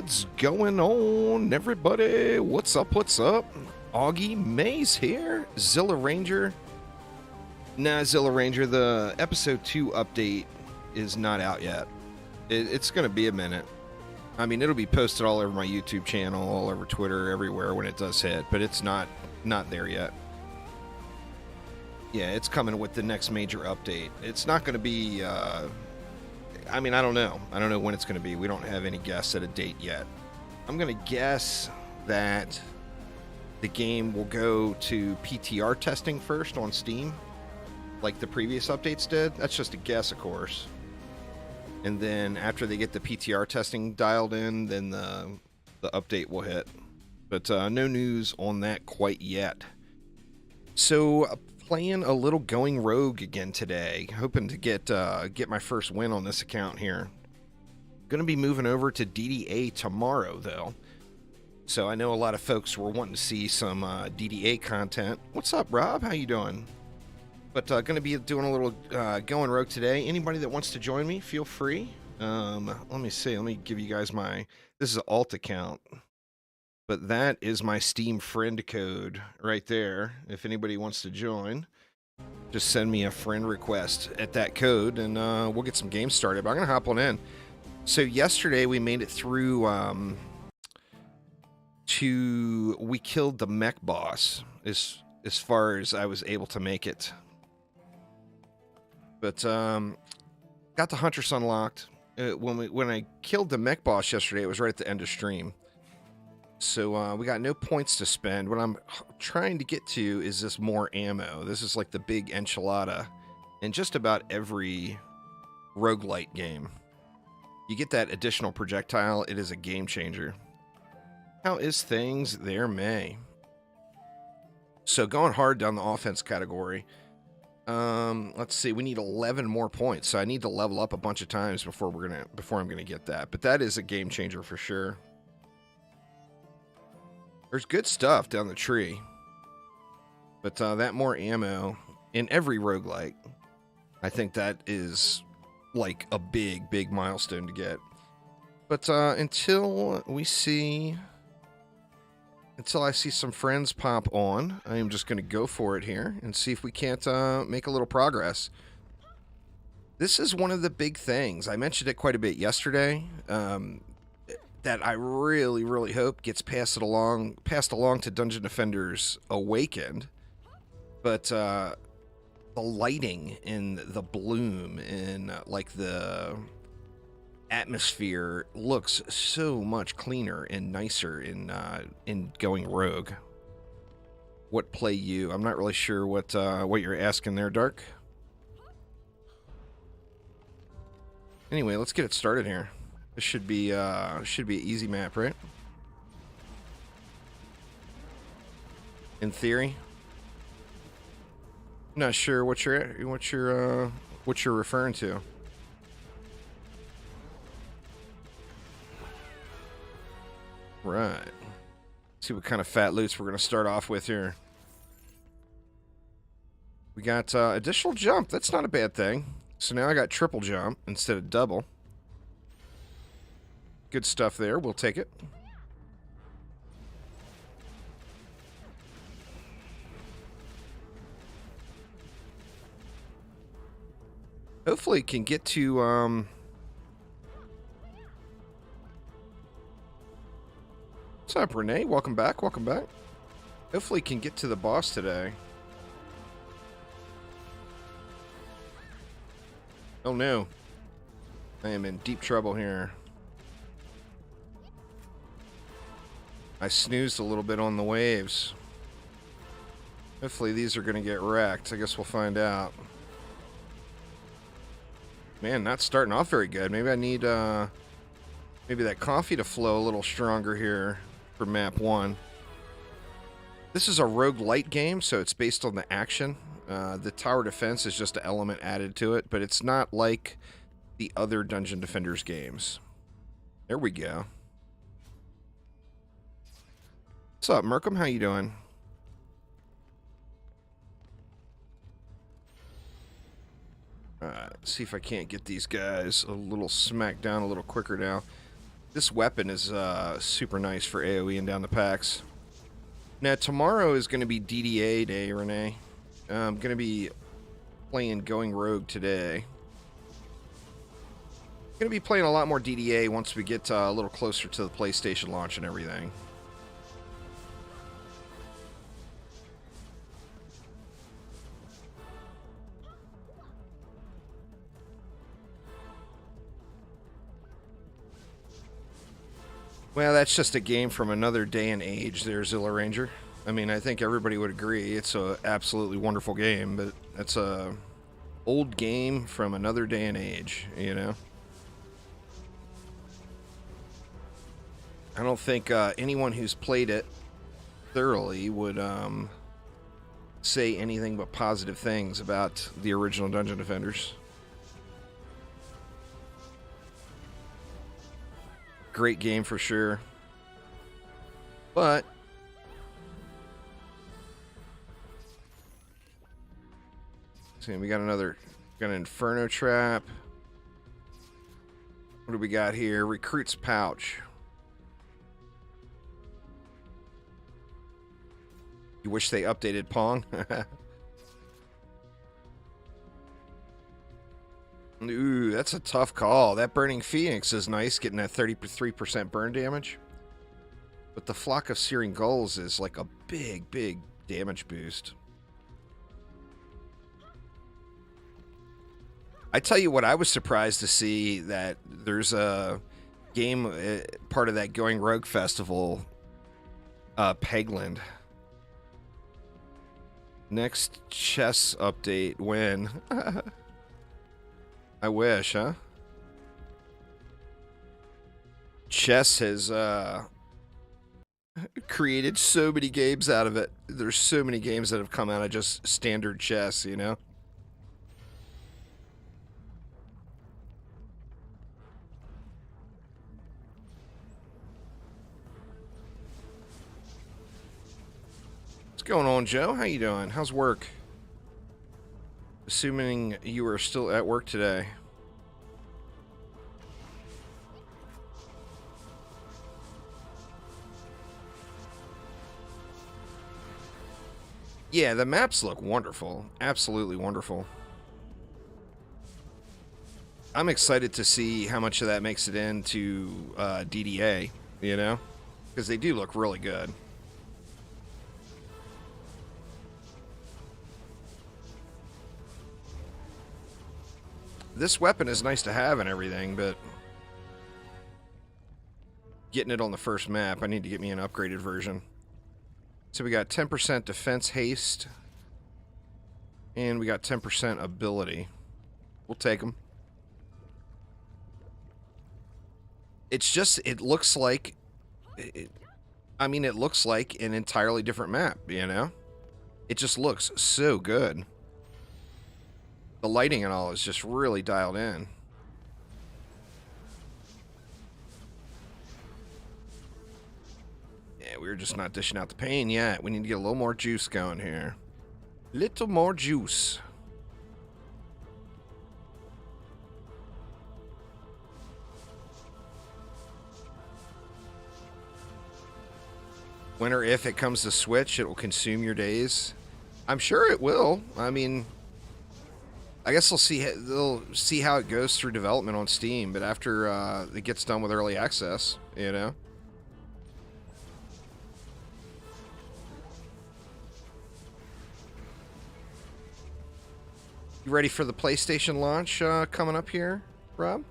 What's going on, everybody? What's up? What's up? Augie Mays here. Zilla Ranger. Nah, Zilla Ranger, the episode 2 update is not out yet. It's going to be a minute. I mean, it'll be posted all over my YouTube channel, all over Twitter, everywhere when it does hit, but it's not there yet. Yeah, it's coming with the next major update. It's not going to be, I mean, I don't know. I don't know when it's going to be. We don't have any guess at a date yet. I'm going to guess that the game will go to PTR testing first on Steam, like the previous updates did. That's just a guess, of course. And then after they get the PTR testing dialed in, then the update will hit. But no news on that quite yet. So playing a little Going Rogue again today, hoping to get my first win on this account here. Going to be moving over to DDA tomorrow, though. So I know a lot of folks were wanting to see some DDA content. What's up, Rob? How you doing? But going to be doing a little Going Rogue today. Anybody that wants to join me, feel free. Let me see. Let me give you guys my... This is an alt account. But that is my Steam friend code right there. If anybody wants to join, just send me a friend request at that code, and we'll get some games started. But I'm going to hop on in. So yesterday we made it through we killed the mech boss as far as I was able to make it. But got the Huntress unlocked. When I killed the mech boss yesterday, it was right at the end of stream. So we got no points to spend. What I'm trying to get to is this more ammo. This is like the big enchilada in just about every roguelite game. You get that additional projectile, it is a game changer. How is things there, May? So going hard down the offense category. Let's see, we need 11 more points, so I need to level up a bunch of times before I'm gonna get that. But that is a game changer for sure. There's good stuff down the tree. But that more ammo in every roguelike, I think that is like a big milestone to get. But until I see some friends pop on, I am just going to go for it here and see if we can't make a little progress. This is one of the big things. I mentioned it quite a bit yesterday. That I really hope gets passed along to Dungeon Defenders Awakened. But the lighting and the bloom and like the atmosphere looks so much cleaner and nicer in Going Rogue. What play you? I'm not really sure what you're asking there, Dark. Anyway, let's get it started here. This should be an easy map, right? In theory. I'm not sure what you're referring to. Right. Let's see what kind of fat loots we're gonna start off with here. We got additional jump. That's not a bad thing. So now I got triple jump instead of double. Good stuff there. We'll take it. Hopefully can get to What's up, Renee? Welcome back. Welcome back. Hopefully can get to the boss today. Oh no. I am in deep trouble here. I snoozed a little bit on the waves. Hopefully these are going to get wrecked. I guess we'll find out. Man, not starting off very good. Maybe I need maybe that coffee to flow a little stronger here for map 1. This is a roguelite game, so it's based on the action. The tower defense is just an element added to it, but it's not like the other Dungeon Defenders games. There we go. What's up, Merkham? How you doing? Alright, see if I can't get these guys a little smacked down a little quicker now. This weapon is super nice for AoEing down the packs. Now, tomorrow is going to be DDA day, Renee. I'm going to be playing Going Rogue today. Going to be playing a lot more DDA once we get a little closer to the PlayStation launch and everything. Well, that's just a game from another day and age there, Zilla Ranger. I mean, I think everybody would agree it's a absolutely wonderful game, but that's a old game from another day and age, you know? I don't think anyone who's played it thoroughly would say anything but positive things about the original Dungeon Defenders. Great game for sure. But see, we got an Inferno Trap. What do we got here? Recruit's Pouch. You wish they updated Pong? Ooh, that's a tough call. That Burning Phoenix is nice, getting that 33% burn damage. But the Flock of Searing Gulls is like a big, big damage boost. I tell you what, I was surprised to see that there's a game, part of that Going Rogue Festival, Pegland. Next chess update, when? I wish, huh? Chess has created so many games out of it. There's so many games that have come out of just standard chess, you know? What's going on, Joe? How you doing? How's work? Assuming you are still at work today. Yeah, the maps look wonderful. Absolutely wonderful. I'm excited to see how much of that makes it into DDA, you know? Because they do look really good. This weapon is nice to have and everything, but getting it on the first map, I need to get me an upgraded version. So we got 10% defense haste, and we got 10% ability. We'll take them. It's just, it looks like, I mean, it looks like an entirely different map, you know? It just looks so good. The lighting and all is just really dialed in. Yeah, we're just not dishing out the pain yet. We need to get a little more juice going here. Little more juice. When or if it comes to Switch, it will consume your days. I'm sure it will. I mean, I guess they'll see how it goes through development on Steam, but after it gets done with early access, you know. You ready for the PlayStation launch coming up here, Rob?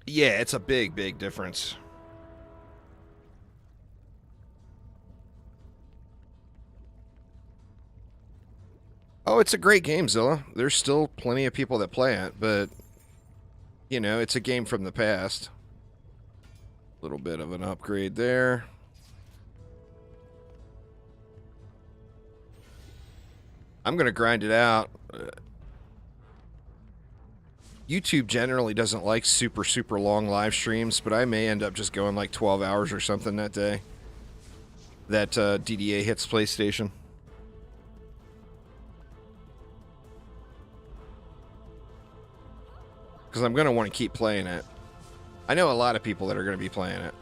Yeah, it's a big, big difference. Oh, it's a great game, Zilla. There's still plenty of people that play it, but, you know, it's a game from the past. A little bit of an upgrade there. I'm going to grind it out. YouTube generally doesn't like super, super long live streams, but I may end up just going like 12 hours or something that day. that DDA hits PlayStation. Because I'm going to want to keep playing it. I know a lot of people that are going to be playing it.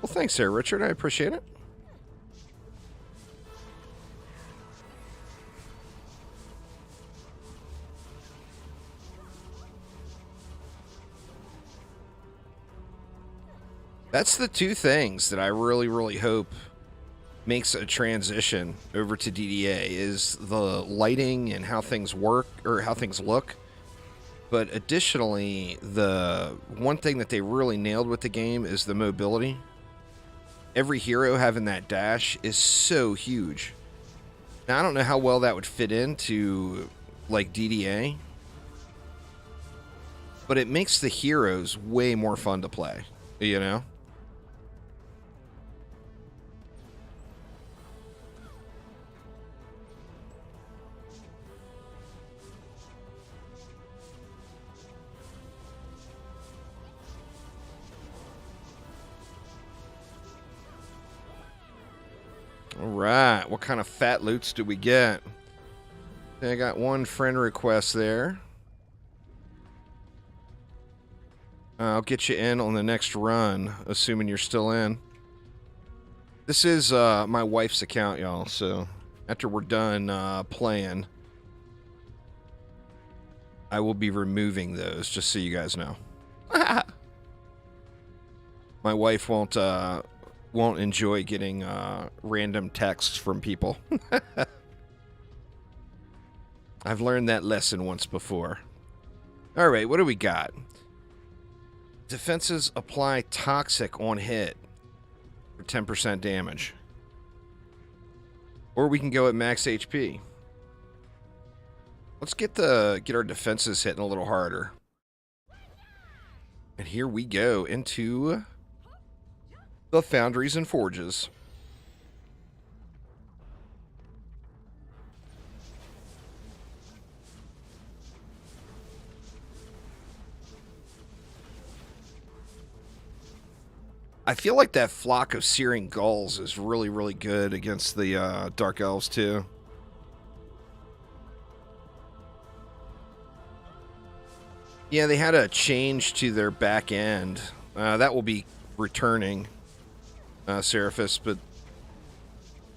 Well, thanks there, Richard. I appreciate it. That's the two things that I really, really hope makes a transition over to DDA is the lighting and how things work or how things look. But additionally, the one thing that they really nailed with the game is the mobility. Every hero having that dash is so huge. Now, I don't know how well that would fit into like DDA, but it makes the heroes way more fun to play, you know? All right, what kind of fat loots do we get? I got one friend request there. I'll get you in on the next run, assuming you're still in. This is my wife's account, y'all, so after we're done playing, I will be removing those, just so you guys know. My wife won't enjoy getting random texts from people. I've learned that lesson once before. All right, what do we got? Defenses apply toxic on hit for 10% damage. Or we can go at max HP. Let's get our defenses hitting a little harder. And here we go into the Foundries and Forges. I feel like that flock of searing gulls is really, really good against the Dark Elves, too. Yeah, they had a change to their back end. That will be returning, Seraphis, but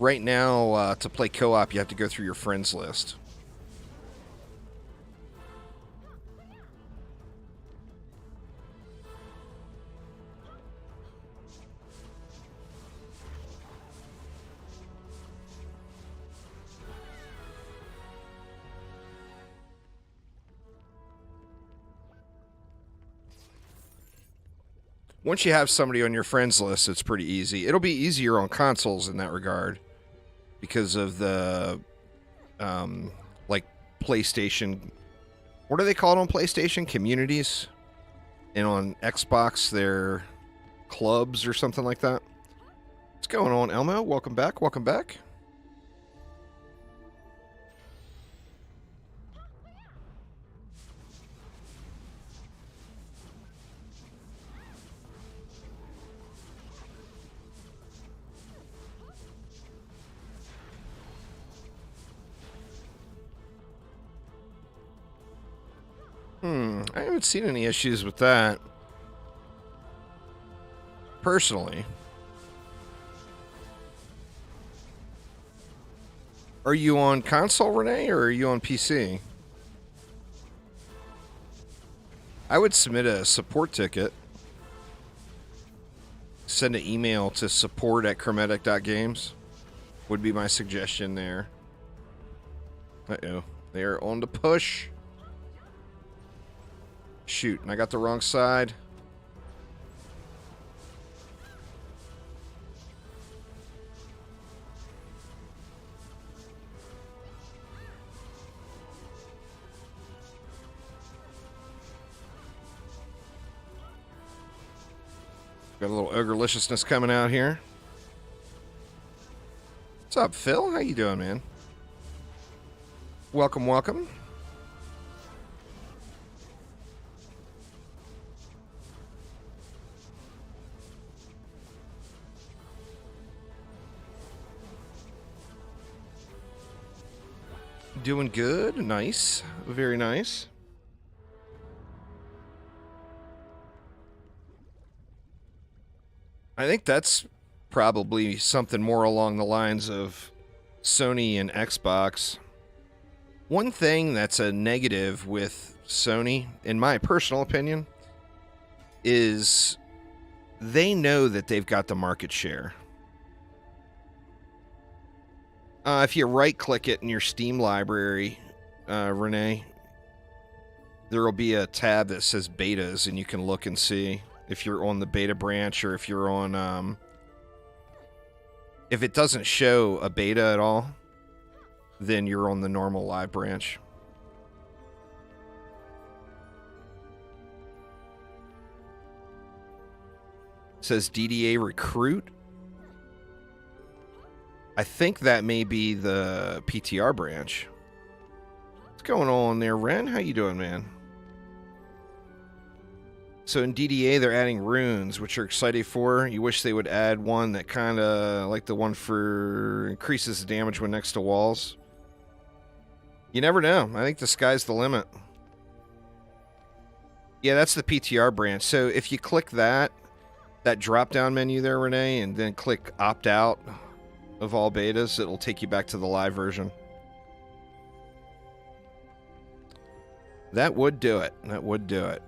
right now, to play co-op, you have to go through your friends list. Once you have somebody on your friends list, it's pretty easy. It'll be easier on consoles in that regard because of the, like, PlayStation. What are they called on PlayStation? Communities? And on Xbox, they're clubs or something like that. What's going on, Elmo? Welcome back. Welcome back. I haven't seen any issues with that. Personally. Are you on console, Renee, or are you on PC? I would submit a support ticket. Send an email to support@chromatic.games would be my suggestion there. Uh-oh. They are on the push. Shoot, and I got the wrong side. Got a little ogreliciousness coming out here. What's up, Phil? How you doing, man? Welcome, welcome. Doing good. Nice. Very nice. I think that's probably something more along the lines of Sony and Xbox. One thing that's a negative with Sony, in my personal opinion, is they know that they've got the market share. If you right-click it in your Steam library, Renee, there will be a tab that says betas, and you can look and see if you're on the beta branch or if you're on... if it doesn't show a beta at all, then you're on the normal live branch. It says DDA Recruit. I think that may be the PTR branch. What's going on there, Ren? How you doing, man? So in DDA, they're adding runes, which you're excited for. You wish they would add one that kind of, like the one for increases the damage when next to walls. You never know. I think the sky's the limit. Yeah, that's the PTR branch. So if you click that drop-down menu there, Renee, and then click opt out of all betas, it'll take you back to the live version. That would do it. That would do it.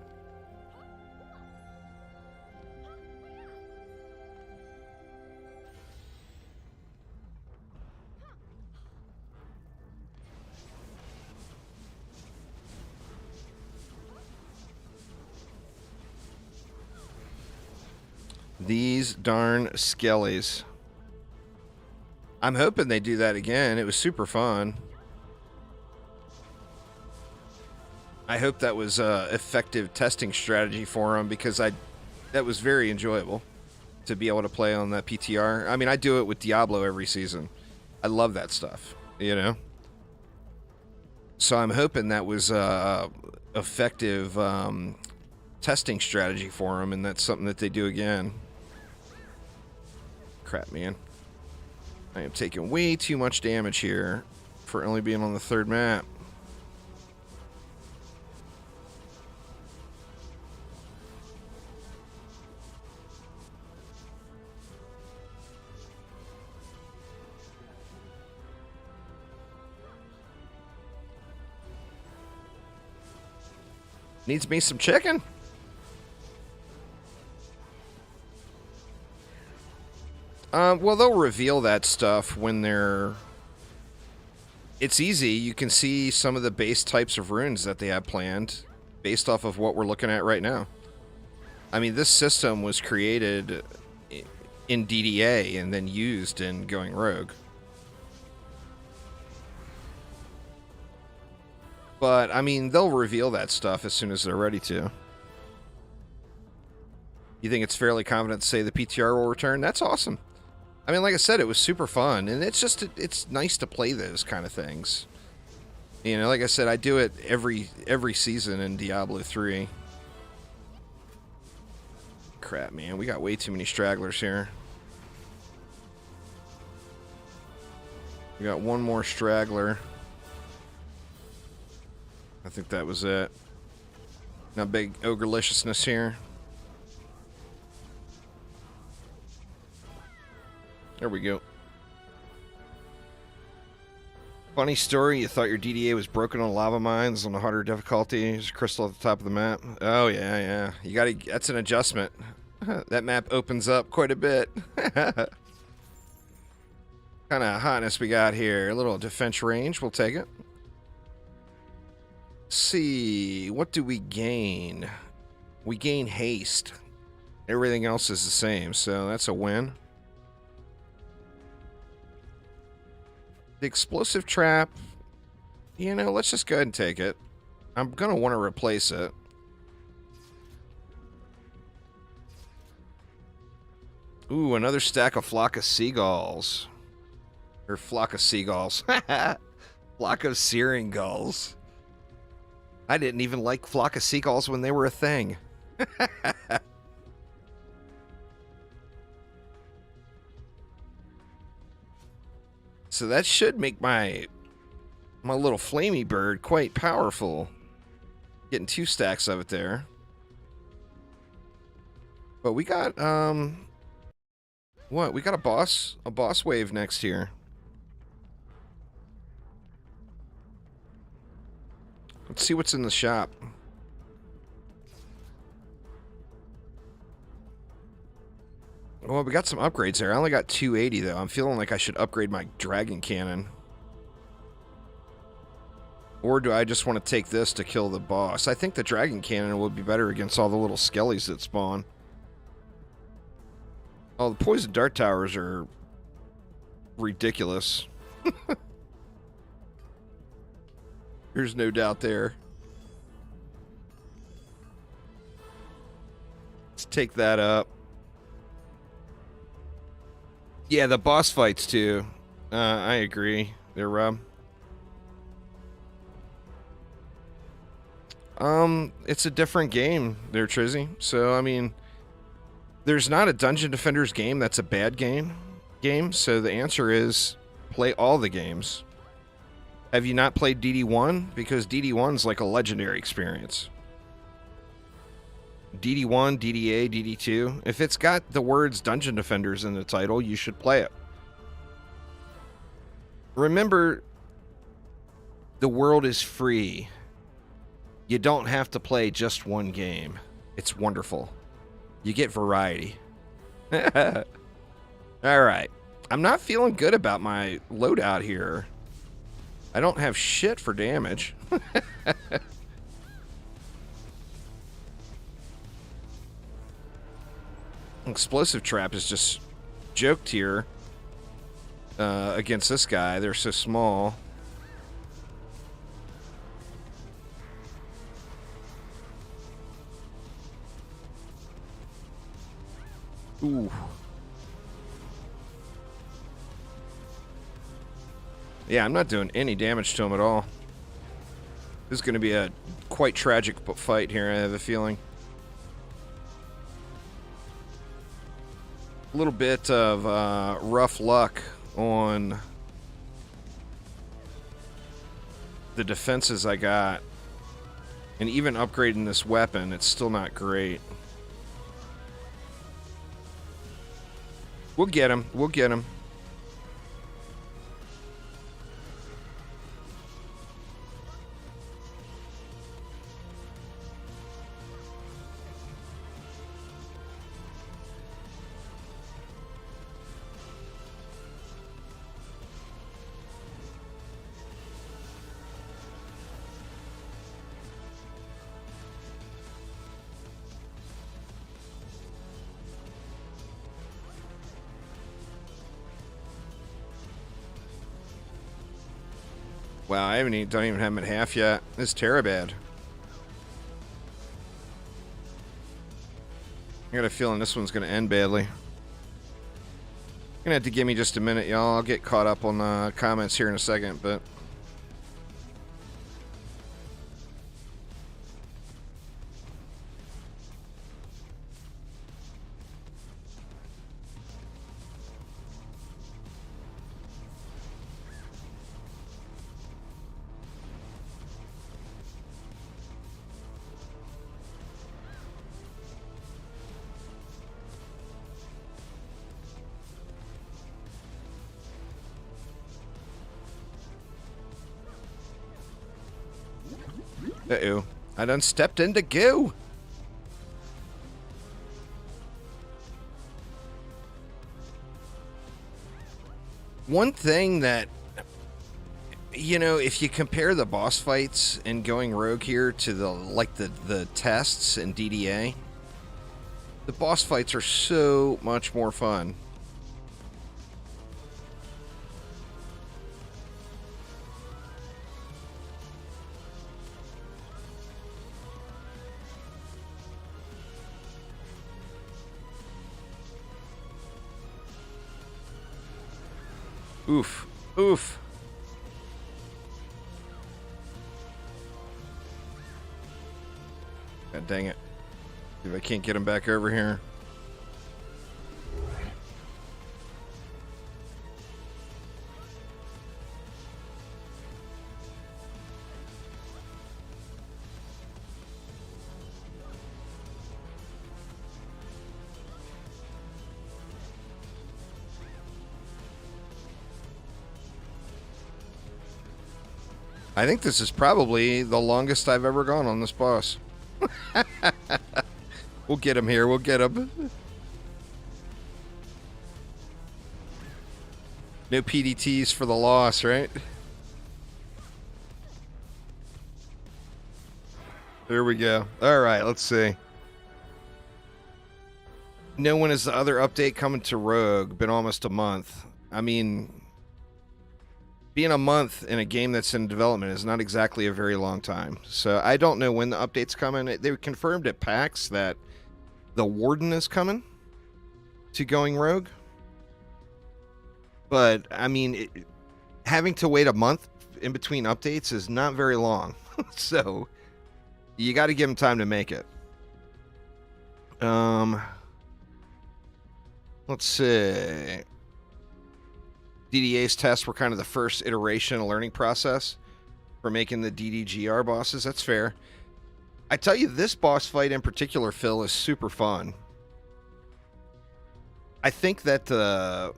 These darn skellies. I'm hoping they do that again. It was super fun. I hope that was a effective testing strategy for them, because that was very enjoyable to be able to play on that PTR. I mean, I do it with Diablo every season. I love that stuff, you know? So I'm hoping that was a effective testing strategy for them, and that's something that they do again. Crap, man. I am taking way too much damage here for only being on the third map. Needs me some chicken. Well, they'll reveal that stuff when they're... It's easy. You can see some of the base types of runes that they have planned based off of what we're looking at right now. I mean, this system was created in DDA and then used in Going Rogue. But, I mean, they'll reveal that stuff as soon as they're ready to. You think it's fairly confident to say the PTR will return? That's awesome. I mean, like I said, it was super fun, and it's nice to play those kind of things. You know, like I said, I do it every season in Diablo 3. Crap, man, we got way too many stragglers here. We got one more straggler. I think that was it. Now big ogreliciousness here. There we go. Funny story, you thought your DDA was broken on lava mines on the harder difficulty. There's a crystal at the top of the map. Oh, yeah. You gotta, that's an adjustment. That map opens up quite a bit. Kind of hotness we got here. A little defense range, we'll take it. Let's see, what do we gain? We gain haste. Everything else is the same, so that's a win. The explosive trap, you know, let's just go ahead and take it. I'm going to want to replace it. Ooh, another stack of flock of seagulls. Or flock of seagulls. Flock of searing gulls. I didn't even like flock of seagulls when they were a thing. So that should make my little flamey bird quite powerful. Getting 2 stacks of it there. But we got what? We got a boss wave next here. Let's see what's in the shop. Well, we got some upgrades there. I only got 280 though. I'm feeling like I should upgrade my dragon cannon. Or do I just want to take this to kill the boss? I think the dragon cannon would be better against all the little skellies that spawn. Oh, the poison dart towers are ridiculous. There's no doubt there. Let's take that up. Yeah, the boss fights too. I agree. They're it's a different game there, Trizzy. So, I mean, there's not a Dungeon Defenders game that's a bad game. So the answer is play all the games. Have you not played DD1? Because DD1's like a legendary experience. DD1, DDA, DD2. If it's got the words Dungeon Defenders in the title, you should play it. Remember, the world is free. You don't have to play just one game. It's wonderful. You get variety. Alright. I'm not feeling good about my loadout here. I don't have shit for damage. Explosive trap is just joked here against this guy. They're so small. Ooh. Yeah, I'm not doing any damage to him at all. This is going to be a quite tragic fight here, I have a feeling. A little bit of rough luck on the defenses I got. And even upgrading this weapon, it's still not great. We'll get him. We'll get him. Wow, don't even have him at half yet. This is terrible. I got a feeling this one's going to end badly. You're going to have to give me just a minute, y'all. I'll get caught up on the comments here in a second, but... Uh-oh. I done stepped into goo. One thing that, you know, if you compare the boss fights and going rogue here to the tests in DDA, the boss fights are so much more fun. Oof. Oof. God dang it. If I can't get him back over here. I think this is probably the longest I've ever gone on this boss. We'll get him here. We'll get him. No PDTs for the loss, right? There we go. All right, let's see. No, when is the other update coming to Rogue? Been almost a month. I mean, being a month in a game that's in development is not exactly a very long time. So I don't know when the update's coming. They confirmed at PAX that the Warden is coming to Going Rogue. But, I mean, having to wait a month in between updates is not very long. So you got to give them time to make it. Let's see. DDA's tests were kind of the first iteration of learning process for making the DDGR bosses. That's fair. I tell you, this boss fight in particular, Phil, is super fun. I think that the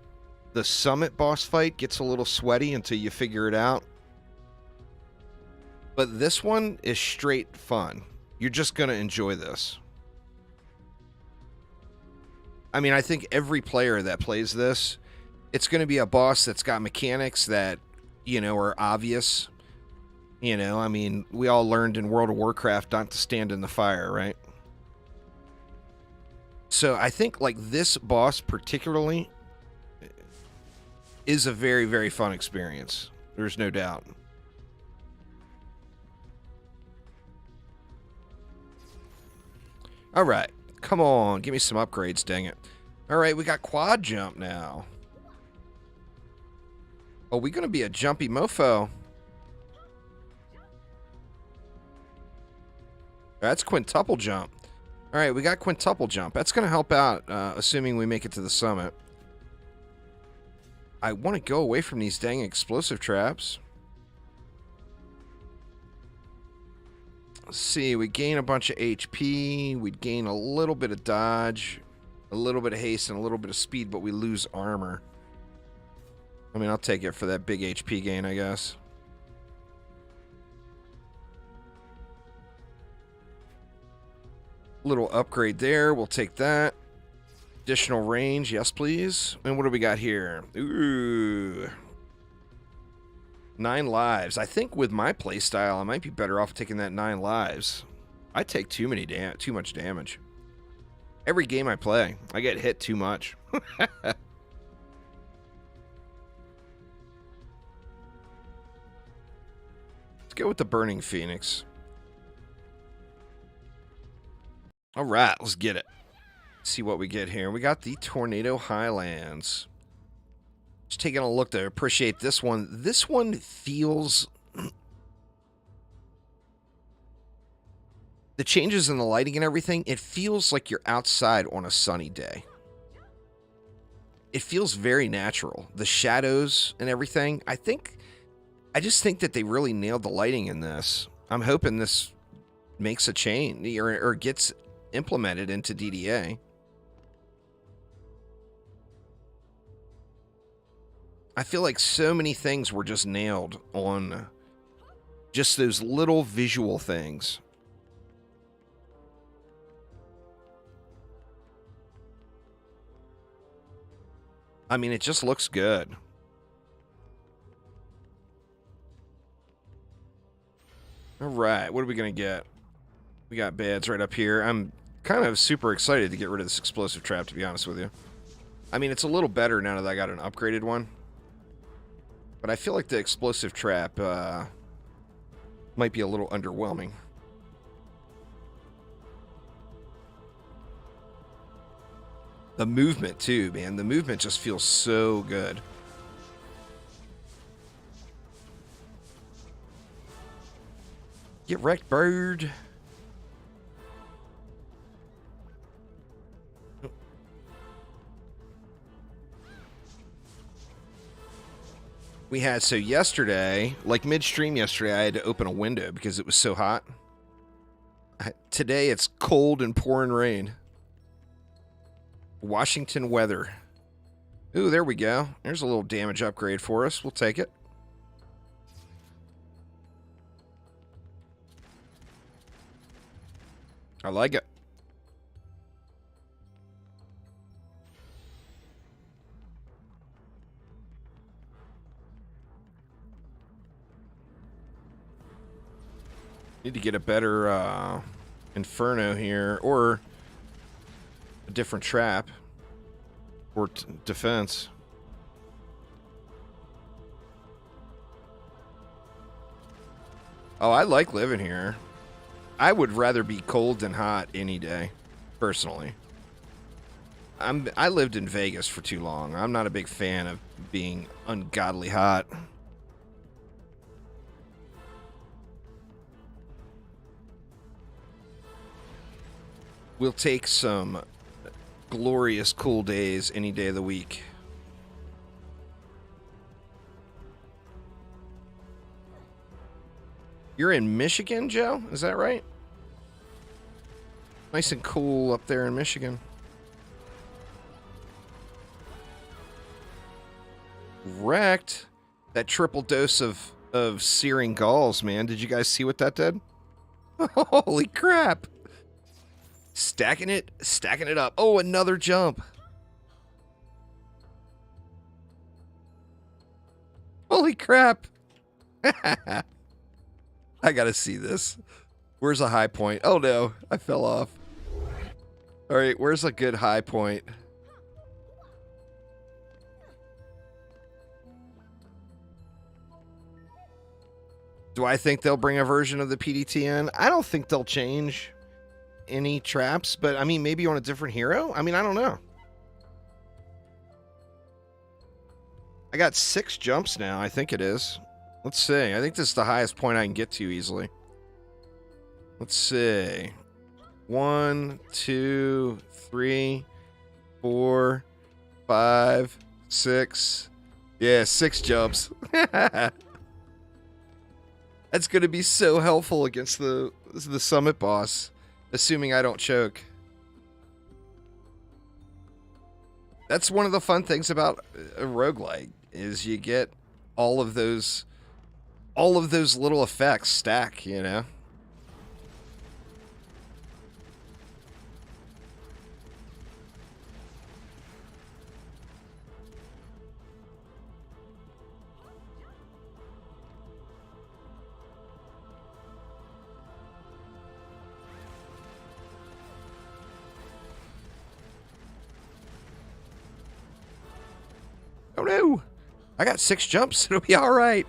Summit boss fight gets a little sweaty until you figure it out. But this one is straight fun. You're just going to enjoy this. I mean, I think every player that plays this, it's going to be a boss that's got mechanics that, you know, are obvious. You know, I mean, we all learned in World of Warcraft not to stand in the fire, right? So I think, like, this boss particularly is a very, very fun experience. There's no doubt. All right. Come on. Give me some upgrades, dang it. All right, we got quad jump now. Oh, we gonna be a jumpy mofo. That's quintuple jump. All right, we got quintuple jump. That's gonna help out, assuming we make it to the summit. I want to go away from these dang explosive traps. Let's see, we gain a bunch of HP. We'd gain a little bit of dodge, a little bit of haste, and a little bit of speed, but we lose armor. I mean, I'll take it for that big HP gain, I guess. Little upgrade there. We'll take that. Additional range. Yes, please. And what do we got here? Ooh. 9 lives. I think with my playstyle, I might be better off taking that 9 lives. I take too much damage. Every game I play, I get hit too much. Let's go with the Burning Phoenix. All right, let's get it. See what we get here. We got the Tornado Highlands. Just taking a look to appreciate this one. This one feels... the changes in the lighting and everything, it feels like you're outside on a sunny day. It feels very natural. The shadows and everything. I just think that they really nailed the lighting in this. I'm hoping this makes a change or gets implemented into DDA. I feel like so many things were just nailed on just those little visual things. I mean, it just looks good. All right, what are we going to get? We got beds right up here. I'm kind of super excited to get rid of this explosive trap, to be honest with you. I mean, it's a little better now that I got an upgraded one. But I feel like the explosive trap might be a little underwhelming. The movement, too, man. The movement just feels so good. Get wrecked, bird. We had, so yesterday, like midstream yesterday, I had to open a window because it was so hot. Today it's cold and pouring rain. Washington weather. Ooh, there we go. There's a little damage upgrade for us. We'll take it. I like it. Need to get a better Inferno here, or a different trap, or defense. Oh, I like living here. I would rather be cold than hot any day, personally. I lived in Vegas for too long. I'm not a big fan of being ungodly hot. We'll take some glorious cool days any day of the week. You're in Michigan, Joe? Is that right? Nice and cool up there in Michigan. Wrecked. That triple dose of searing galls, man. Did you guys see what that did? Holy crap. Stacking it up. Oh, another jump. Holy crap. I gotta see this. Where's a high point? Oh no, I fell off. All right, where's a good high point? Do I think they'll bring a version of the PDT in? I don't think they'll change any traps, but I mean, maybe on a different hero? I mean, I don't know. I got 6 jumps now, I think it is. Let's see. I think this is the highest point I can get to easily. Let's see. 1, 2, 3, 4, 5, 6. Yeah, 6 jumps. That's going to be so helpful against the summit boss, assuming I don't choke. That's one of the fun things about a roguelike, is you get all of those little effects stack, you know? Oh no! I got 6 jumps. It'll be all right.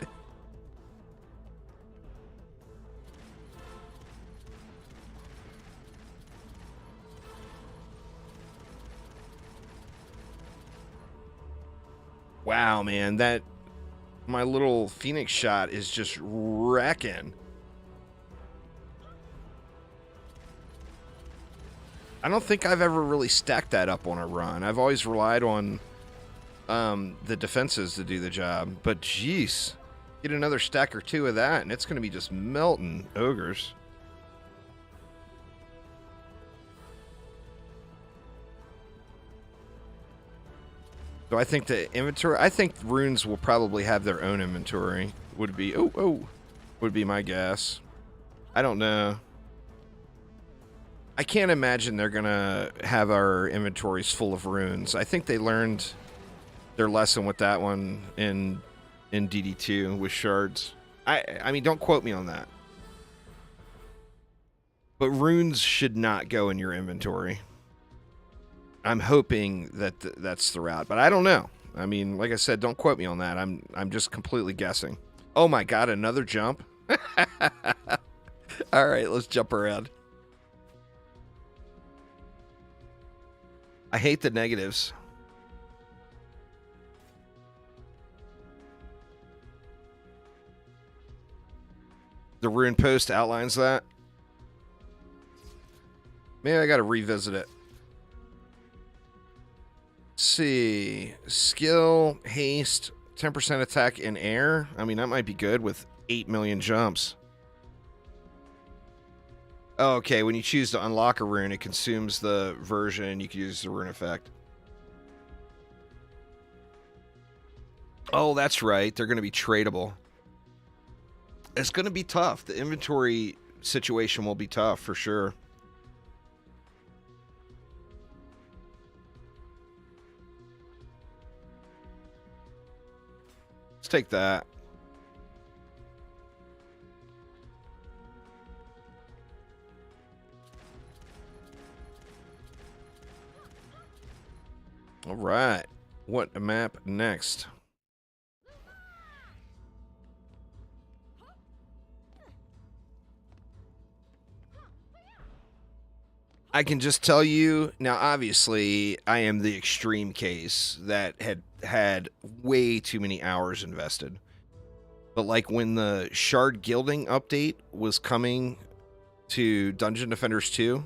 Wow, man, my little Phoenix shot is just wrecking. I don't think I've ever really stacked that up on a run. I've always relied on the defenses to do the job, but jeez, get another stack or 2 of that and it's going to be just melting ogres. So I think the inventory, I think runes will probably have their own inventory, would be would be my guess. I don't know. I can't imagine they're gonna have our inventories full of runes. I think they learned their lesson with that one in DD2 with shards. I mean, don't quote me on that. But runes should not go in your inventory. I'm hoping that that's the route, but I don't know. I mean, like I said, don't quote me on that. I'm just completely guessing. Oh my god, another jump? All right, let's jump around. I hate the negatives. The rune post outlines that. Maybe I gotta revisit it. Let's see. Skill, haste, 10% attack in air. I mean, that might be good with 8 million jumps. Oh, okay, when you choose to unlock a rune, it consumes the version and you can use the rune effect. Oh, that's right. They're going to be tradable. It's going to be tough. The inventory situation will be tough for sure. Let's take that. All right. What a map next? I can just tell you now, obviously, I am the extreme case that had way too many hours invested. But like when the Shard Gilding update was coming to Dungeon Defenders 2,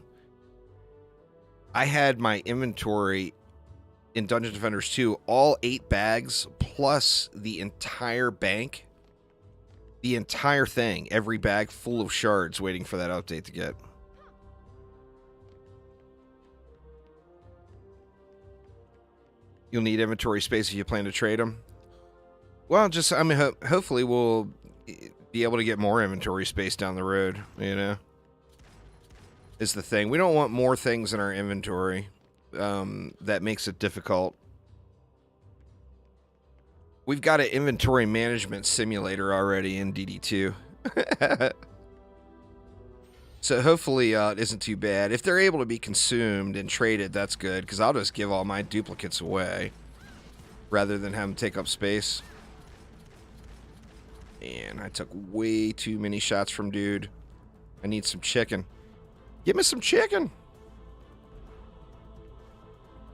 I had my inventory in Dungeon Defenders 2, all 8 bags plus the entire bank, the entire thing, every bag full of shards waiting for that update to get. You'll need inventory space if you plan to trade them. Well, just, I mean, hopefully we'll be able to get more inventory space down the road, you know? Is the thing. We don't want more things in our inventory. That makes it difficult. We've got an inventory management simulator already in DD2. So hopefully it isn't too bad. If they're able to be consumed and traded, that's good, because I'll just give all my duplicates away rather than have them take up space. And I took way too many shots from dude. I need some chicken. Give me some chicken.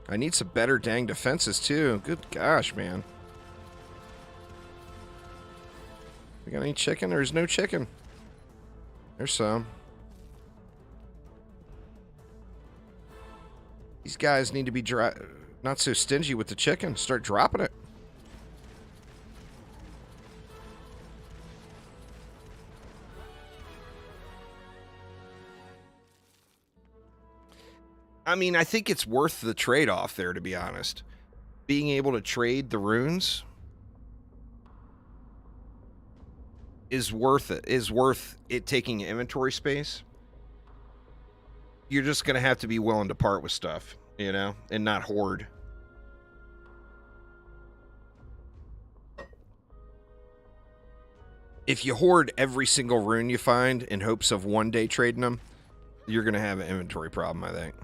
I need some better dang defenses too. Good gosh, man. We got any chicken? There's no chicken. There's some. These guys need to be not so stingy with the chicken. Start dropping it. I mean, I think it's worth the trade-off there, to be honest. Being able to trade the runes is worth it. Is worth it taking inventory space. You're just going to have to be willing to part with stuff, you know, and not hoard. If you hoard every single rune you find in hopes of one day trading them, you're going to have an inventory problem, I think.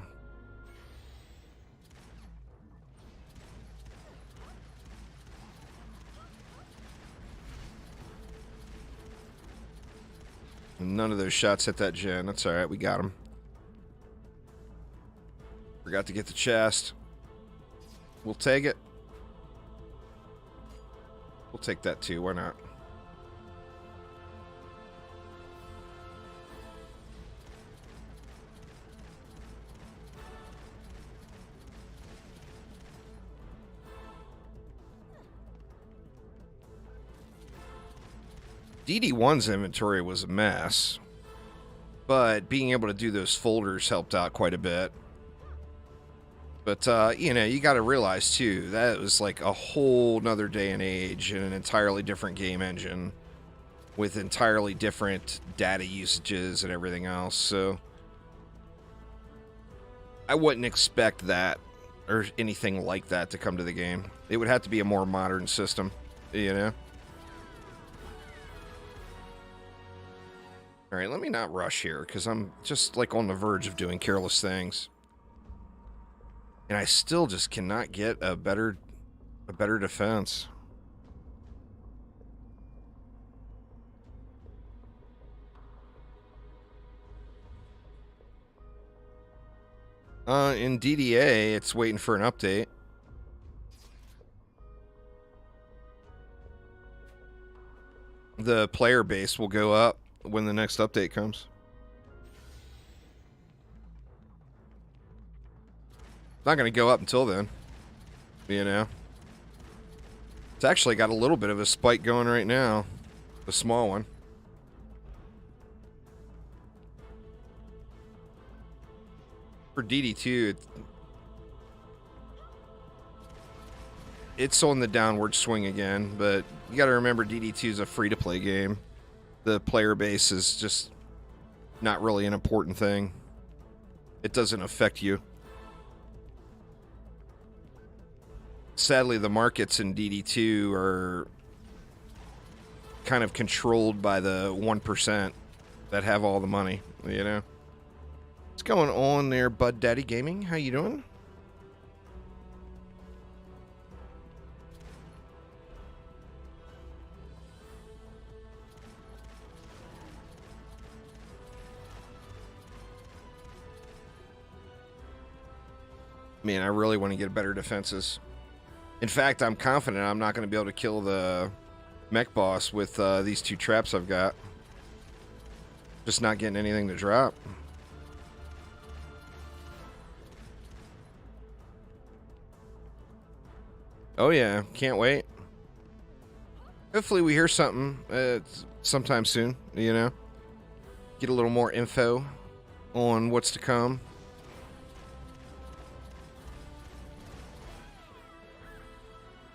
None of those shots hit that gen. That's all right. We got them. Forgot to get the chest. We'll take it. We'll take that too. Why not? DD1's inventory was a mess, but being able to do those folders helped out quite a bit. But, you know, you got to realize, too, that was like a whole nother day and age and an entirely different game engine with entirely different data usages and everything else. So I wouldn't expect that or anything like that to come to the game. It would have to be a more modern system, you know? All right, let me not rush here because I'm just like on the verge of doing careless things. And I still just cannot get a better defense. In DDA, it's waiting for an update. The player base will go up when the next update comes. It's not going to go up until then, you know. It's actually got a little bit of a spike going right now. The small one. For DD2, it's on the downward swing again, but you gotta remember DD2 is a free-to-play game. The player base is just not really an important thing. It doesn't affect you. Sadly, the markets in DD2 are kind of controlled by the 1% that have all the money, you know? What's going on there, Bud Daddy Gaming? How you doing? Man, I really want to get better defenses. In fact, I'm confident I'm not going to be able to kill the mech boss with these two traps I've got. Just not getting anything to drop. Oh yeah, can't wait. Hopefully we hear something sometime soon, you know? Get a little more info on what's to come.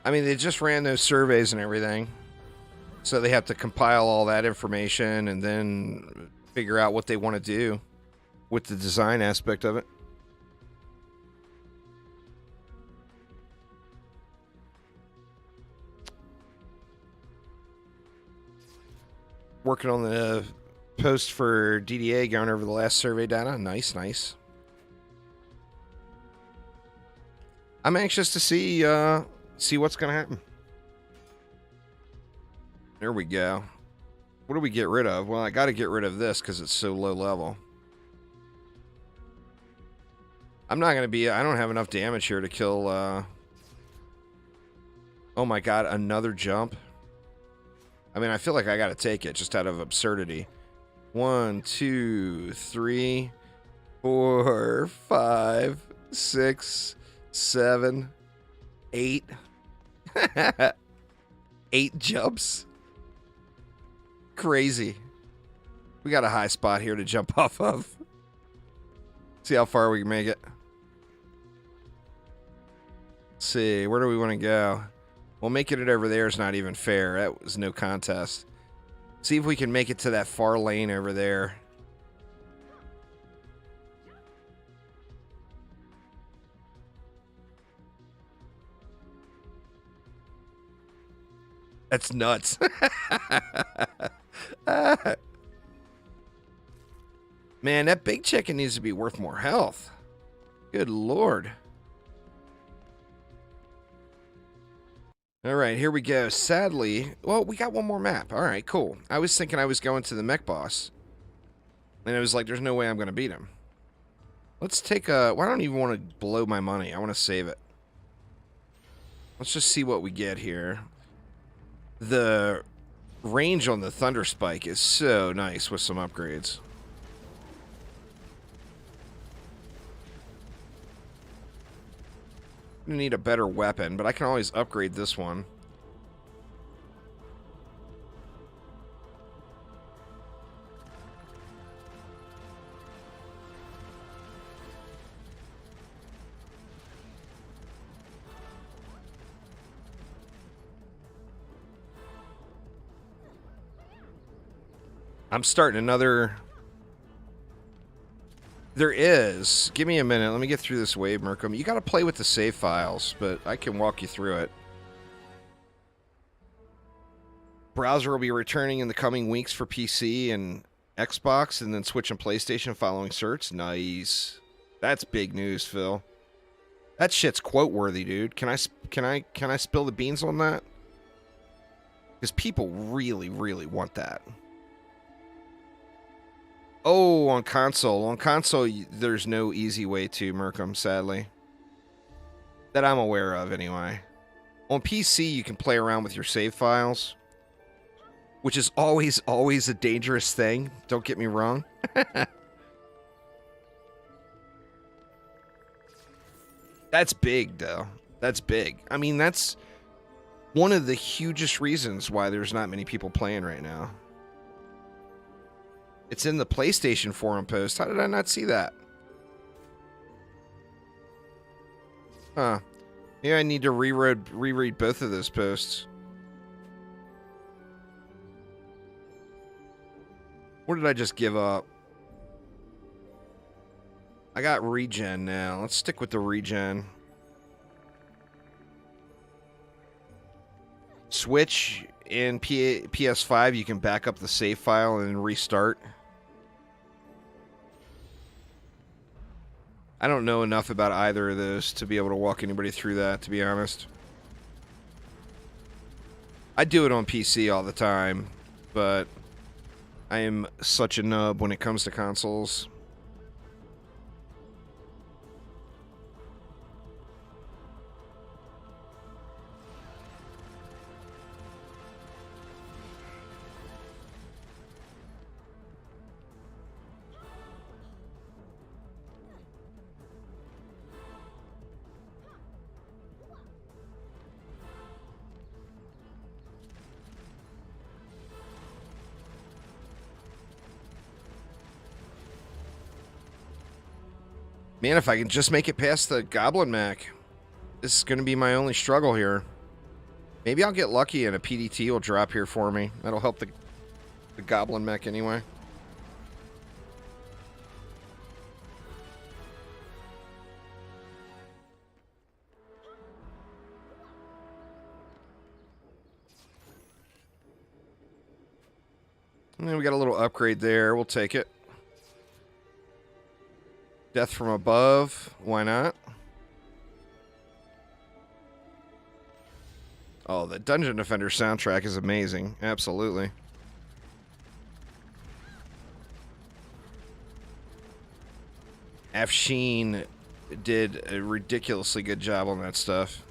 I mean, they just ran those surveys and everything. So they have to compile all that information and then figure out what they want to do with the design aspect of it. Working on the post for DDA, going over the last survey data. Nice, nice. I'm anxious to see what's going to happen. There we go. What do we get rid of? Well, I got to get rid of this because it's so low level. I'm not going to be... I don't have enough damage here to kill... Oh my god, another jump. I mean, I feel like I got to take it just out of absurdity. 1, 2, 3, 4, 5, 6, 7, 8. 8 jumps. Crazy. We got a high spot here to jump off of. See how far we can make it. Let's see, where do we want to go? Well, making it over there is not even fair. That was no contest. See if we can make it to that far lane over there. That's nuts. Man, that big chicken needs to be worth more health. Good lord. All right, here we go. Sadly, well, we got one more map. All right, cool. I was thinking I was going to the mech boss. And it was like, there's no way I'm going to beat him. Let's take a... Well, I don't even want to blow my money. I want to save it. Let's just see what we get here. The range on the Thunder Spike is so nice with some upgrades. I need a better weapon, but I can always upgrade this one. I'm starting another... There is. Give me a minute. Let me get through this wave, Merkham. You got to play with the save files, but I can walk you through it. Browser will be returning in the coming weeks for PC and Xbox, and then Switch and PlayStation following certs. Nice. That's big news, Phil. That shit's quote-worthy, dude. Can I spill the beans on that? Because people really, really want that. Oh, on console. On console, there's no easy way to, Merkham, sadly. That I'm aware of, anyway. On PC, you can play around with your save files. Which is always, always a dangerous thing. Don't get me wrong. That's big, though. That's big. I mean, that's One of the hugest reasons why there's not many people playing right now. It's in the PlayStation forum post. How did I not see that? Huh. Yeah, I need to reread both of those posts. What did I just give up? I got regen now. Let's stick with the regen. Switch in PS5, you can back up the save file and then restart. I don't know enough about either of those to be able to walk anybody through that, to be honest. I do it on PC all the time, but I am such a nub when it comes to consoles. Man, if I can just make it past the Goblin Mech, this is going to be my only struggle here. Maybe I'll get lucky and a PDT will drop here for me. That'll help the Goblin Mech anyway. And then we got a little upgrade there. We'll take it. Death from above. Why not? Oh, the Dungeon Defender soundtrack is amazing. Absolutely. Afshin did a ridiculously good job on that stuff.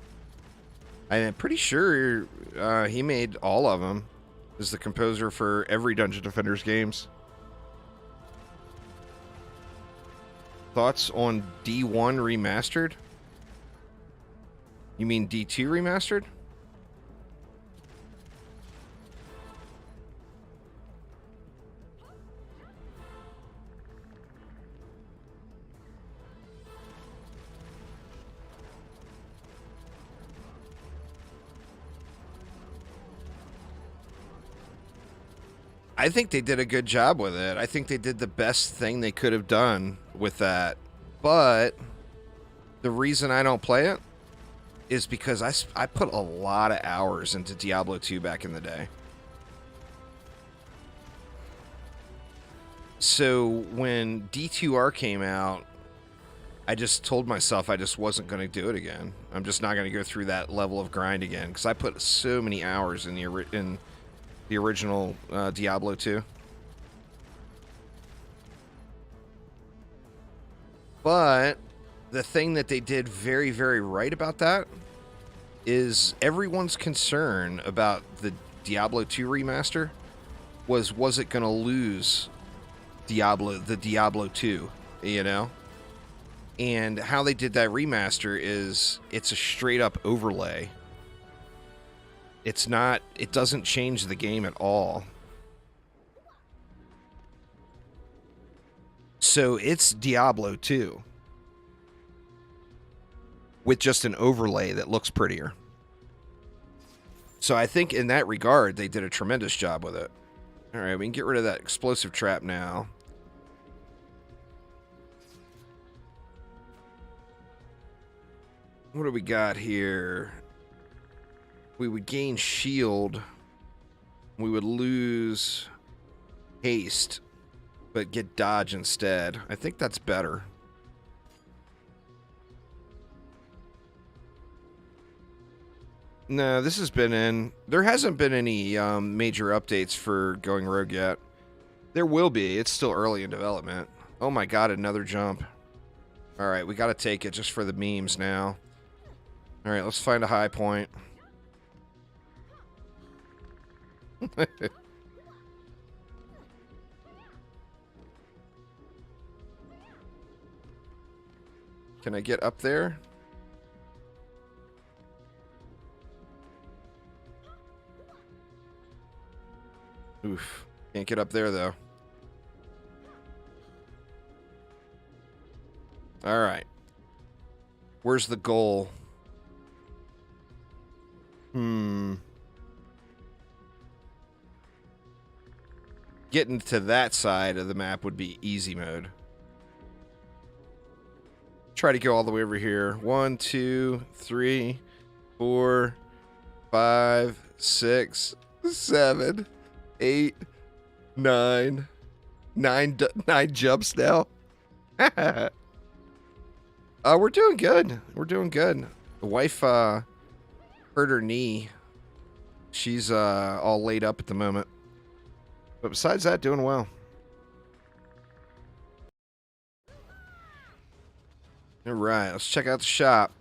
I'm pretty sure he made all of them. Is the composer for every Dungeon Defenders games. Thoughts on D1 remastered? You mean D2 remastered? I think they did a good job with it. I think they did the best thing they could have done with that. But the reason I don't play it is because I put a lot of hours into Diablo 2 back in the day. So when D2R came out, I just told myself I just wasn't going to do it again. I'm just not going to go through that level of grind again because I put so many hours in the original Diablo 2. But the thing that they did very, very right about that is everyone's concern about the Diablo 2 remaster was it going to lose the Diablo 2, you know? And how they did that remaster is it's a straight up overlay. It doesn't change the game at all. So it's Diablo 2 with just an overlay that looks prettier. So I think in that regard, they did a tremendous job with it. All right, we can get rid of that explosive trap now. What do we got here? We would gain shield. We would lose haste, but get dodge instead. I think that's better. No, this has been in. There hasn't been any major updates for Going Rogue yet. There will be. It's still early in development. Oh my god, another jump. Alright, we gotta take it just for the memes now. Alright, let's find a high point. Can I get up there? Oof. Can't get up there, though. All right. Where's the goal? Getting to that side of the map would be easy mode. Try to go all the way over here. 1, 2, 3, 4, 5, 6, 7, 8, 9. Nine jumps now. We're doing good. We're doing good. The wife hurt her knee. She's all laid up at the moment. But besides that, doing well. All right, let's check out the shop.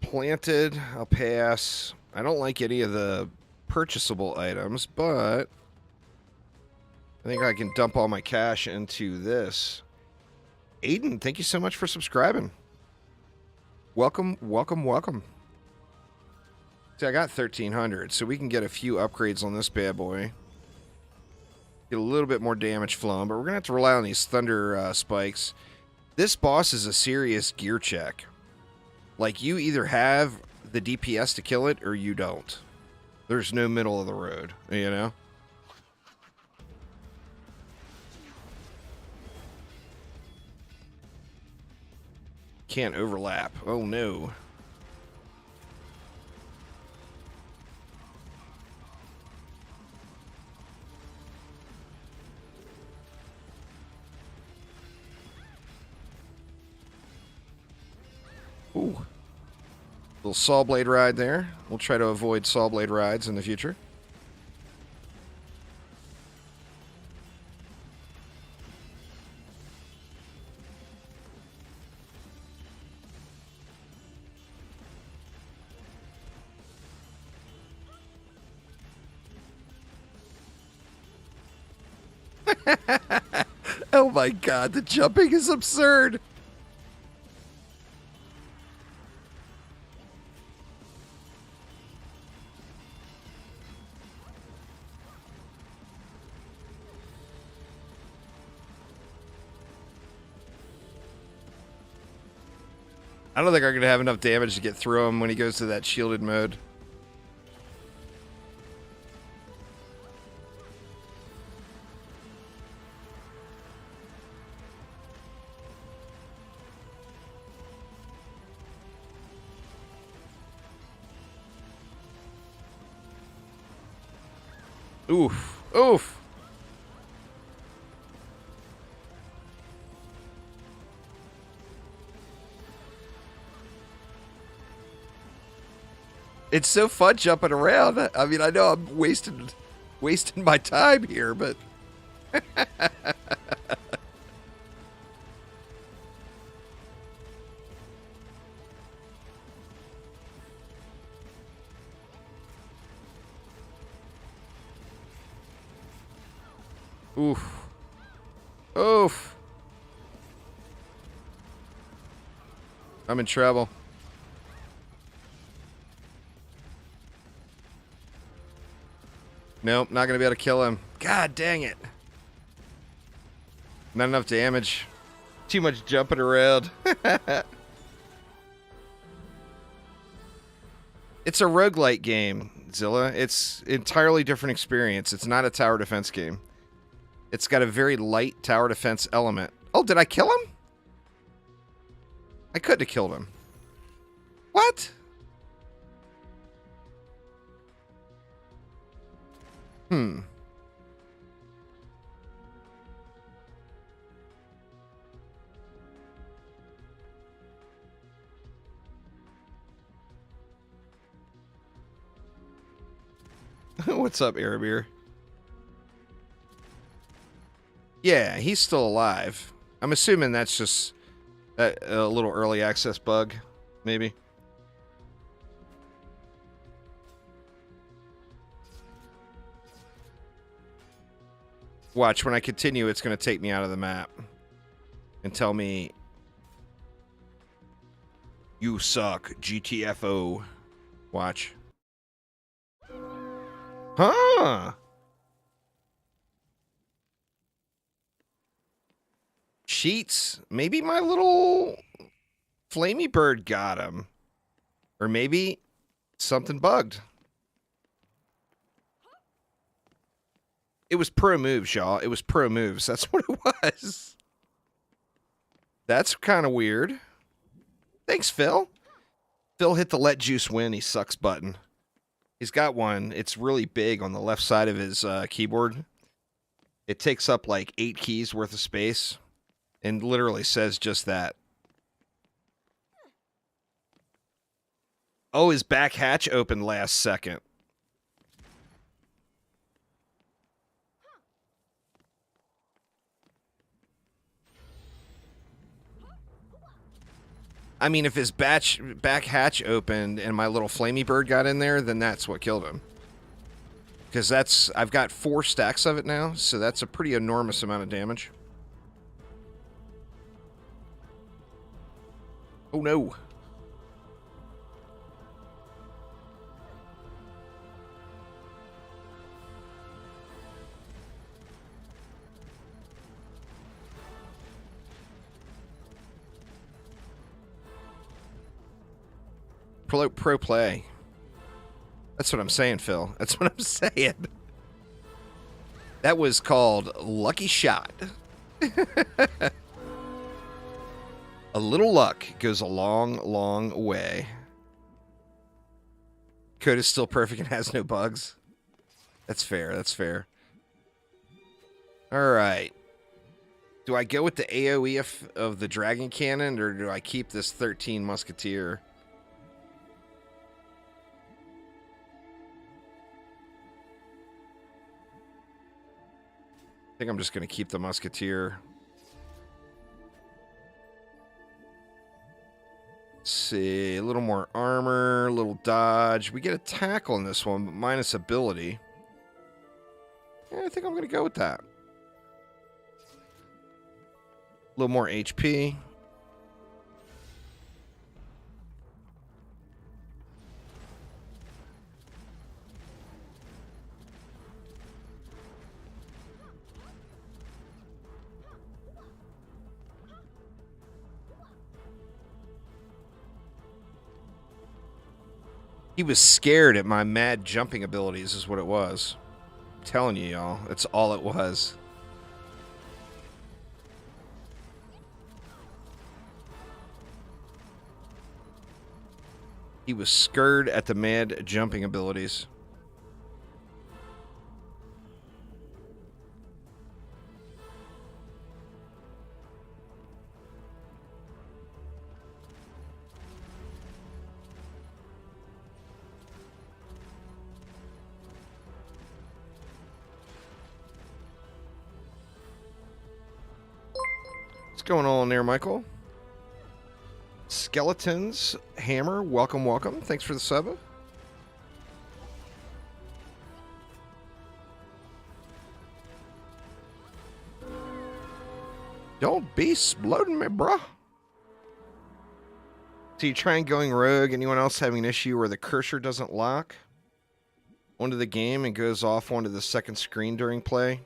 Planted, I'll pass. I don't like any of the purchasable items, but I think I can dump all my cash into this. Aiden, thank you so much for subscribing. Welcome, welcome, welcome. See, I got 1,300, so we can get a few upgrades on this bad boy. Get a little bit more damage flowing, but we're going to have to rely on these thunder spikes. This boss is a serious gear check. Like, you either have the DPS to kill it, or you don't. There's no middle of the road, you know? Can't overlap. Oh, no. Ooh. Little saw blade ride there. We'll try to avoid saw blade rides in the future. Oh my god, the jumping is absurd. I don't think I'm going to have enough damage to get through him when he goes to that shielded mode. Oof. Oof. It's so fun jumping around. I mean, I know I'm wasting my time here, but oof. Oof. I'm in trouble. Nope, not gonna be able to kill him. God dang it. Not enough damage. Too much jumping around. It's a roguelite game, Zilla. It's entirely different experience. It's not a tower defense game. It's got a very light tower defense element. Oh, did I kill him? I could have killed him. What? What's up, Arabir? Yeah, he's still alive. I'm assuming that's just a little early access bug, maybe. Watch, when I continue, it's going to take me out of the map and tell me... You suck, GTFO. Watch. Huh? Cheats. Maybe my little flamey bird got him. Or maybe something bugged. It was pro moves, y'all. It was pro moves. That's what it was. That's kind of weird. Thanks, Phil. Phil hit the let juice win. He sucks button. He's got one. It's really big on the left side of his keyboard. It takes up like 8 keys worth of space and literally says just that. Oh, his back hatch opened last second. I mean, if his back hatch opened and my little flamey bird got in there, then that's what killed him. Because I've got 4 stacks of it now, so that's a pretty enormous amount of damage. Oh no. Pro play. That's what I'm saying, Phil. That's what I'm saying. That was called Lucky Shot. A little luck goes a long, long way. Code is still perfect and has no bugs. That's fair. That's fair. All right. Do I go with the AoE of the Dragon Cannon, or do I keep this 13 Musketeer? I think I'm just going to keep the Musketeer. Let's see. A little more armor, a little dodge. We get a tackle in this one, but minus ability. Yeah, I think I'm going to go with that. A little more HP. He was scared at my mad jumping abilities is what it was. I'm telling you, y'all. That's all it was. He was scared at the mad jumping abilities. What's going on there, Michael? Skeletons, Hammer, welcome, welcome. Thanks for the sub. Don't be exploding me, bruh. So you trying going rogue? Anyone else having an issue where the cursor doesn't lock onto the game and goes off onto the second screen during play?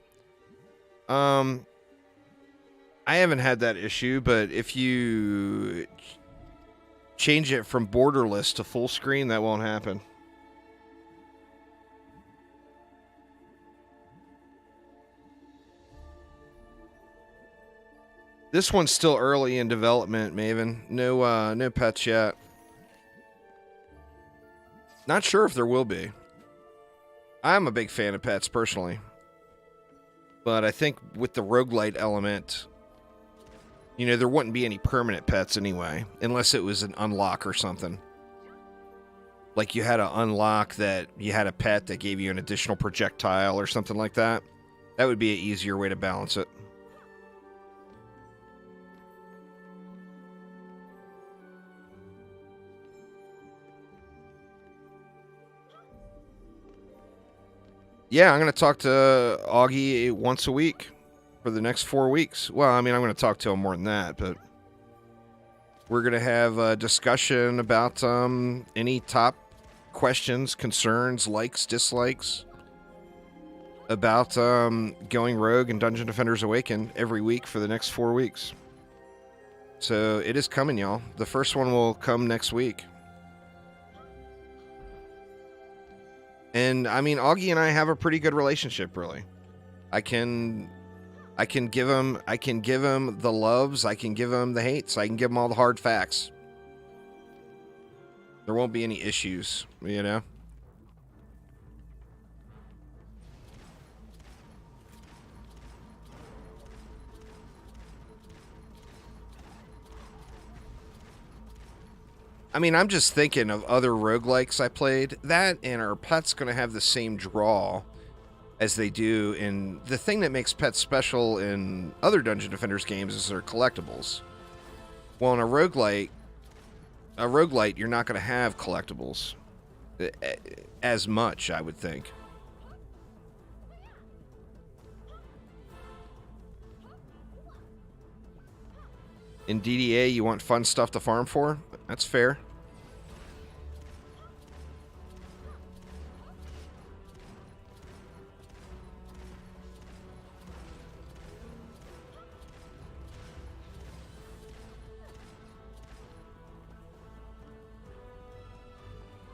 I haven't had that issue, but if you change it from borderless to full screen, that won't happen. This one's still early in development, Maven. No pets yet. Not sure if there will be. I'm a big fan of pets, personally. But I think with the roguelite element, you know, there wouldn't be any permanent pets anyway, unless it was an unlock or something. Like you had to unlock that you had a pet that gave you an additional projectile or something like that. That would be an easier way to balance it. Yeah, I'm going to talk to Augie once a week for the next 4 weeks. Well, I mean, I'm going to talk to him more than that, but We're going to have a discussion about any top questions, concerns, likes, dislikes about going rogue and Dungeon Defenders Awaken every week for the next 4 weeks. So it is coming, y'all. The first one will come next week. And I mean, Augie and I have a pretty good relationship, really. I can give him the loves, I can give him the hates, I can give him all the hard facts. There won't be any issues, you know? I mean, I'm just thinking of other roguelikes I played. That and our pet's going to have the same draw as they do in... The thing that makes pets special in other Dungeon Defenders games is their collectibles. Well, in a roguelite, you're not going to have collectibles as much, I would think. In DDA, you want fun stuff to farm for? That's fair.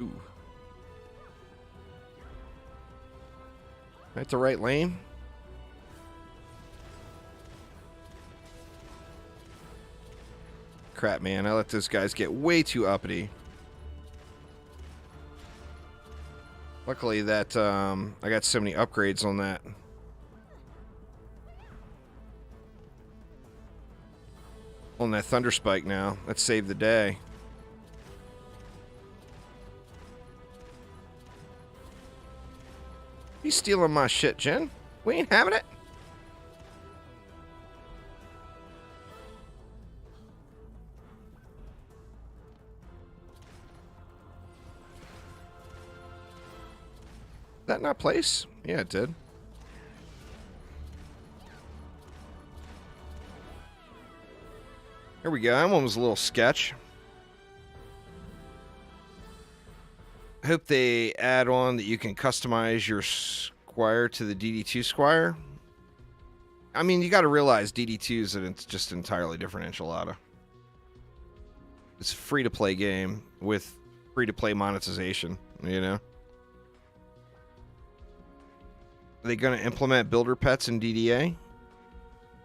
Ooh. At the right lane? Crap, man. I let those guys get way too uppity. Luckily that, I got so many upgrades on that. On that Thunder Spike now. That saved the day. You stealing my shit, Jen? We ain't having it. That not place? Yeah, it did. Here we go. That one was a little sketch. I hope they add on that you can customize your squire to the DD2 squire. I mean, you got to realize DD2 is just an entirely different enchilada. It's a free-to-play game with free-to-play monetization, you know? Are they going to implement builder pets in DDA?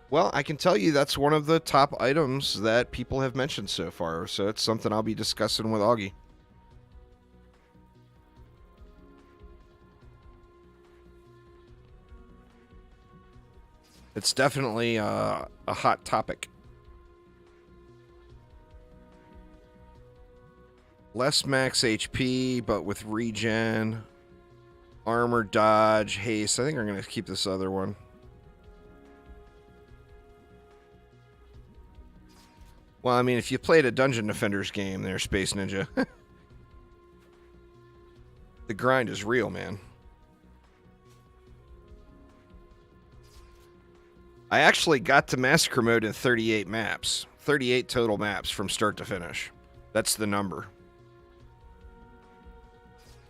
Well, I can tell you that's one of the top items that people have mentioned so far, so it's something I'll be discussing with Augie. It's definitely a hot topic. Less max HP, but with regen, armor, dodge, haste. I think I'm going to keep this other one. Well, I mean, if you played a Dungeon Defenders game there, Space Ninja, the grind is real, man. I actually got to Massacre Mode in 38 maps. 38 total maps from start to finish. That's the number.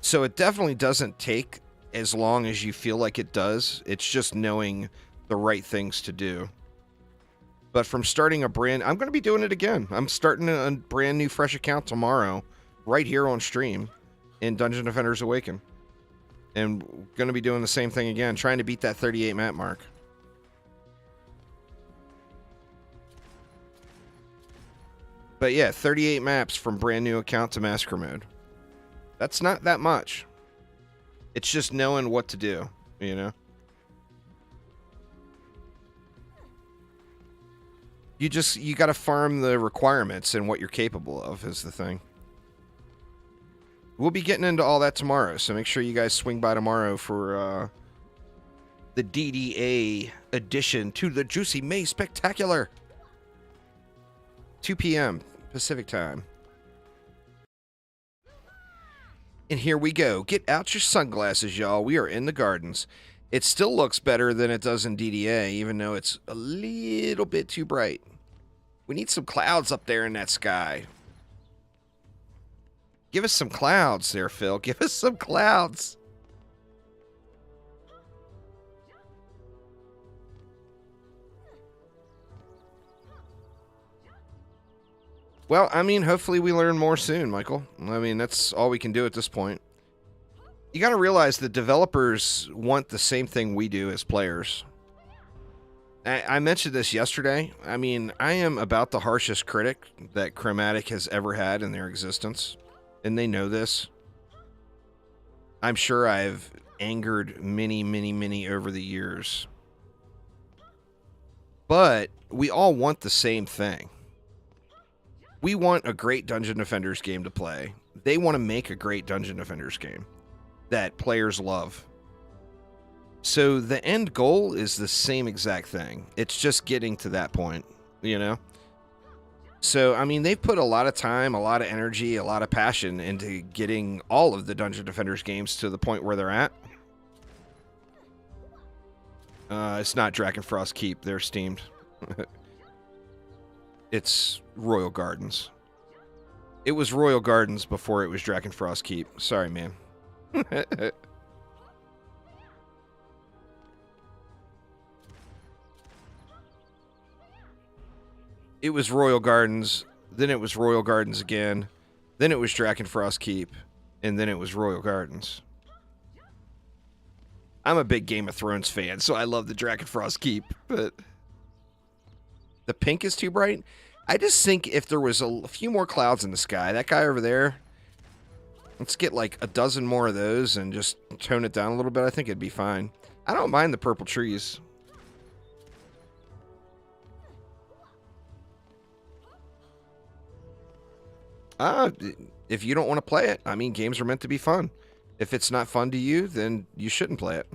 So it definitely doesn't take as long as you feel like it does. It's just knowing the right things to do. But from starting I'm going to be doing it again. I'm starting a brand new fresh account tomorrow, right here on stream, in Dungeon Defenders Awaken. And going to be doing the same thing again, trying to beat that 38 map mark. But yeah, 38 maps from brand new account to Massacre Mode. That's not that much. It's just knowing what to do, you know? You got to farm the requirements and what you're capable of is the thing. We'll be getting into all that tomorrow, so make sure you guys swing by tomorrow for the DDA addition to the Juicy May Spectacular. 2 p.m. Pacific time. And here we go. Get out your sunglasses, y'all. We are in the gardens. It still looks better than it does in DDA, even though it's a little bit too bright. We need some clouds up there in that sky. Give us some clouds there, Phil. Give us some clouds. Well, I mean, hopefully we learn more soon, Michael. I mean, that's all we can do at this point. You got to realize that developers want the same thing we do as players. I mentioned this yesterday. I mean, I am about the harshest critic that Chromatic has ever had in their existence, and they know this. I'm sure I've angered many over the years. But we all want the same thing. We want a great Dungeon Defenders game to play. They want to make a great Dungeon Defenders game that players love. So the end goal is the same exact thing. It's just getting to that point, you know? So, I mean, they've put a lot of time, a lot of energy, a lot of passion into getting all of the Dungeon Defenders games to the point where they're at. It's not Dragonfrost Keep. They're steamed. It's Royal Gardens. It was Royal Gardens before it was Dragonfrost Keep. Sorry, man. It was Royal Gardens, then it was Royal Gardens again, then it was Dragonfrost Keep, and then it was Royal Gardens. I'm a big Game of Thrones fan, so I love the Dragonfrost Keep, but the pink is too bright. I just think if there was a few more clouds in the sky, that guy over there, let's get like a dozen more of those and just tone it down a little bit. I think it'd be fine. I don't mind the purple trees. If you don't want to play it, I mean, games are meant to be fun. If it's not fun to you, then you shouldn't play it.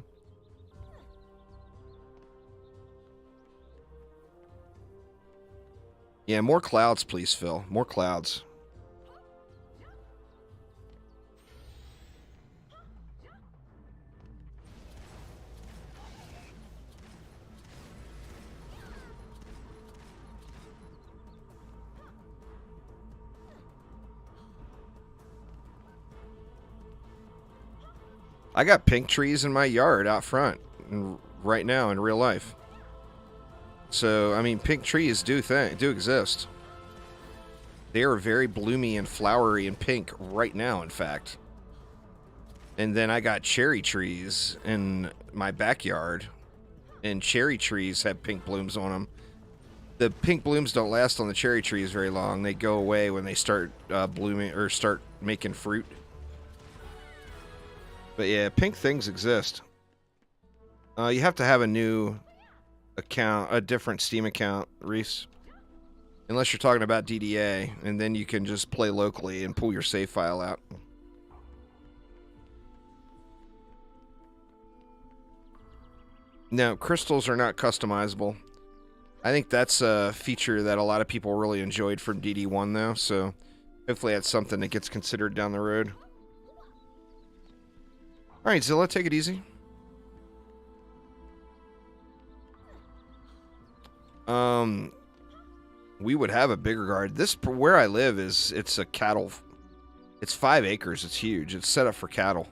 Yeah, more clouds, please, Phil. More clouds. I got pink trees in my yard out front right now in real life. So, I mean, pink trees do exist. They are very bloomy and flowery and pink right now, in fact. And then I got cherry trees in my backyard. And cherry trees have pink blooms on them. The pink blooms don't last on the cherry trees very long. They go away when they start blooming or start making fruit. But yeah, pink things exist. You have to have a new account, a different Steam account, Reese. Unless you're talking about DDA, and then you can just play locally and pull your save file out. No, crystals are not customizable. I think that's a feature that a lot of people really enjoyed from DD1, though, so hopefully that's something that gets considered down the road. Alright, Zilla, take it easy. We would have a bigger garden. This, where I live, it's a cattle. It's 5 acres. It's huge. It's set up for cattle.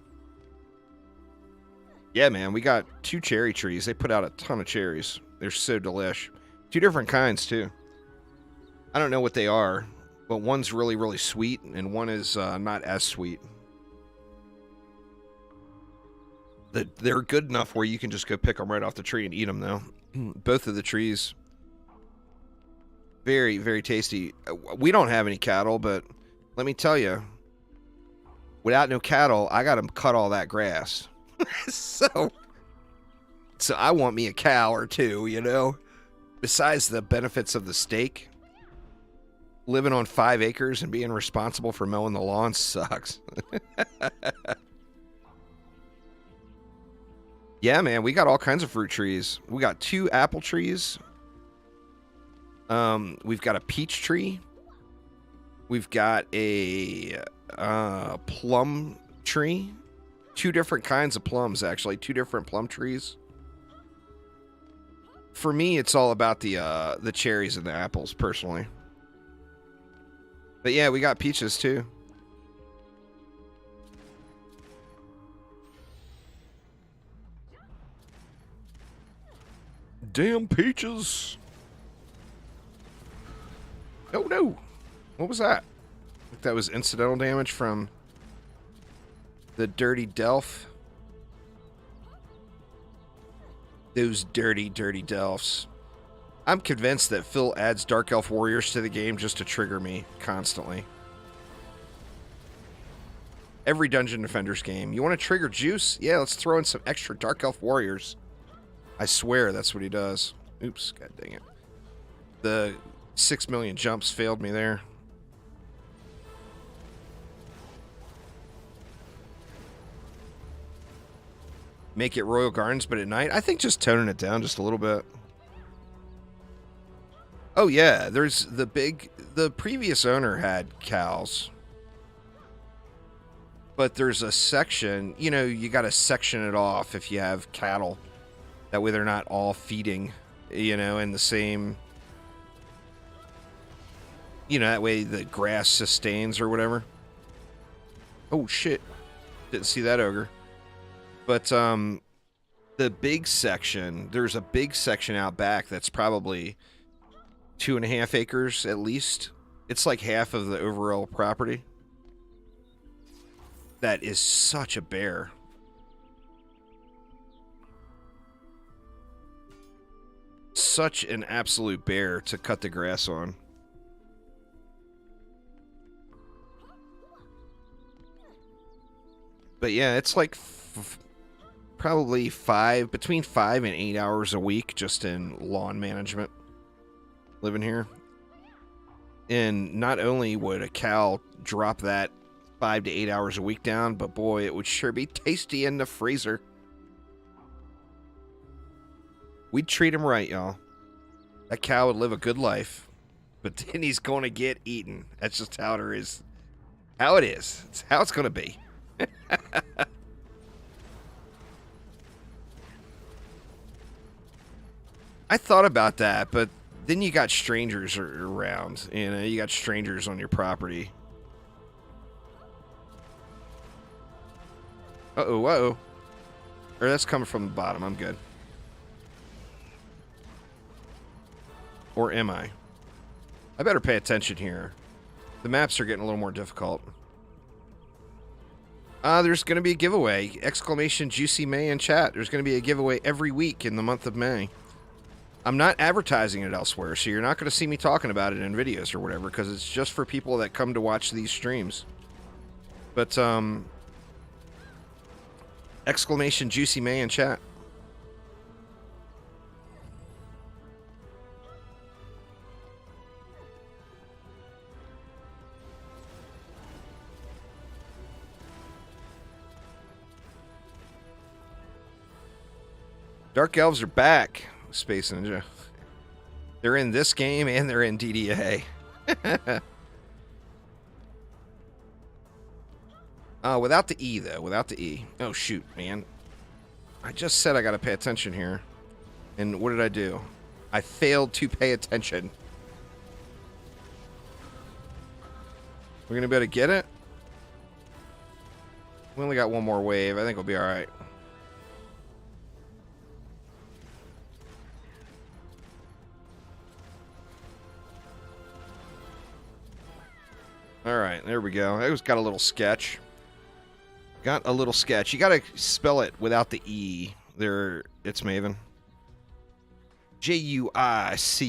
Yeah, man, we got 2 cherry trees. They put out a ton of cherries. They're so delish. 2 different kinds, too. I don't know what they are, but one's really sweet, and one is not as sweet. They're good enough where you can just go pick them right off the tree and eat them, though. Both of the trees, very tasty. We don't have any cattle, but let me tell you, without no cattle, I got to cut all that grass. so I want me a cow or 2, you know? Besides the benefits of the steak, living on 5 acres and being responsible for mowing the lawn sucks. Yeah, man, we got all kinds of fruit trees. We got 2 apple trees. We've got a peach tree. We've got a plum tree. 2 different kinds of plums, actually. 2 different plum trees. For me, it's all about the cherries and the apples, personally. But yeah, we got peaches too. Damn peaches. Oh no. What was that? I think that was incidental damage from the dirty Delph. Those dirty, dirty Delphs. I'm convinced that Phil adds Dark Elf Warriors to the game just to trigger me constantly. Every Dungeon Defenders game. You want to trigger juice? Yeah, let's throw in some extra Dark Elf Warriors. I swear that's what he does. Oops, god dang it. The 6 million jumps failed me there. Make it Royal Gardens, but at night? I think just toning it down just a little bit. Oh yeah, there's the previous owner had cows. But there's a section, you know, you got to section it off if you have cattle. That way they're not all feeding, you know, in the same, you know, that way the grass sustains or whatever. Oh shit. Didn't see that ogre. But the big section, there's a big section out back that's probably 2.5 acres at least. It's like half of the overall property. That is such a bear. Such an absolute bear to cut the grass on. But yeah, it's like probably between 5 and 8 hours a week just in lawn management living here. And not only would a cow drop that 5 to 8 hours a week down, but boy, it would sure be tasty in the freezer. We'd treat him right, y'all. That cow would live a good life, but then he's going to get eaten. That's just how it is. How it is. It's how it's going to be. I thought about that, but then you got strangers around. You know, you got strangers on your property. Uh-oh, uh-oh. Or that's coming from the bottom. I'm good. Or am I? I better pay attention here. The maps are getting a little more difficult. There's going to be a giveaway. Exclamation Juicy May in chat. There's going to be a giveaway every week in the month of May. I'm not advertising it elsewhere, so you're not going to see me talking about it in videos or whatever, because it's just for people that come to watch these streams. But, exclamation Juicy May in chat. Dark Elves are back, Space Ninja. They're in this game and they're in DDA. Without the E, though. Without the E. Oh, shoot, man. I just said I gotta pay attention here. And what did I do? I failed to pay attention. We're gonna be able to get it? We only got one more wave. I think we'll be alright. Alright, there we go. It was got a little sketch. Got a little sketch. You gotta spell it without the E. There, it's Maven. Juicy.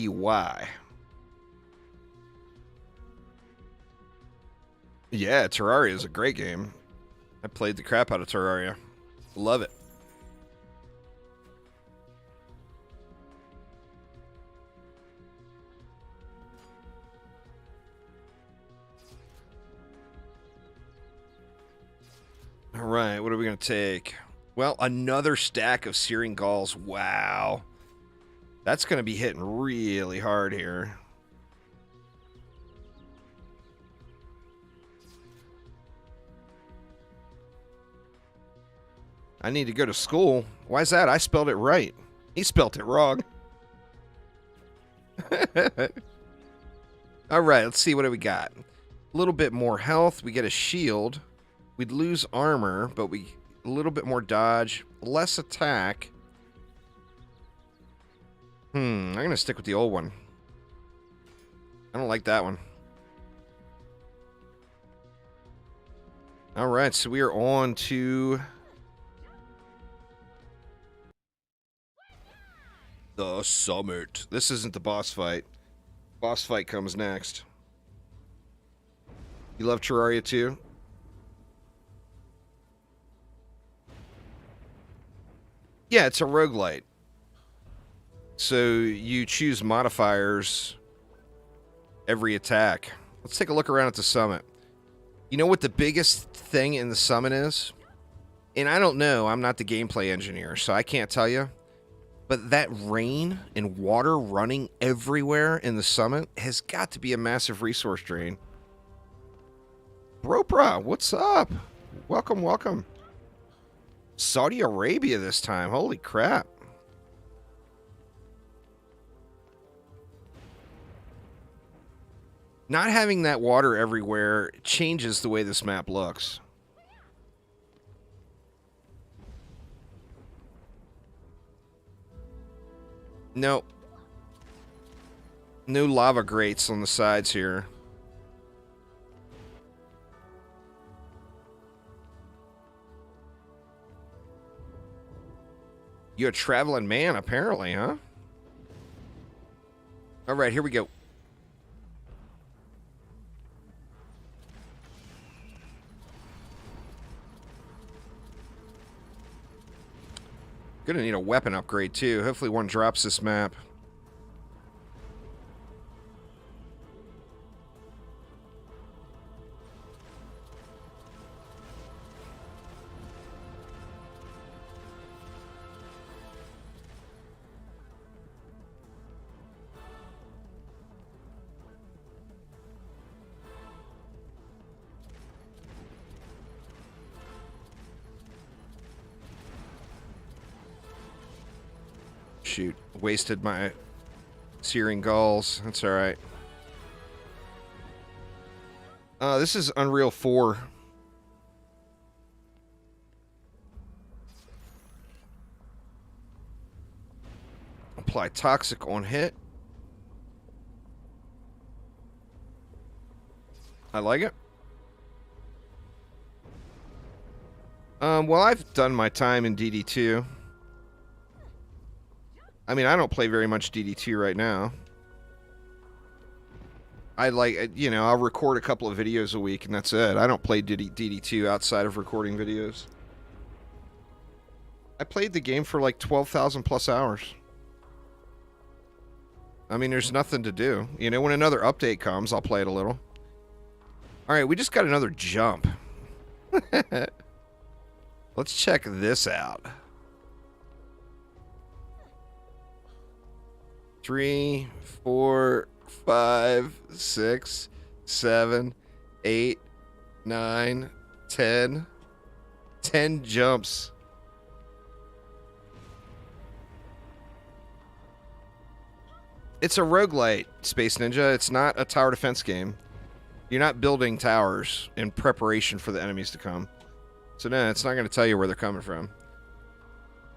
Yeah, Terraria is a great game. I played the crap out of Terraria. Love it. All right, what are we going to take? Well, another stack of Searing Galls. Wow. That's going to be hitting really hard here. I need to go to school. Why is that? I spelled it right. He spelled it wrong. All right, let's see. What do we got? A little bit more health. We get a shield. We'd lose armor, but a little bit more dodge, less attack. I'm going to stick with the old one. I don't like that one. All right, so we are on to the summit. This isn't the boss fight. Boss fight comes next. You love Terraria too? Yeah, it's a roguelite. So you choose modifiers every attack. Let's take a look around at the summit. You know what the biggest thing in the summit is? And I don't know. I'm not the gameplay engineer, so I can't tell you. But that rain and water running everywhere in the summit has got to be a massive resource drain. Bropra, what's up? Welcome, welcome. Saudi Arabia this time. Holy crap. Not having that water everywhere changes the way this map looks. Nope. No lava grates on the sides here. You're a traveling man, apparently, huh? All right, here we go. Gonna need a weapon upgrade, too. Hopefully one drops this map. Shoot, wasted my searing galls. That's all right. This is Unreal 4. Apply toxic on hit. I like it. Well, I've done my time in DD2. I mean, I don't play very much DD2 right now. I like, you know, I'll record a couple of videos a week, and that's it. I don't play DD2 outside of recording videos. I played the game for like 12,000 plus hours. I mean, there's nothing to do. You know, when another update comes, I'll play it a little. All right, we just got another jump. Let's check this out. 3, 4, 5, 6, 7, 8, 9, 10. 10 jumps. It's a roguelite, Space Ninja. It's not a tower defense game. You're not building towers in preparation for the enemies to come. So no, it's not going to tell you where they're coming from.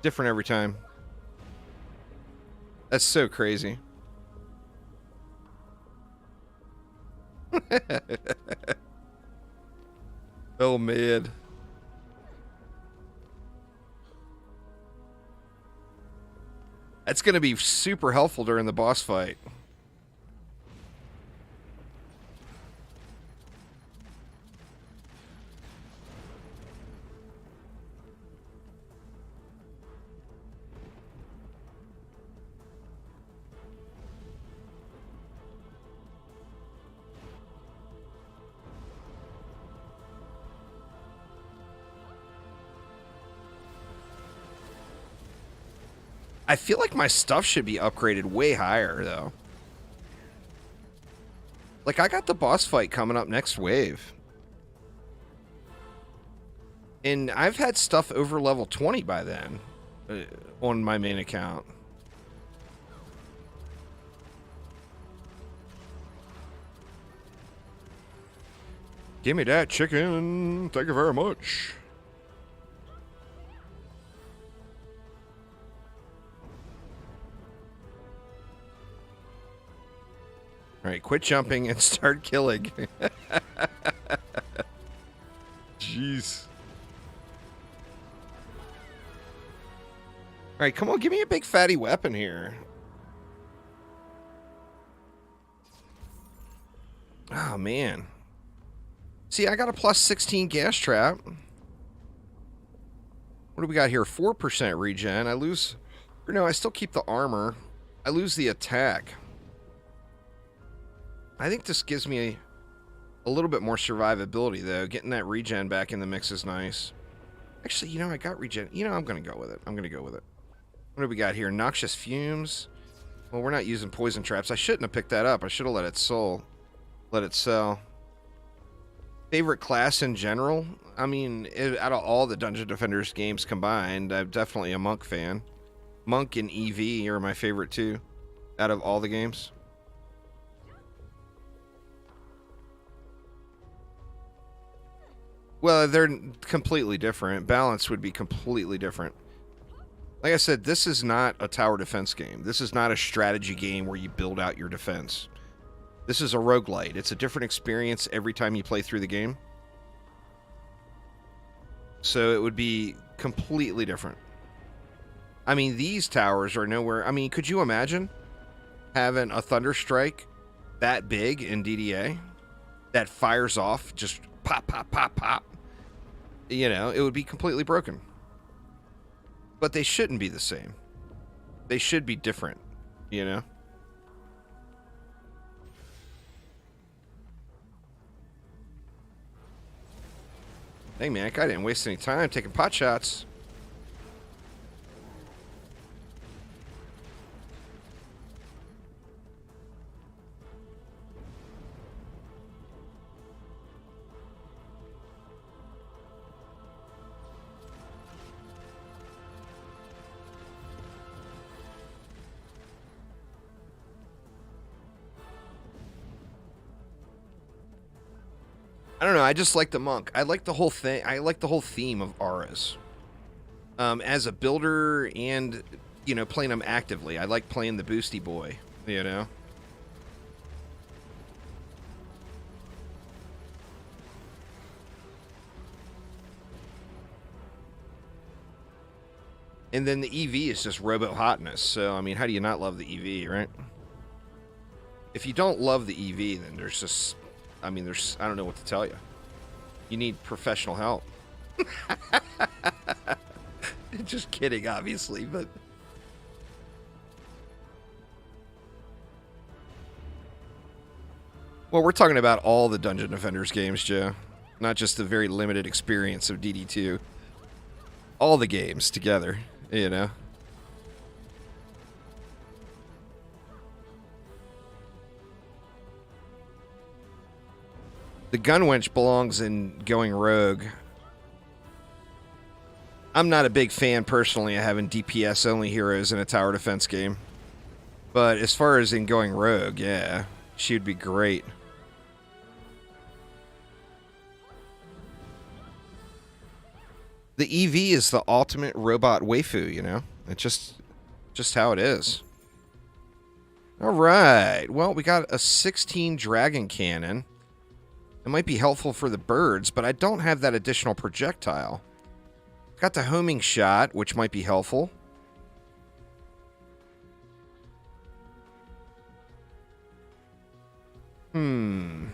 Different every time. That's so crazy. Oh, man. That's going to be super helpful during the boss fight. I feel like my stuff should be upgraded way higher, though. Like, I got the boss fight coming up next wave. And I've had stuff over level 20 by then on my main account. Give me that chicken. Thank you very much. All right, quit jumping and start killing. Jeez. All right, come on, give me a big fatty weapon here. Oh, man. See, I got a plus 16 gas trap. What do we got here? 4% regen. I lose... Or no, I still keep the armor. I lose the attack. I think this gives me a little bit more survivability, though. Getting that regen back in the mix is nice. Actually, you know, I got regen. You know, I'm going to go with it. I'm going to go with it. What do we got here? Noxious fumes. Well, we're not using poison traps. I shouldn't have picked that up. I should have let it sell. Favorite class in general? I mean, out of all the Dungeon Defenders games combined, I'm definitely a Monk fan. Monk and EV are my favorite too, out of all the games. Well, they're completely different. Balance would be completely different. Like I said, this is not a tower defense game. This is not a strategy game where you build out your defense. This is a roguelite. It's a different experience every time you play through the game. So it would be completely different. I mean, these towers are nowhere... I mean, could you imagine having a Thunder Strike that big in DDA that fires off just pop, pop, pop, pop? You know, it would be completely broken. But they shouldn't be the same. They should be different, you know? Hey, man, I didn't waste any time taking pot shots. I don't know. I just like the monk. I like the whole thing. I like the whole theme of auras. As a builder and, you know, playing them actively. I like playing the boosty boy, you know? And then the EV is just robo hotness. So, I mean, how do you not love the EV, right? If you don't love the EV, then there's just... I mean, I don't know what to tell you. You need professional help. Just kidding, obviously, but... Well, we're talking about all the Dungeon Defenders games, Joe. Not just the very limited experience of DD2. All the games together, you know? The gun wench belongs in going rogue. I'm not a big fan, personally, of having DPS-only heroes in a tower defense game. But as far as in going rogue, yeah, she would be great. The EV is the ultimate robot waifu, you know? It's just how it is. All right. Well, we got a 16 dragon cannon. It might be helpful for the birds, but I don't have that additional projectile. Got the homing shot, which might be helpful. Man,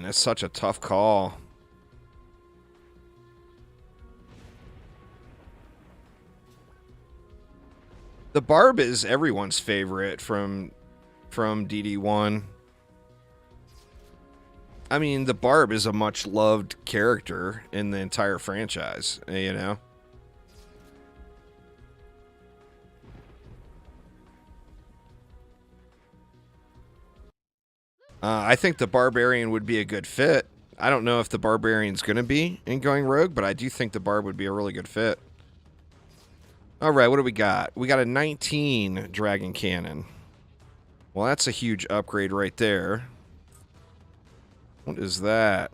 that's such a tough call. The barb is everyone's favorite from DD1. I mean, the barb is a much loved character in the entire franchise, you know? I think the barbarian would be a good fit. I don't know if the barbarian's going to be in going rogue, but I do think the barb would be a really good fit. All right, what do we got? We got a 19 dragon cannon. Well, that's a huge upgrade right there. What is that?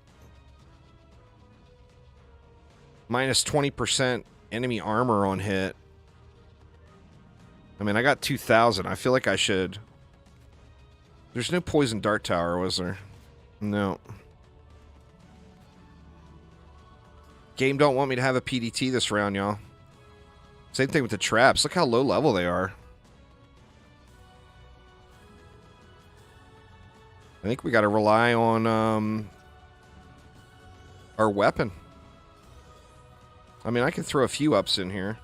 Minus 20% enemy armor on hit. I mean, I got 2,000. I feel like I should... There's no poison dart tower, was there? No. Game don't want me to have a PDT this round, y'all. Same thing with the traps. Look how low level they are. I think we got to rely on our weapon. I mean, I can throw a few ups in here.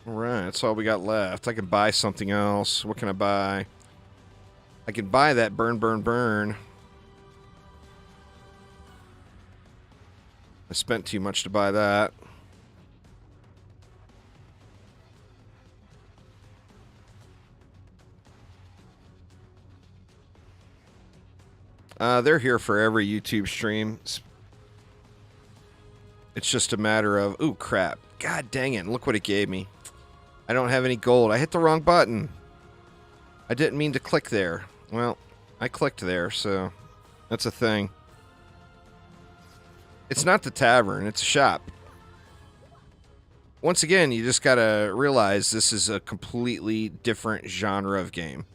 Alright, that's all we got left. I can buy something else. What can I buy? I can buy that burn, burn, burn. I spent too much to buy that. They're here for every YouTube stream. It's just a matter of... Ooh, crap. God dang it. Look what it gave me. I don't have any gold. I hit the wrong button. I didn't mean to click there. Well, I clicked there, so that's a thing. It's not the tavern. It's a shop. Once again, you just gotta realize this is a completely different genre of game.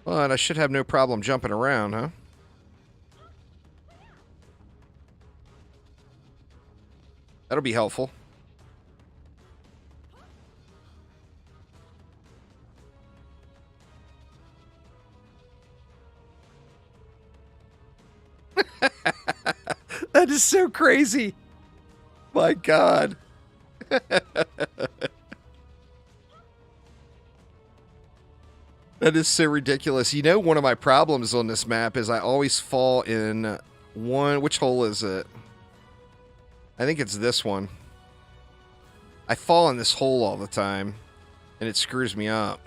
But I should have no problem jumping around, huh? That'll be helpful. That is so crazy. My God. That is so ridiculous. You know, one of my problems on this map is I always fall in one... Which hole is it? I think it's this one. I fall in this hole all the time, and it screws me up.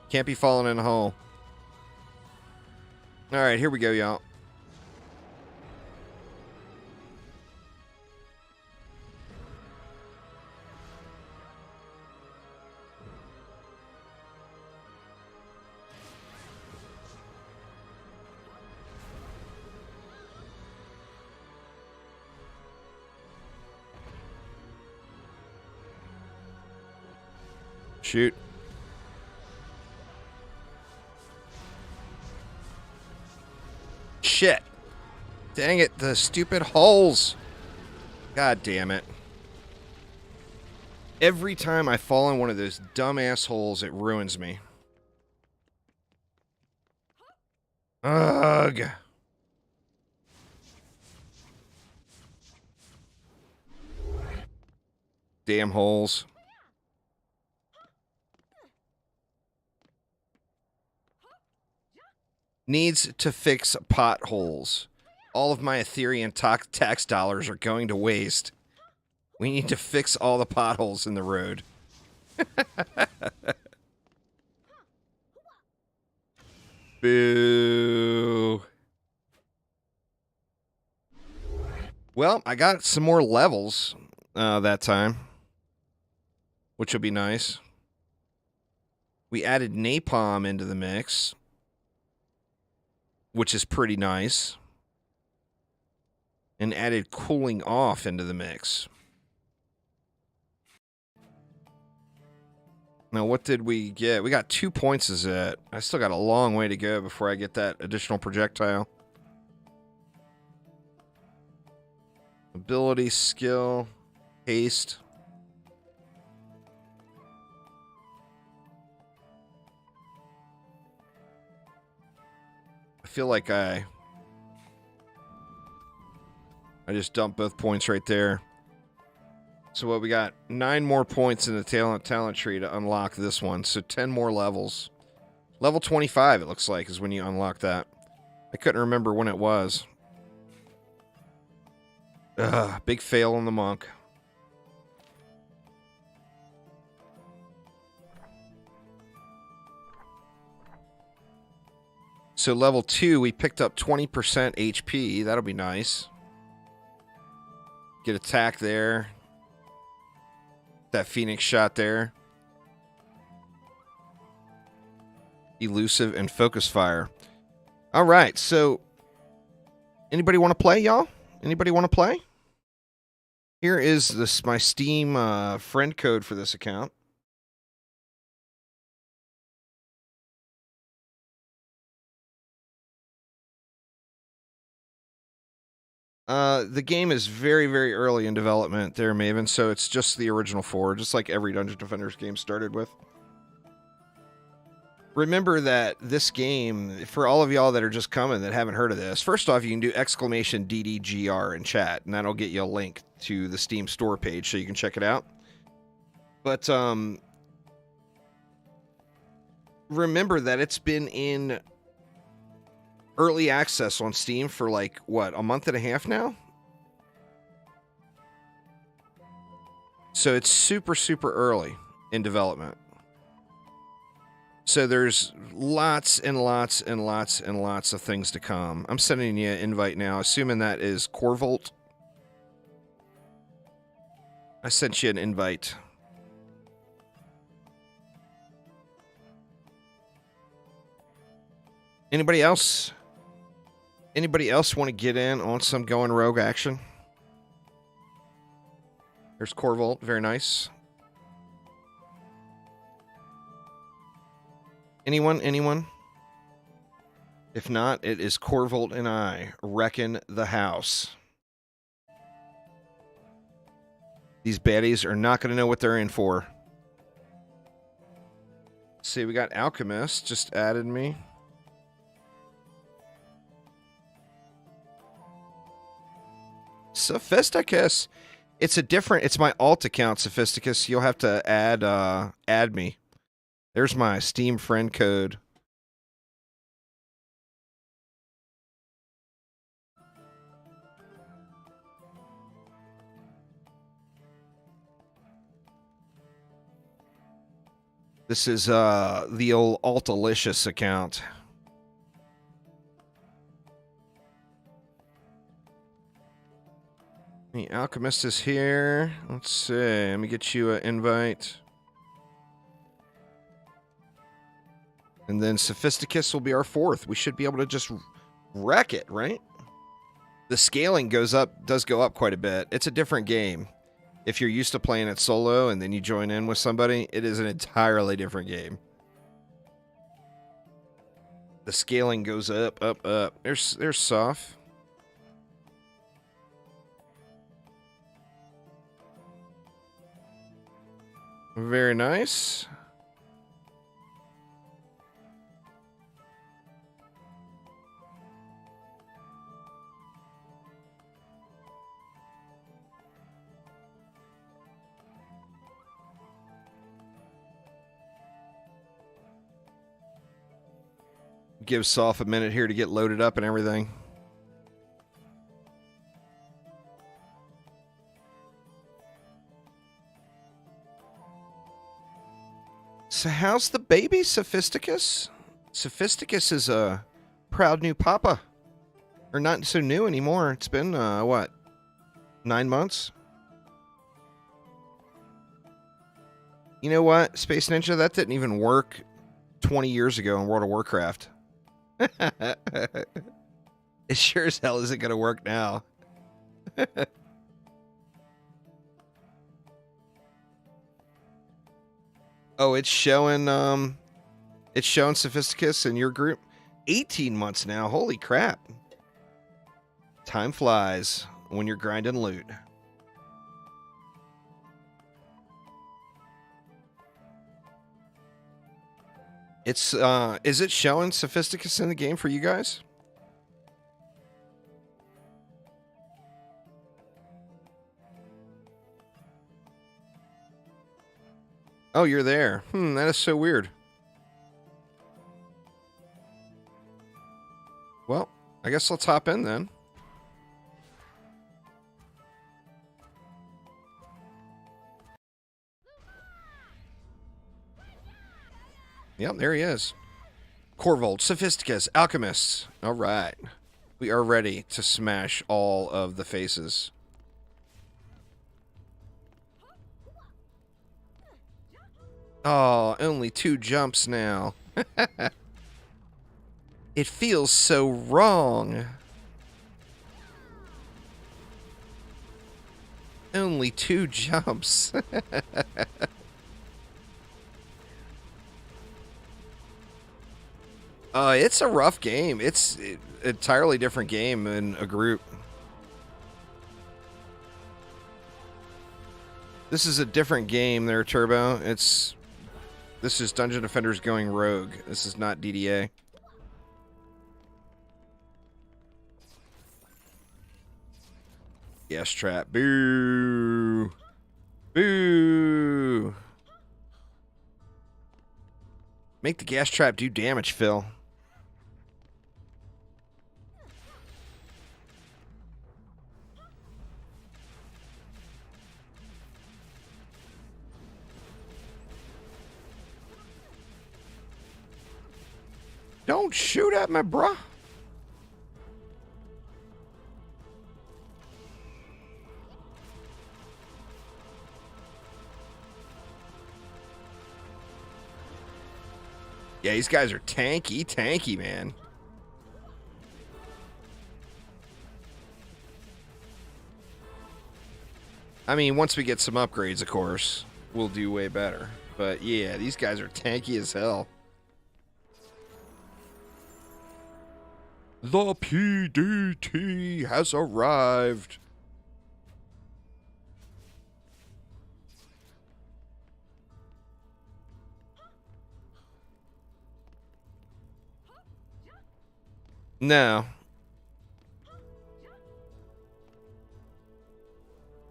Can't be falling in a hole. Alright, here we go, y'all. Shoot. Shit. Dang it, the stupid holes. God damn it. Every time I fall in one of those dumbass holes, it ruins me. Ugh. Damn holes. Needs to fix potholes. All of my Ethereum tax dollars are going to waste. We need to fix all the potholes in the road. Boo. Well, I got some more levels that time, which will be nice. We added napalm into the mix, which is pretty nice. And added cooling off into the mix. Now, what did we get? We got 2 points as it. I still got a long way to go before I get that additional projectile. Ability, skill, haste. I feel like I just dumped both points right there. So what we got? 9 more points in the talent tree to unlock this one. So 10 more levels. Level 25, it looks like, is when you unlock that. I couldn't remember when it was. Ugh, big fail on the monk. So level 2, we picked up 20% HP. That'll be nice. Get attack there. That Phoenix shot there. Elusive and focus fire. All right, so anybody want to play, y'all? Anybody want to play? Here is my Steam friend code for this account. The game is very, very early in development there, Maven, so it's just the original 4, just like every Dungeon Defenders game started with. Remember that this game, for all of y'all that are just coming that haven't heard of this, first off, you can do exclamation DDGR in chat, and that'll get you a link to the Steam store page so you can check it out. But remember that it's been in early access on Steam for like, what, a month and a half now? So it's super, super early in development. So there's lots and lots and lots and lots of things to come. I'm sending you an invite now, assuming that is Corvolt. I sent you an invite. Anybody else? Anybody else want to get in on some going rogue action? There's Corvolt, very nice. Anyone? Anyone? If not, it is Corvolt and I wrecking the house. These baddies are not going to know what they're in for. Let's see, we got Alchemist just added me. Sophisticus. It's my alt account, Sophisticus. You'll have to add me. There's my Steam friend code. This is the old Altalicious account. The Alchemist is here. Let's see. Let me get you an invite. And then Sophisticus will be our 4th. We should be able to just wreck it, right? The scaling does go up quite a bit. It's a different game. If you're used to playing it solo and then you join in with somebody, it is an entirely different game. The scaling goes up, up, up. There's Soph. Very nice. Give Soph a minute here to get loaded up and everything. So how's the baby, Sophisticus? Sophisticus is a proud new papa. Or not so new anymore. It's been, what, 9 months? You know what, Space Ninja? That didn't even work 20 years ago in World of Warcraft. It sure as hell isn't going to work now. Oh, it's showing Sophisticus in your group. 18 months now. Holy crap. Time flies when you're grinding loot. It's is it showing Sophisticus in the game for you guys? Oh, you're there. That is so weird. Well, I guess let's hop in then. Yep, there he is. Corvold, Sophisticus, Alchemists. All right. We are ready to smash all of the faces. Oh, only 2 jumps now. It feels so wrong. Only 2 jumps. It's a rough game. It's an entirely different game in a group. This is a different game there, Turbo. This is Dungeon Defenders going rogue. This is not DDA. Gas trap. Boo. Boo. Make the gas trap do damage, Phil. Don't shoot at me, bruh. Yeah, these guys are tanky, man. I mean, once we get some upgrades, of course, we'll do way better. But yeah, these guys are tanky as hell. The PDT has arrived. No.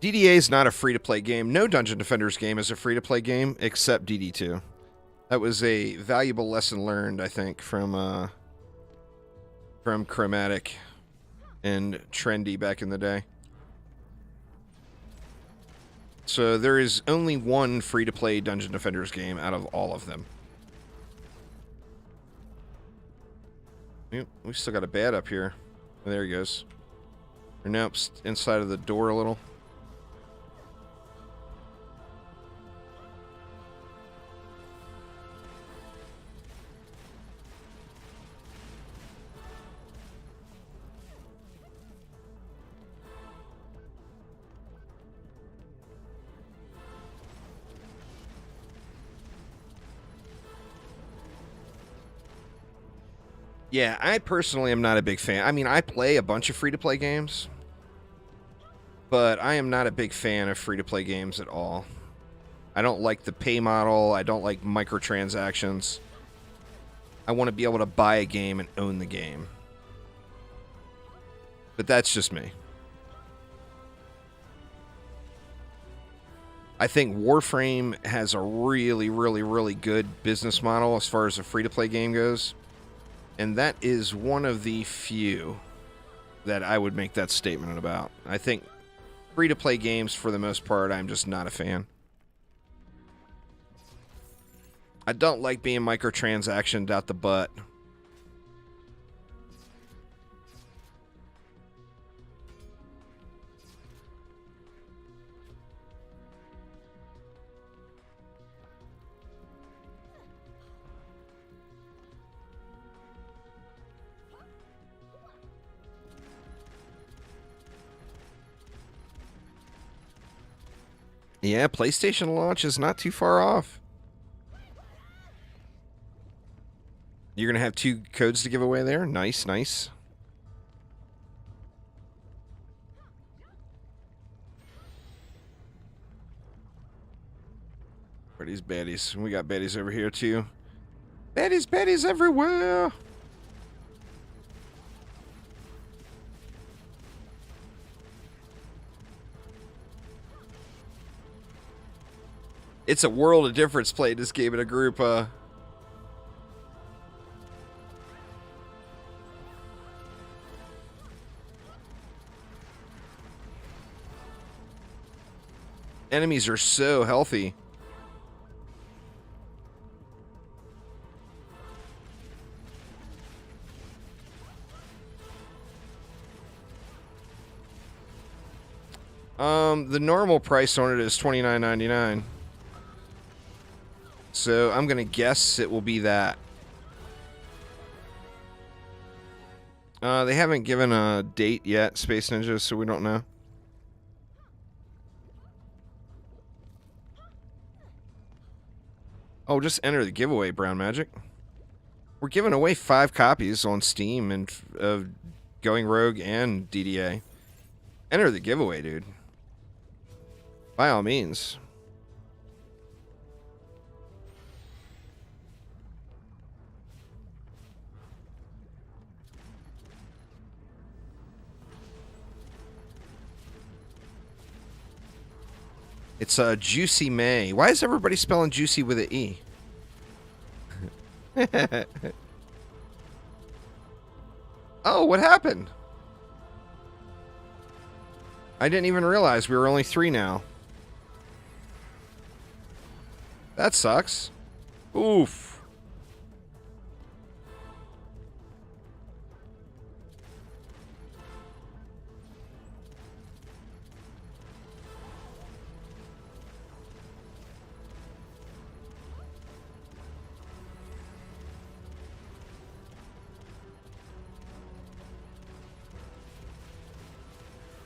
DDA is not a free-to-play game. No Dungeon Defenders game is a free-to-play game except DD2. That was a valuable lesson learned, I think, from Chromatic and Trendy back in the day. So there is only one free-to-play Dungeon Defenders game out of all of them. We still got a bat up here. Oh, there he goes. Or nope, inside of the door a little. Yeah, I personally am not a big fan. I mean, I play a bunch of free-to-play games, but I am not a big fan of free-to-play games at all. I don't like the pay model. I don't like microtransactions. I want to be able to buy a game and own the game. But that's just me. I think Warframe has a really, really, really good business model as far as a free-to-play game goes. And that is one of the few that I would make that statement about. I think free-to-play games, for the most part, I'm just not a fan. I don't like being microtransactioned out the butt. Yeah, PlayStation launch is not too far off. You're going to have 2 codes to give away there? Nice, nice. Where are these baddies? We got baddies over here, too. Baddies, baddies everywhere! It's a world of difference playing this game in a group, Enemies are so healthy. The normal price on it is $29.99. So I'm gonna guess it will be that. They haven't given a date yet, Space Ninja, so we don't know. Oh, just enter the giveaway, Brown Magic. We're giving away 5 copies on Steam and of Going Rogue and DDA. Enter the giveaway, dude. By all means. It's Juicy May. Why is everybody spelling juicy with an E? Oh, what happened? I didn't even realize we were only 3 now. That sucks. Oof.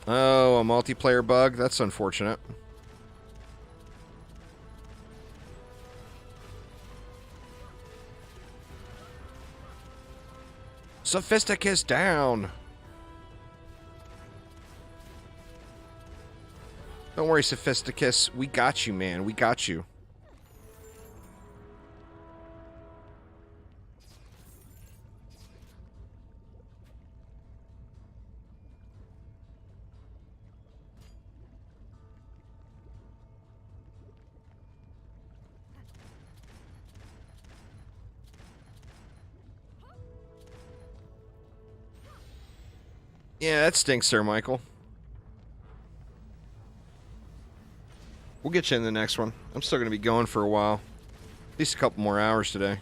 Oh, a multiplayer bug? That's unfortunate. Sophisticus down. Don't worry, Sophisticus. We got you, man. We got you. Yeah, that stinks, Sir Michael. We'll get you in the next one. I'm still going to be going for a while. At least a couple more hours today.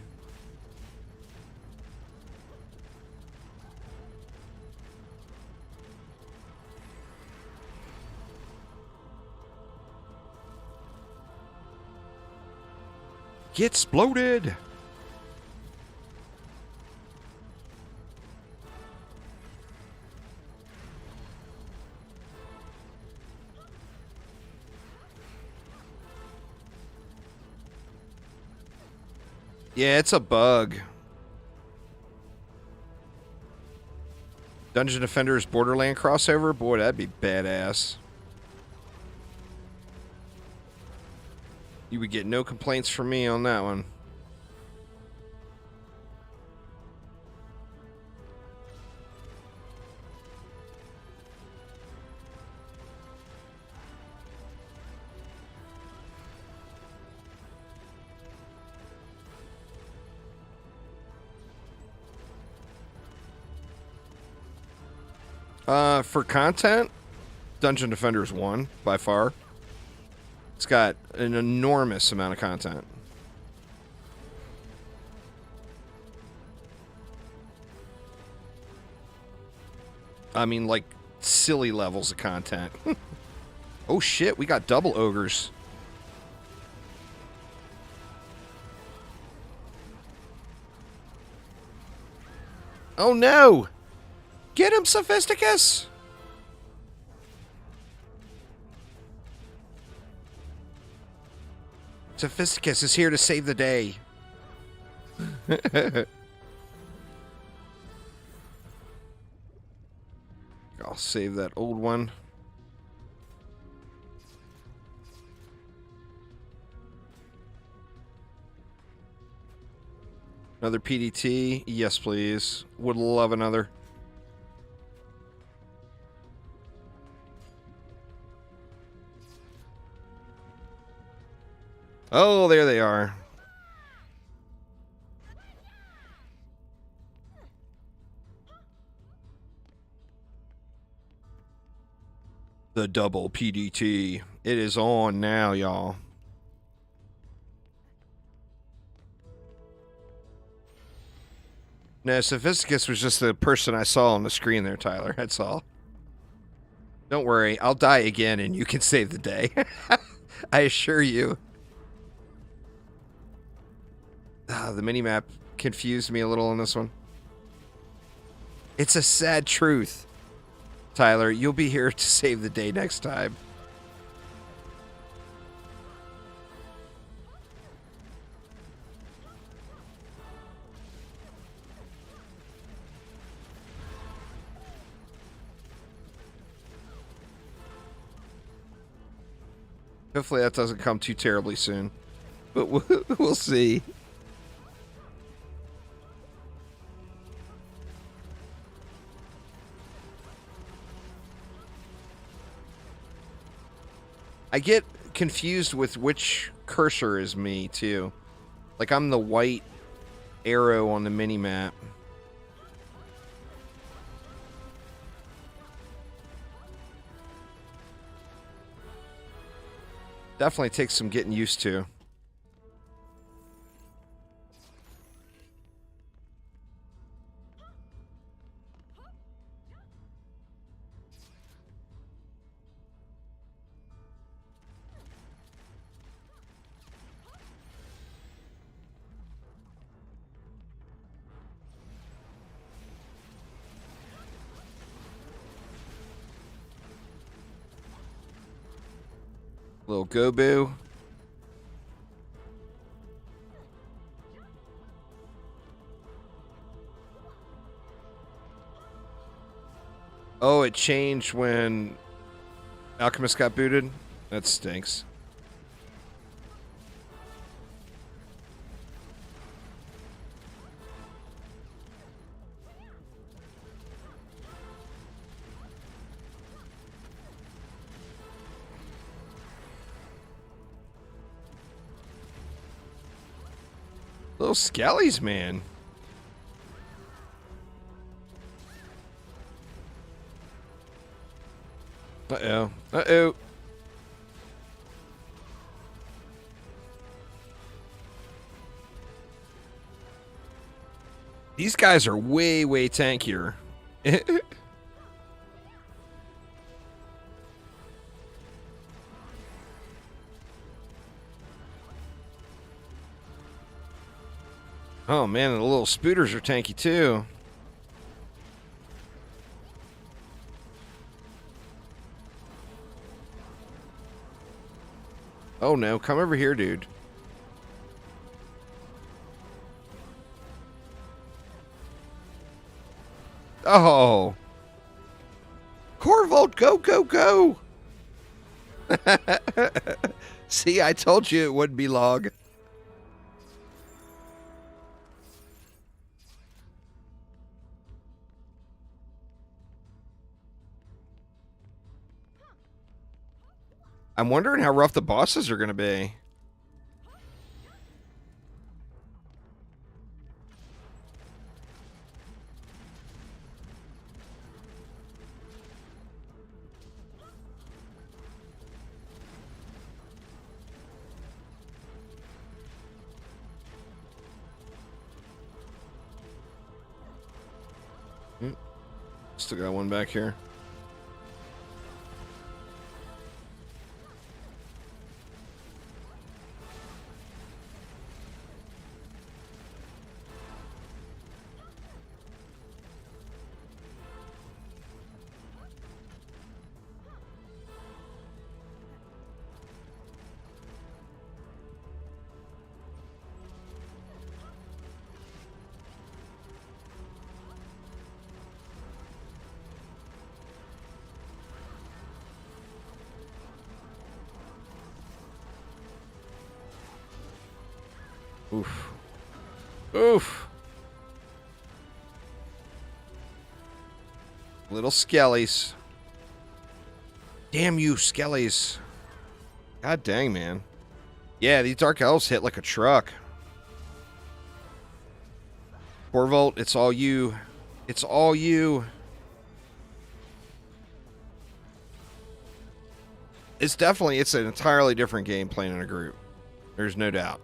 Get exploded! Yeah, it's a bug. Dungeon Defenders Borderland crossover? Boy, that'd be badass. You would get no complaints from me on that one. For content, Dungeon Defenders 1, by far. It's got an enormous amount of content. I mean, like, silly levels of content. Oh shit, we got double ogres. Oh no! Get him, Sophisticus! Sophisticus is here to save the day. I'll save that old one. Another PDT? Yes, please. Would love another. Oh, there they are. The double PDT. It is on now, y'all. No, Sophisticus was just the person I saw on the screen there, Tyler. That's all. Don't worry, I'll die again and you can save the day. I assure you. The minimap confused me a little on this one. It's a sad truth. Tyler, you'll be here to save the day next time. Hopefully that doesn't come too terribly soon. But we'll see. I get confused with which cursor is me, too. Like, I'm the white arrow on the mini-map. Definitely takes some getting used to. Little Gobu. Oh, it changed when Alchemist got booted? That stinks. Little Skellies, man. Uh-oh. Uh-oh. These guys are way, way tankier. Oh, man, the little spooters are tanky, too. Oh, no. Come over here, dude. Oh. Corvolt, go, go, go. See, I told you it wouldn't be long. I'm wondering how rough the bosses are going to be. Still got one back here. Oof. Oof. Little Skellies. Damn you, Skellies. God dang, man. Yeah, these Dark Elves hit like a truck. Corvolt, it's all you. It's all you. It's an entirely different game playing in a group. There's no doubt.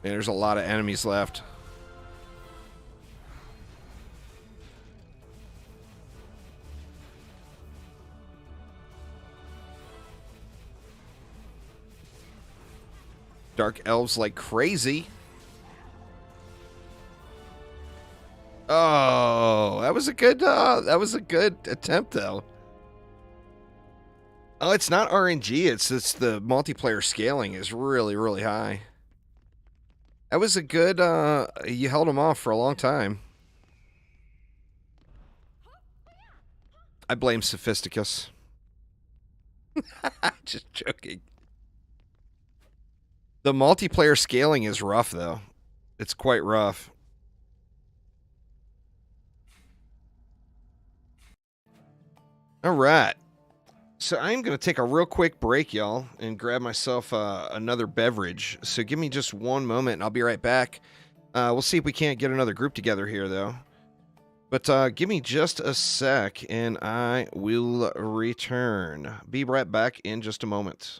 Yeah, there's a lot of enemies left. Dark elves like crazy. Oh, that was a good attempt though. Oh, it's not RNG. It's the multiplayer scaling is really, really high. That was a good. You held him off for a long time. I blame Sophisticus. Just joking. The multiplayer scaling is rough, though. It's quite rough. All right. So I'm going to take a real quick break, y'all, and grab myself another beverage. So give me just one moment, and I'll be right back. We'll see if we can't get another group together here, though. But give me just a sec, and I will return. Be right back in just a moment.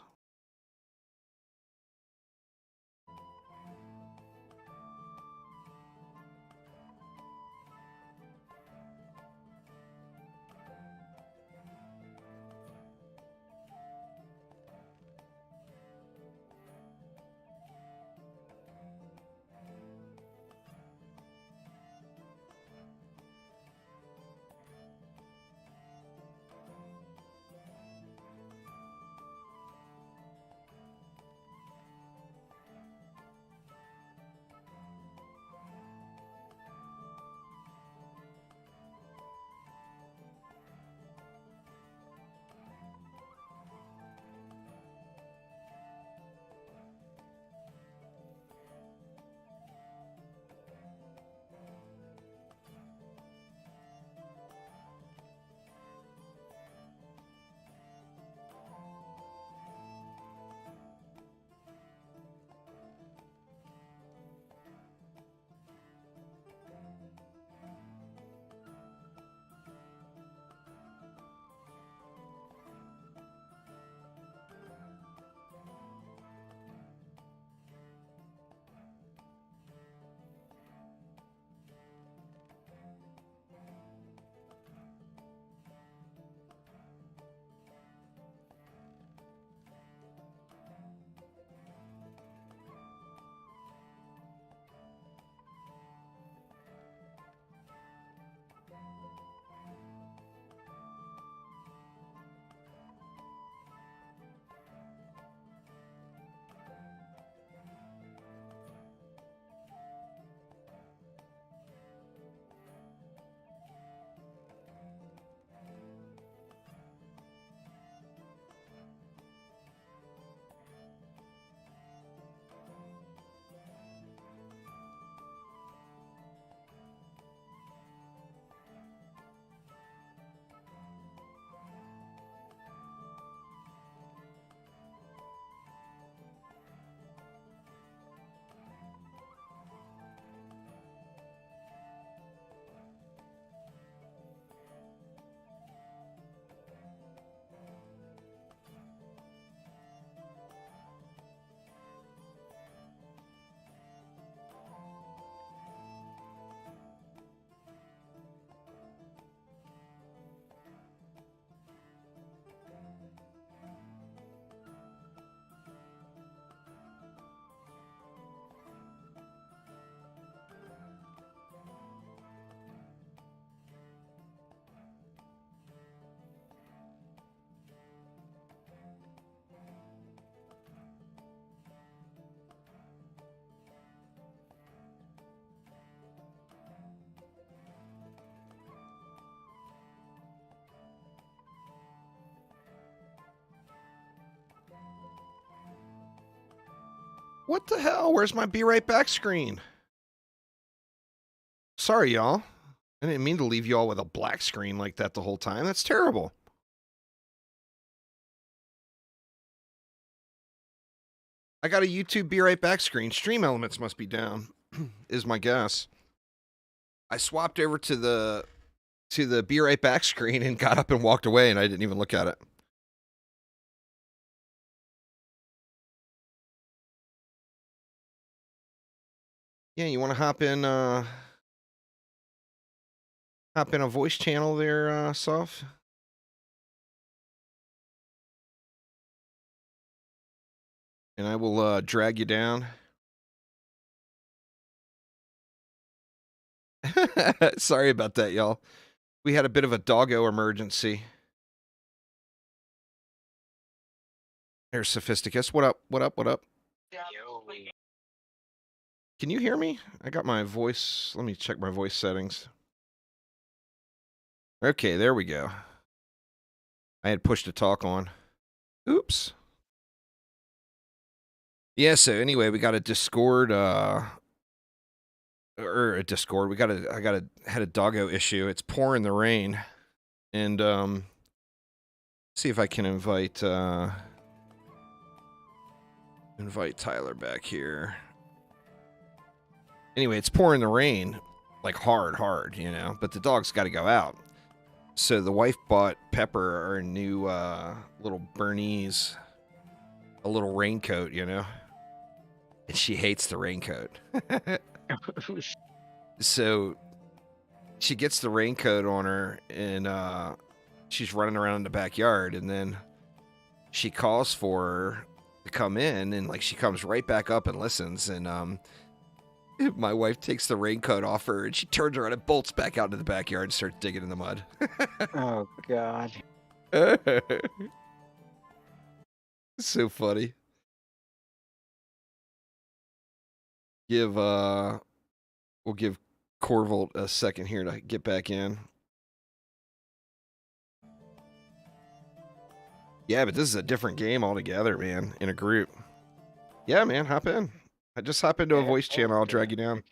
What the hell? Where's my be right back screen? Sorry, y'all. I didn't mean to leave y'all with a black screen like that the whole time. That's terrible. I got a YouTube be right back screen. Stream elements must be down, is my guess. I swapped over to the be right back screen and got up and walked away, and I didn't even look at it. Yeah, you want to hop in a voice channel there, Soph? And I will drag you down. Sorry about that, y'all. We had a bit of a doggo emergency. There's Sophisticus. What up? What up? What up? Yo. Can you hear me? I got my voice. Let me check my voice settings. Okay, there we go. I had pushed to talk on. Oops. Yeah, so anyway, we got a Discord, or a Discord. Had a doggo issue. It's pouring the rain. And, see if I can invite Tyler back here. Anyway, it's pouring the rain, like hard, you know, but the dog's got to go out. So the wife bought Pepper our new little Bernese, a little raincoat, you know, and she hates the raincoat. So she gets the raincoat on her, and she's running around in the backyard, and then she calls for her to come in, and like she comes right back up and listens, and my wife takes the raincoat off her, and she turns around and bolts back out into the backyard and starts digging in the mud. Oh God. So funny. We'll give Corvolt a second here to get back in. Yeah, but this is a different game altogether, man, in a group. Yeah, man, hop in. I just hop into a voice channel, I'll drag you down.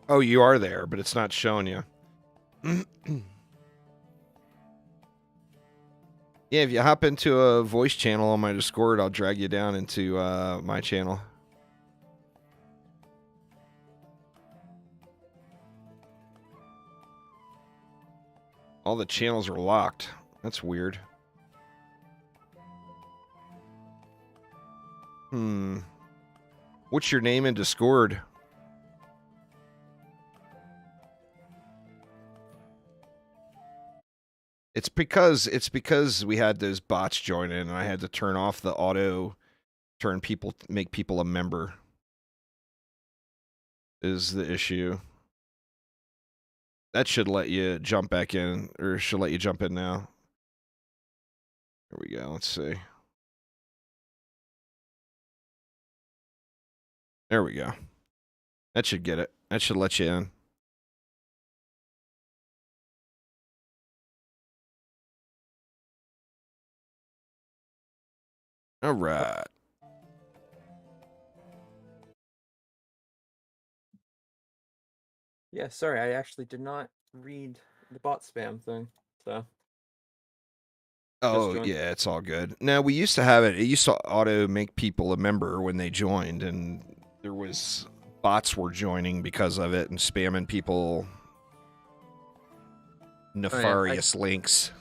Oh, you are there, but it's not showing you. Yeah, if you hop into a voice channel on my Discord, I'll drag you down into my channel. All the channels are locked. That's weird. What's your name in Discord? It's because we had those bots join in, and I had to turn off the auto make people a member. Is the issue. That should let you jump back in, or should let you jump in now. Here we go. Let's see. There we go. That should get it. That should let you in. All right. Yeah, sorry, I actually did not read the bot spam thing, so. Oh, yeah, it's all good. Now, we used to have it. It used to auto make people a member when they joined, and there was bots were joining because of it and spamming people nefarious links.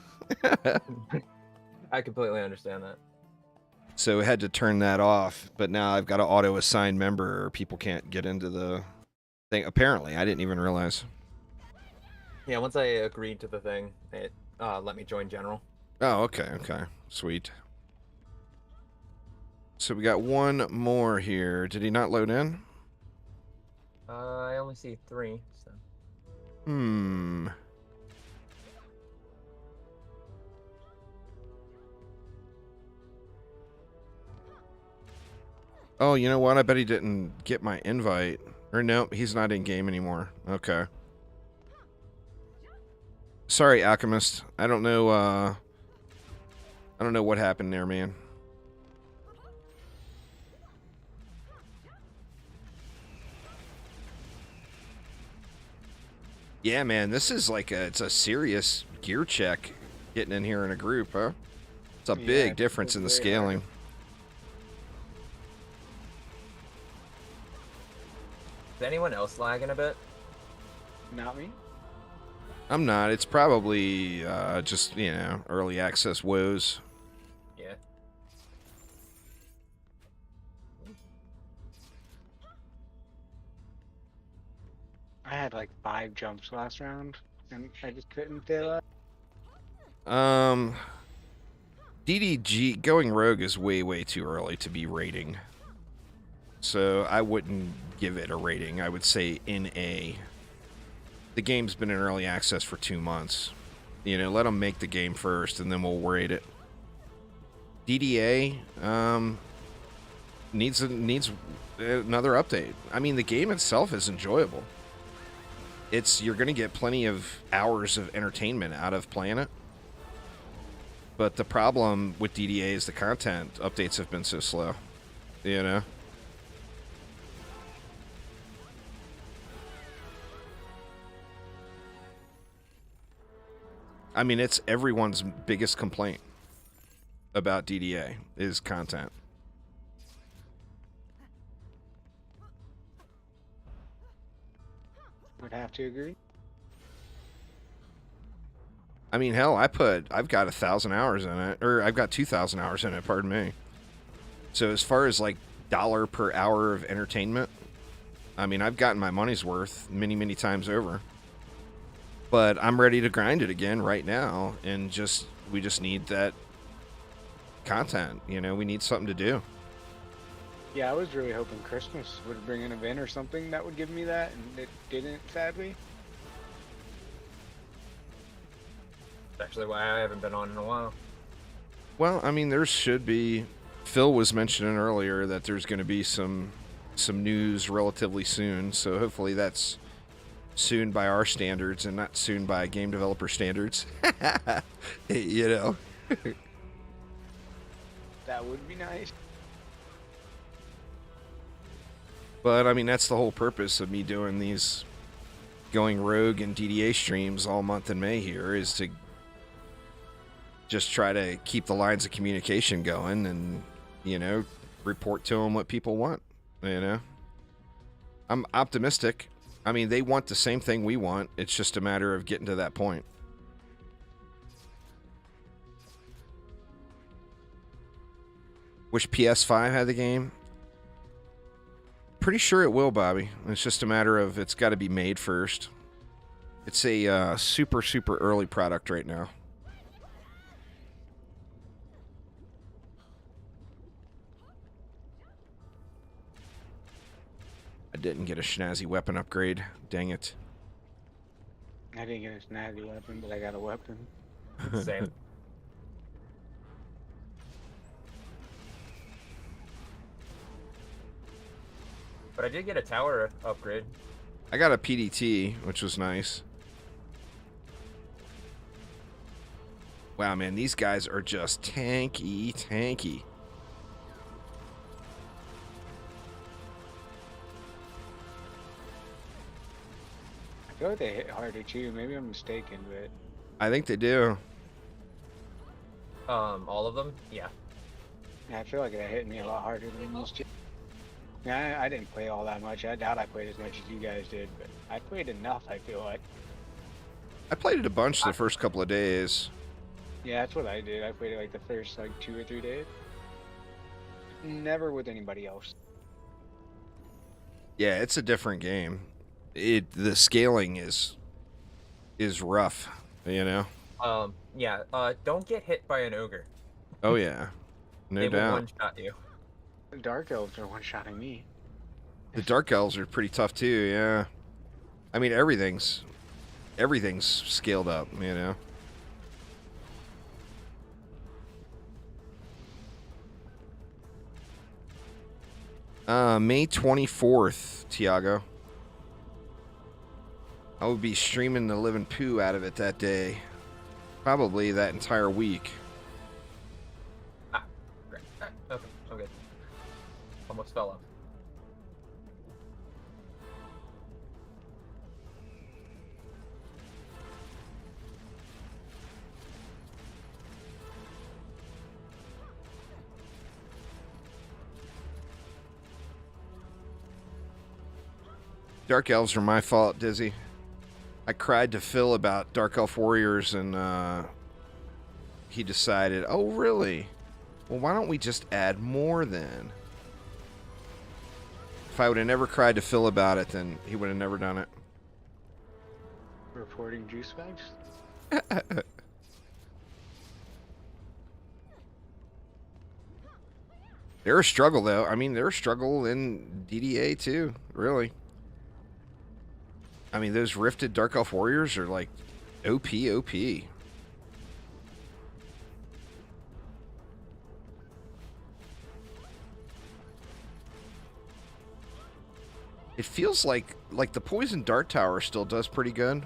I completely understand that. So I had to turn that off, but now I've got to auto assign member or people can't get into the thing. Apparently, I didn't even realize. Yeah, once I agreed to the thing, it let me join general. Oh, okay, sweet. So we got one more here. Did he not load in? I only see 3, so. Oh, you know what? I bet he didn't get my invite. Or no, he's not in game anymore. Okay. Sorry, Alchemist. I don't know what happened there, man. Yeah, man, this is like it's a serious gear check getting in here in a group, huh? It's a big difference in the scaling. Is anyone else lagging a bit? Not me. I'm not. It's probably just, early access woes. Yeah. I had like 5 jumps last round, and I just couldn't fill up. DDG going rogue is way, way too early to be rating. So I wouldn't give it a rating. I would say in A. The game's been in early access for 2 months. Let them make the game first, and then we'll rate it. DDA needs another update. I mean, the game itself is enjoyable. You're going to get plenty of hours of entertainment out of playing it. But the problem with DDA is the content updates have been so slow. I mean, it's everyone's biggest complaint about DDA is content. Would have to agree. I mean, hell, I've got 1,000 hours in it, or I've got 2,000 hours in it, pardon me. So as far as like dollar per hour of entertainment, I mean, I've gotten my money's worth many, many times over. But I'm ready to grind it again right now, and we just need that content. We need something to do. Yeah, I was really hoping Christmas would bring an event or something that would give me that, and it didn't, sadly. That's actually why I haven't been on in a while. Well, I mean, there should be. Phil was mentioning earlier that there's going to be some news relatively soon, so hopefully that's soon by our standards and not soon by game developer standards. That would be nice. But I mean, that's the whole purpose of me doing these going rogue and DDA streams all month in May here, is to just try to keep the lines of communication going and, report to them what people want. I'm optimistic. I mean, they want the same thing we want. It's just a matter of getting to that point. Wish PS5 had the game. Pretty sure it will, Bobby. It's just a matter of it's got to be made first. It's a super, super early product right now. I didn't get a snazzy weapon upgrade. Dang it. I didn't get a snazzy weapon, but I got a weapon. Same. But I did get a tower upgrade. I got a PDT, which was nice. Wow, man, these guys are just tanky. I feel like they hit harder too. Maybe I'm mistaken, but I think they do. All of them? Yeah. I feel like they hit me a lot harder than most. Yeah, I didn't play all that much. I doubt I played as much as you guys did, but I played enough, I feel like. I played it a bunch the first couple of days. Yeah, that's what I did. I played it like the first 2 or 3 days. Never with anybody else. Yeah, it's a different game. The scaling is rough, Yeah. Don't get hit by an ogre. Oh yeah, no They will doubt. one-shot you. The Dark Elves are one-shotting me. The Dark Elves are pretty tough too. Yeah, I mean everything's scaled up. May 24th, Tiago. I will be streaming the living poo out of it that day. Probably that entire week. Great. Okay, I'm good. Almost fell off. Dark Elves are my fault, Dizzy. I cried to Phil about Dark Elf Warriors, and he decided, oh, really? Well, why don't we just add more then? If I would have never cried to Phil about it, then he would have never done it. Reporting juice bags. They're a struggle, though. I mean, they're a struggle in DDA, too, really. I mean, those Rifted Dark Elf Warriors are, like, OP. It feels like the Poison Dart Tower still does pretty good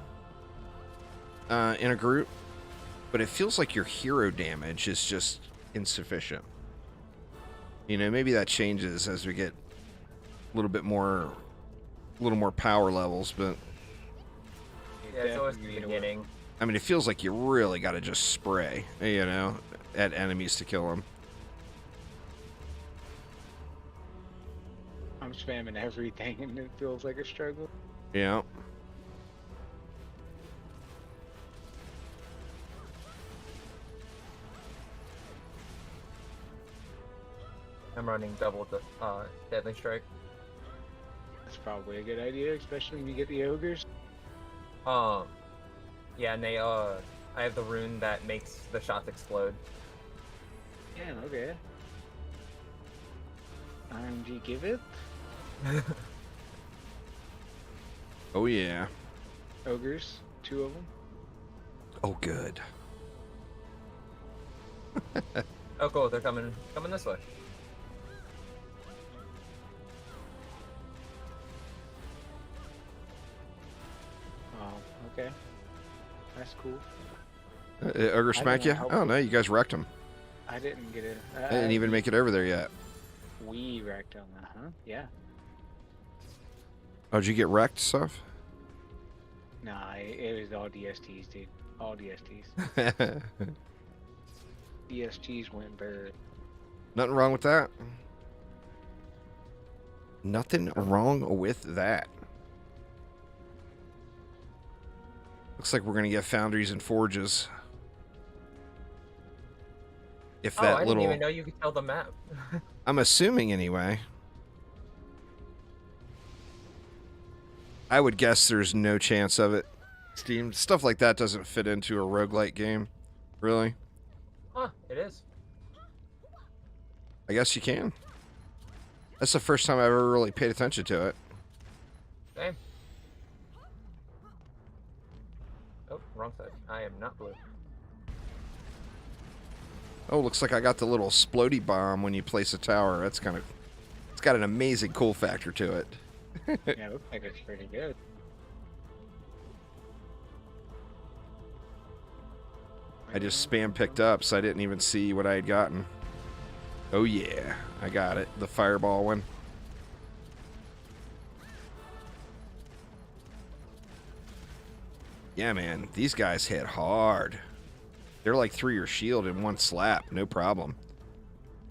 in a group, but it feels like your hero damage is just insufficient. You know, maybe that changes as we get a little more power levels, but Yeah, it's always the beginning. I mean, it feels like you really got to just spray, you know, at enemies to kill them. I'm spamming everything and it feels like a struggle. Yeah. I'm running double deadly strike. That's probably a good idea, especially when you get the ogres. Yeah, and they I have the rune that makes the shots explode. Yeah, okay. RNG give it. Oh, yeah. Ogres, 2 of them. Oh, good. Oh, cool. They're coming this way. Oh, okay. That's cool. Ogre smack you? Oh, no, you guys wrecked him. I didn't get it. I didn't even make it over there yet. We wrecked them, huh? Yeah. Oh, did you get wrecked, stuff? Nah, it was all DSTs, dude. All DSTs. DSTs went bird. Nothing wrong with that. Nothing wrong with that. Looks like we're going to get foundries and forges. If that I little... didn't even know you could tell the map. I'm assuming anyway. I would guess there's no chance of it. Steam stuff like that doesn't fit into a roguelite game. Really? Huh, it is. I guess you can. That's the first time I've ever really paid attention to it. Same. Oh, wrong side. I am not blue. Oh, looks like I got the little splody bomb when you place a tower. That's kind of... It's got an amazing cool factor to it. Yeah, looks like it's pretty good. I just spam picked up, so I didn't even see what I had gotten. Oh yeah, I got it. The fireball one. Yeah, man, these guys hit hard. They're like through your shield in one slap, no problem.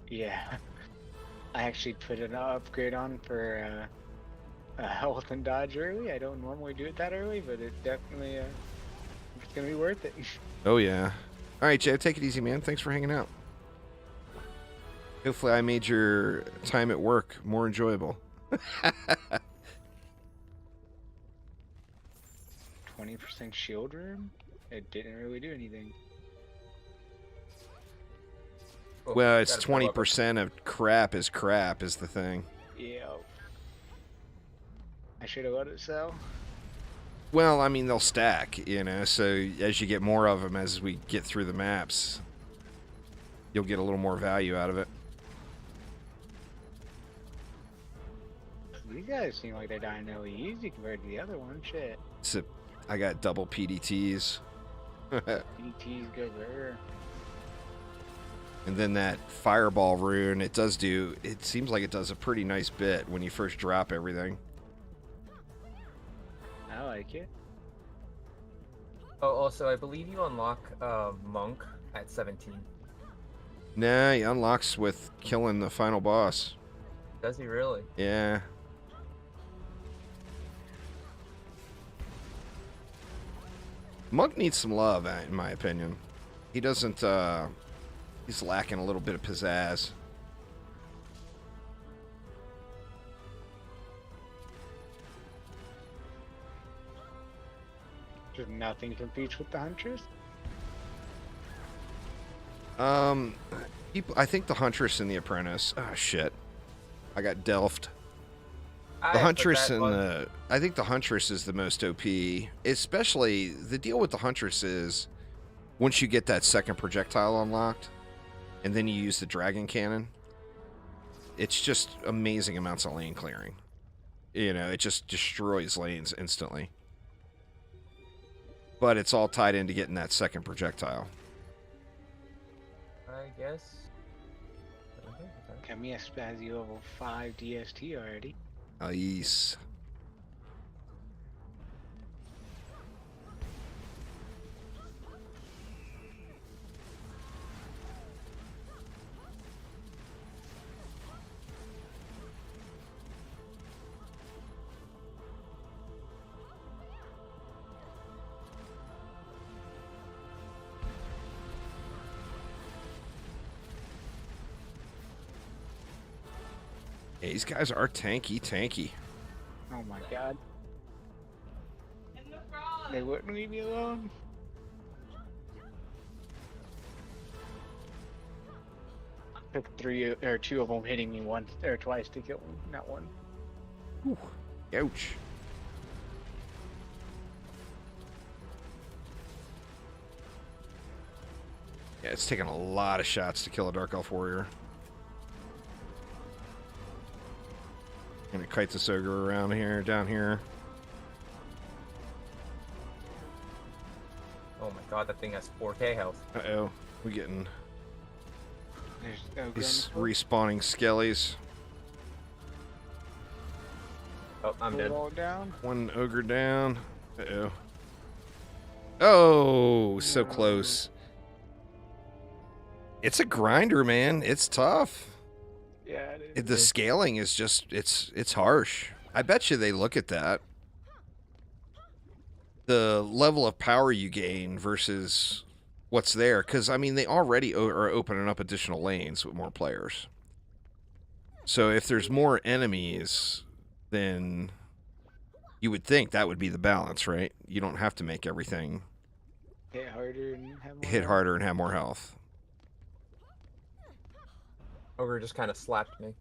Yeah. I actually put an upgrade on for health and dodge early. I don't normally do it that early, but it definitely it's gonna be worth it. Oh yeah. All right, Joe, take it easy, man. Thanks for hanging out. Hopefully I made your time at work more enjoyable. 20% shield room? It didn't really do anything. Oh, Well, it's gotta blow up. 20% of crap is the thing. Yeah. I should have let it sell. Well, I mean, they'll stack, you know, so as you get more of them as we get through the maps, you'll get a little more value out of it. These guys seem like they're dying really easy compared to the other one. Shit. So I got double PDTs. DT's go rare. And then that fireball rune, it seems like it does a pretty nice bit when you first drop everything. I like it. Oh, also, I believe you unlock Monk at 17. Nah, he unlocks with killing the final boss. Does he really? Yeah. Monk needs some love, in my opinion. He doesn't, he's lacking a little bit of pizzazz. Just nothing competes with the Huntress. I think the Huntress and the Apprentice. Ah, shit. I got Delft. The Alright, but Huntress that and one- the... I think the Huntress is the most OP. Especially, the deal with the Huntress is, once you get that second projectile unlocked, and then you use the Dragon Cannon, it's just amazing amounts of lane clearing. You know, it just destroys lanes instantly. But it's all tied into getting that second projectile. I guess. Okay. Kamiya Spazio level 5 DST already. Nice. Yeah, these guys are tanky. Oh my god. They wouldn't leave me alone. Took 3 or 2 of them hitting me once or twice to kill me, not one. Whew. Ouch. Yeah, it's taking a lot of shots to kill a Dark Elf Warrior. Gonna kite this ogre around here, down here. Oh my god, that thing has 4k health. Uh-oh. We're getting There's no these gun. respawning skellies. Oh, I'm Pull it dead. all down. One ogre down. Uh-oh. Oh, so No. close. It's a grinder, man. It's tough. Yeah, it is. The scaling is just, it's harsh. I bet you they look at that. The level of power you gain versus what's there. Because, I mean, they already are opening up additional lanes with more players. So if there's more enemies, then you would think that would be the balance, right? You don't have to make everything Hit harder and have more hit health. harder and have more health. Ogre just kind of slapped me.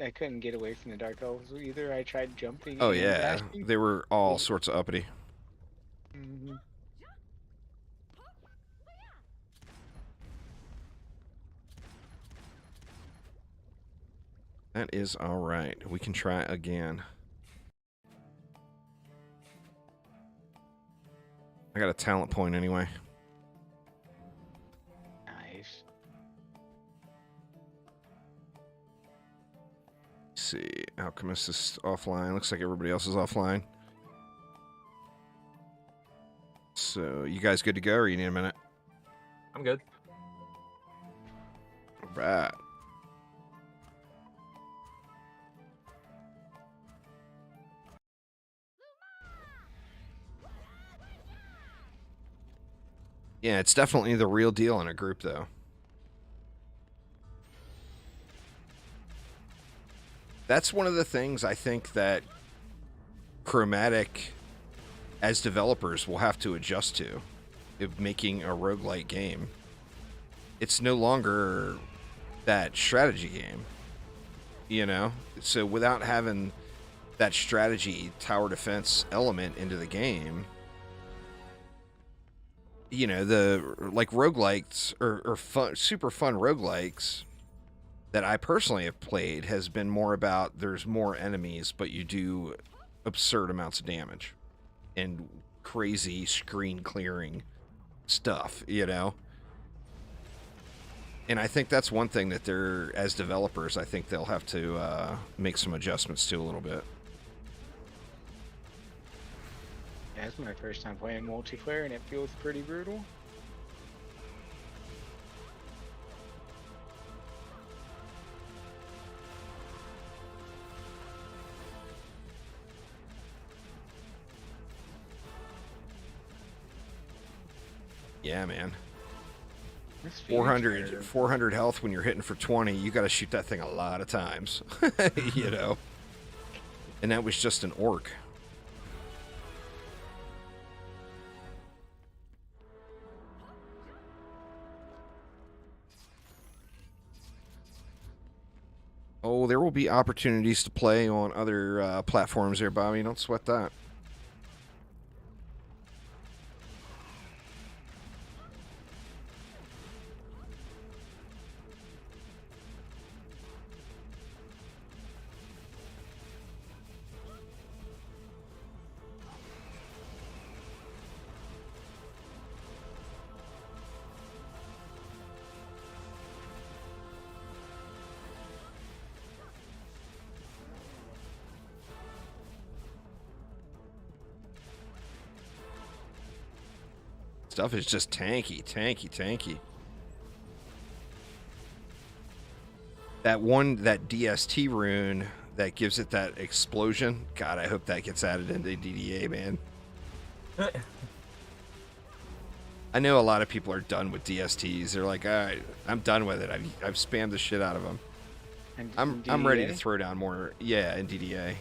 I couldn't get away from the Dark Elves either. I tried jumping. Oh, and yeah. dashing. They were all sorts of uppity. Mhm. That is all right. We can try again. I got a talent point anyway. Nice. Let's see. Alchemist is offline. Looks like everybody else is offline. So, you guys good to go, or you need a minute? I'm good. All right. Yeah, it's definitely the real deal in a group, though. That's one of the things I think that Chromatic, as developers, will have to adjust to if making a roguelike game. It's no longer that strategy game, you know? So without having that strategy tower defense element into the game, you know, the like roguelikes or fun, super fun roguelikes that I personally have played has been more about there's more enemies, but you do absurd amounts of damage and crazy screen clearing stuff, you know? And I think that's one thing that they're, as developers, I think they'll have to make some adjustments to a little bit. Yeah, it's my first time playing multiplayer, and it feels pretty brutal. Yeah, man. This Phoenix 400, Predator. 400 health when you're hitting for 20. You got to shoot that thing a lot of times, you know. And that was just an orc. Oh, there will be opportunities to play on other platforms there, Bobby. Don't sweat that. Stuff is just tanky, tanky, tanky. That DST rune that gives it that explosion. God, I hope that gets added into DDA, man. I know a lot of people are done with DSTs. They're like, all right, I'm done with it. I've spammed the shit out of them. And I'm ready to DDA? throw down more. Yeah, in DDA.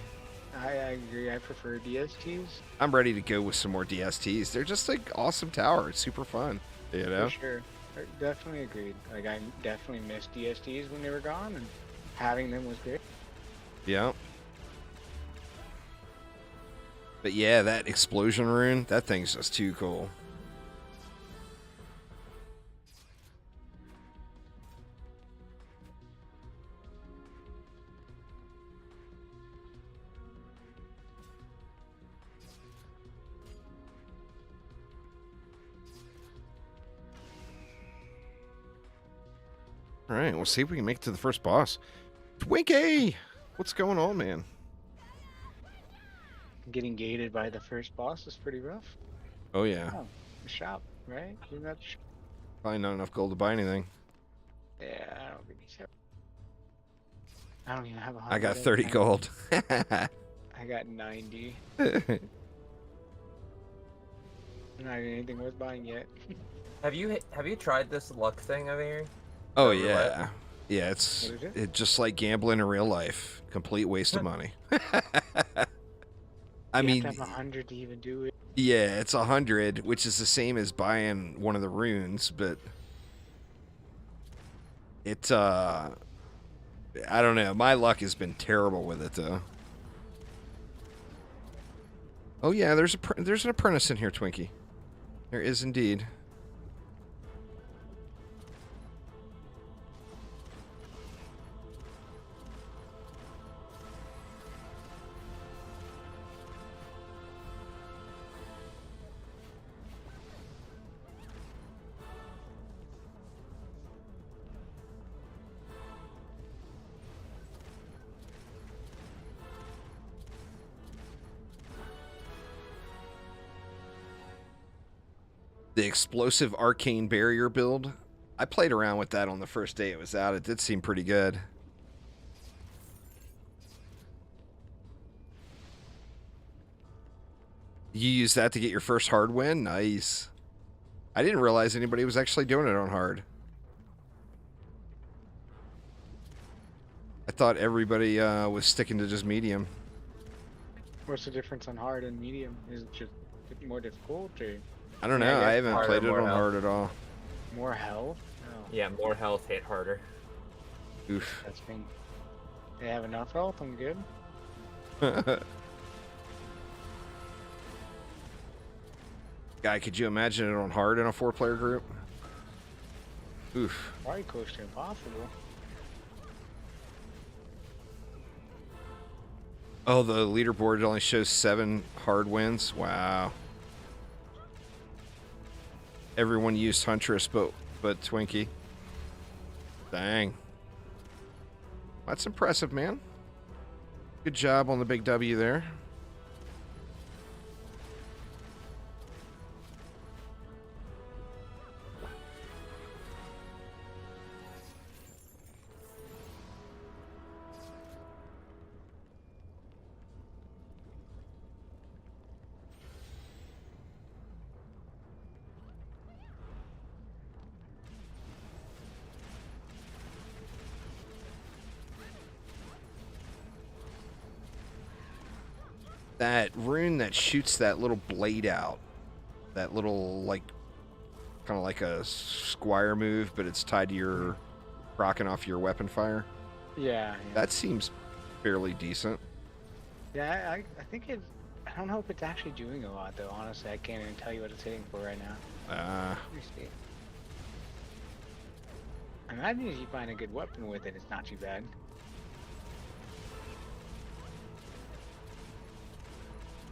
I agree. I prefer DSTs. I'm ready to go with some more DSTs. They're just like awesome tower. It's super fun. You know? For sure. Definitely agreed. Like, I definitely missed DSTs when they were gone, and having them was great. Yeah. But yeah, that explosion rune, that thing's just too cool. All right, we'll see if we can make it to the first boss. Twinkie! What's going on, man? Getting gated by the first boss is pretty rough. Oh, yeah. Oh, the shop, right? Isn't that the shop? Probably not enough gold to buy anything. Yeah, I don't think so. I don't even have 100. I got 30 gold. I got 90. Not anything worth buying yet. Have you tried this luck thing over here? Oh, Roulette? yeah. Yeah, it's What is it? just like gambling in real life. Complete waste of money. I You mean, have to have 100 to even do it. yeah, it's 100, which is the same as buying one of the runes, but it, I don't know. My luck has been terrible with it, though. Oh, yeah, there's an apprentice in here, Twinkie. There is indeed. The explosive arcane barrier build. I played around with that on the first day it was out. It did seem pretty good. You used that to get your first hard win? Nice. I didn't realize anybody was actually doing it on hard. I thought everybody was sticking to just medium. What's the difference on hard and medium? Is it just more difficult or I don't know. Yeah, I haven't harder, played it more on health. hard at all. more health? No, Yeah, more health, hit harder. Oof. that's been. They have enough health. I'm good. Guy, could you imagine it on hard in a 4-player group? Oof. Probably close to impossible. Oh, the leaderboard only shows 7 hard wins. Wow. Everyone used Huntress, but Twinkie. Dang. That's impressive, man. Good job on the big W there. That rune that shoots that little blade out, that little, like, kind of like a squire move, but it's tied to your rocking off your weapon fire. Yeah. That seems fairly decent. Yeah, I think it. I don't know if it's actually doing a lot though. Honestly, I can't even tell you what it's hitting for right now. Let me see. I imagine if you find a good weapon with it, it's not too bad.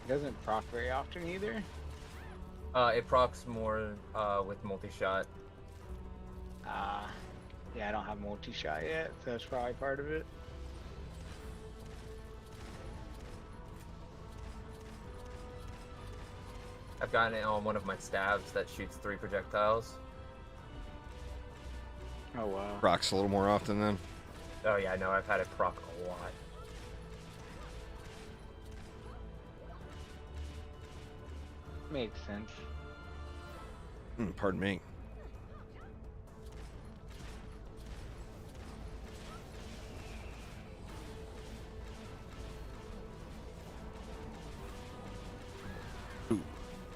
It doesn't proc very often either. It procs more with multi-shot. Yeah, I don't have multi-shot yet, so that's probably part of it. I've gotten it on one of my stabs that shoots 3 projectiles. Oh wow. Rocks a little more often then. Oh yeah, no, I've had it proc a lot. Makes sense. Pardon me.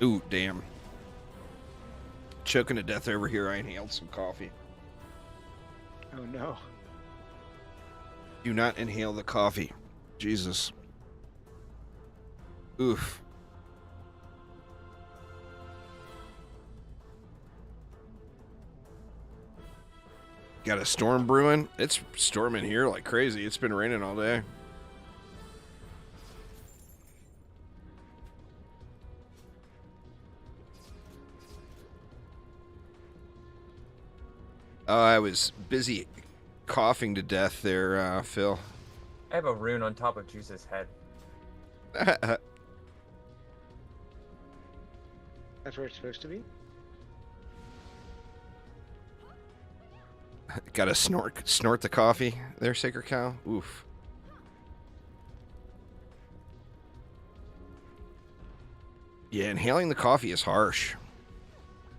Ooh, damn. Choking to death over here. I inhaled some coffee. Oh no. Do not inhale the coffee. Jesus. Oof. Got a storm brewing. It's storming here like crazy. It's been raining all day. Oh, I was busy coughing to death there, Phil. I have a rune on top of Juice's head. That's where it's supposed to be? Gotta snort the coffee there, Sacred Cow. Oof. Yeah, inhaling the coffee is harsh.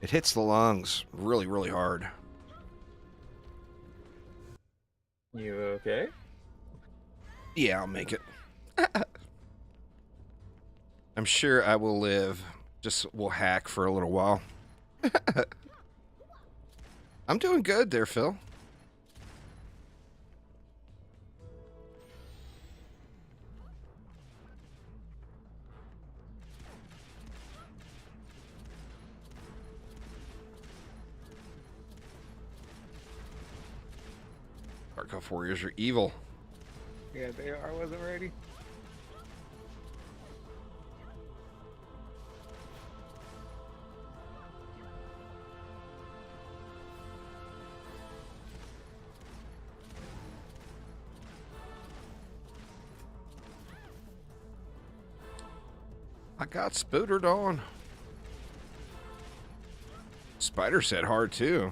It hits the lungs really, really hard. You okay? Yeah, I'll make it. I'm sure I will live. Just will hack for a little while. I'm doing good there, Phil. Dark Elf Warriors are evil. Yeah, they are. I wasn't ready. I got spootered on. Spider said hard too.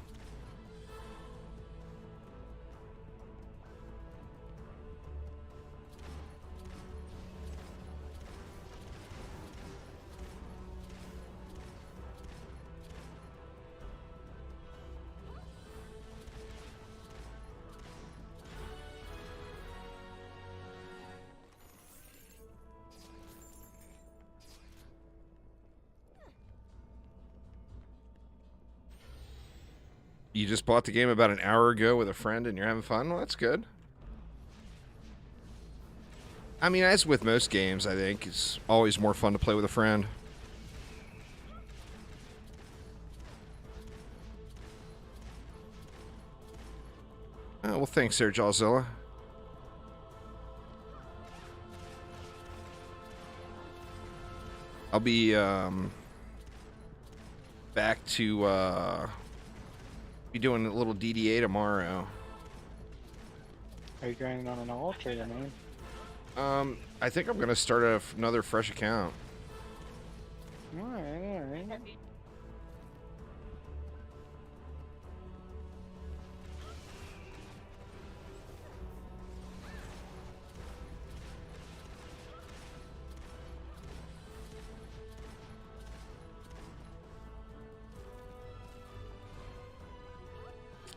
You just bought the game about an hour ago with a friend and you're having fun? Well, that's good. I mean, as with most games, I think, it's always more fun to play with a friend. Oh, well, thanks there, Jawzilla. I'll be, back to, be doing a little DDA tomorrow. Are you grinding on an alt or man? I think I'm gonna start another fresh account. Alright.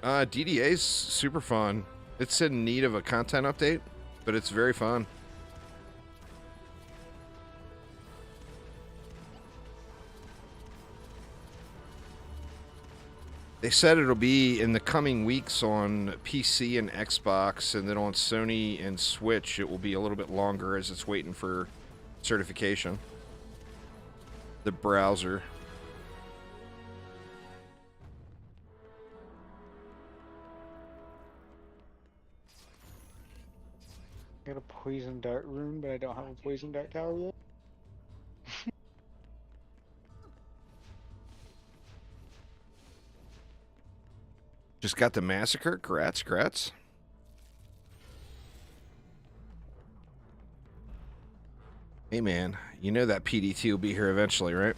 DDA's super fun. It's in need of a content update, but it's very fun. They said it'll be in the coming weeks on PC and Xbox, and then on Sony and Switch it will be a little bit longer as it's waiting for certification. The browser. I got a poison dart rune, but I don't have a poison dart tower yet. Just got the massacre. Grats. Hey man, you know that PDT will be here eventually, right?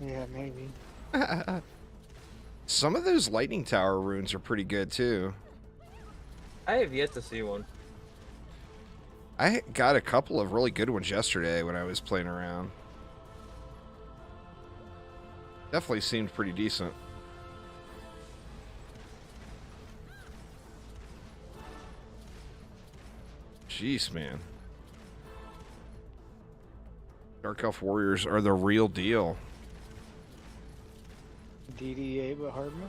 Yeah, maybe. Some of those lightning tower runes are pretty good too. I have yet to see one. I got a couple of really good ones yesterday when I was playing around. Definitely seemed pretty decent. Jeez, man. Dark Elf Warriors are the real deal. DDA, but hard mode?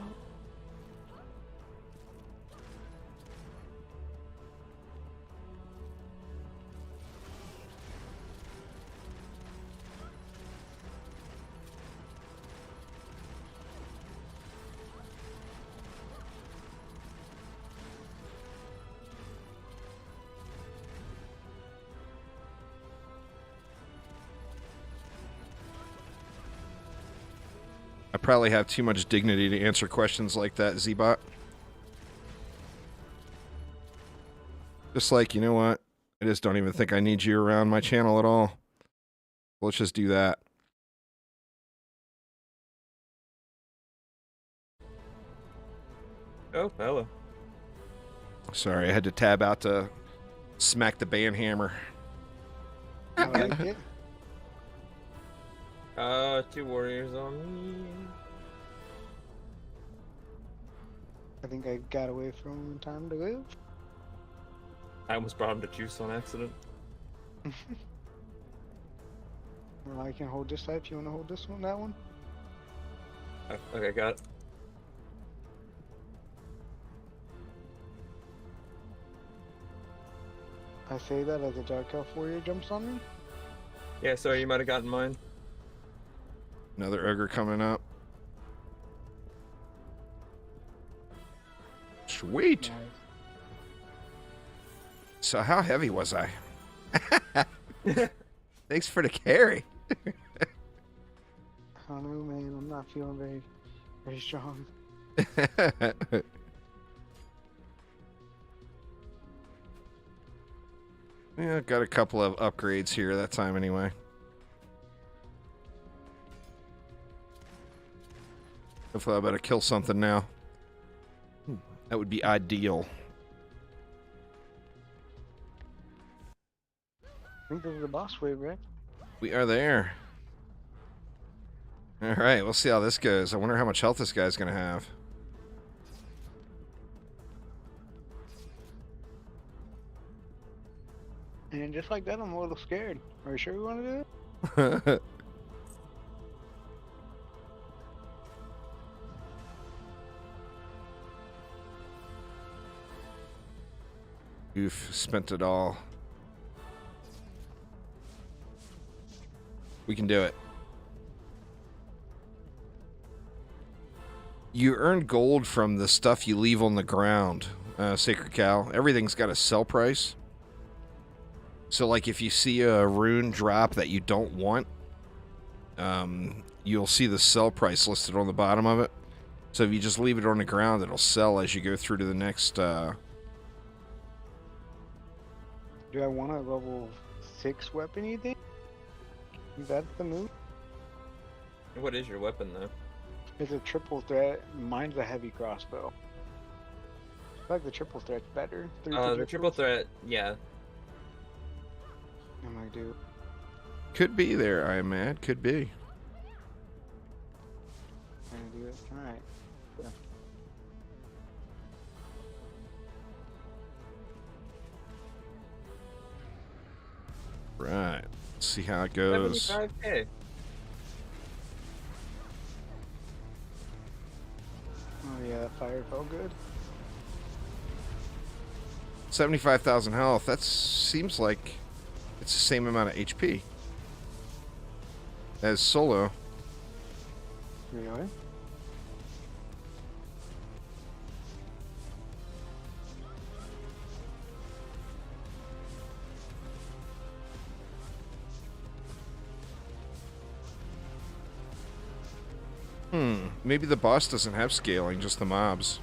I probably have too much dignity to answer questions like that, Z-Bot. Just like, you know what? I just don't even think I need you around my channel at all. Let's just do that. Oh, hello. Sorry, I had to tab out to smack the band hammer. I like it. 2 warriors on me. I think I got away from in time to live. I almost brought him to juice on accident. Well, I can hold this side if you want to hold this one, that one. Okay, got it. I say that as a Dark Elf Warrior jumps on me. Yeah, sorry, you might have gotten mine. Another ogre coming up. Sweet. Nice. So how heavy was I? Thanks for the carry. I don't know, man. I'm not feeling very strong. Yeah, got a couple of upgrades here that time anyway. Hopefully I better kill something now. That would be ideal. I think this is the boss wave, right? We are there. Alright, we'll see how this goes. I wonder how much health this guy's gonna have. And just like that, I'm a little scared. Are you sure we want to do it? Oof, spent it all. We can do it. You earn gold from the stuff you leave on the ground, Sacred Cow. Everything's got a sell price. So, like, if you see a rune drop that you don't want, you'll see the sell price listed on the bottom of it. So if you just leave it on the ground, it'll sell as you go through to the next... Do I want a level 6 weapon, you think? Is that the move? What is your weapon, though? It's a triple threat. Mine's a heavy crossbow. I feel like the triple threat's better. The triple threat, yeah. I might do. Could be there, I am mad. Could be. Can I do it? Alright. Yeah. Right. Let's see how it goes. 75K. fire felt good. 75,000 health. That seems like it's the same amount of HP as solo. Really? Maybe the boss doesn't have scaling, just the mobs.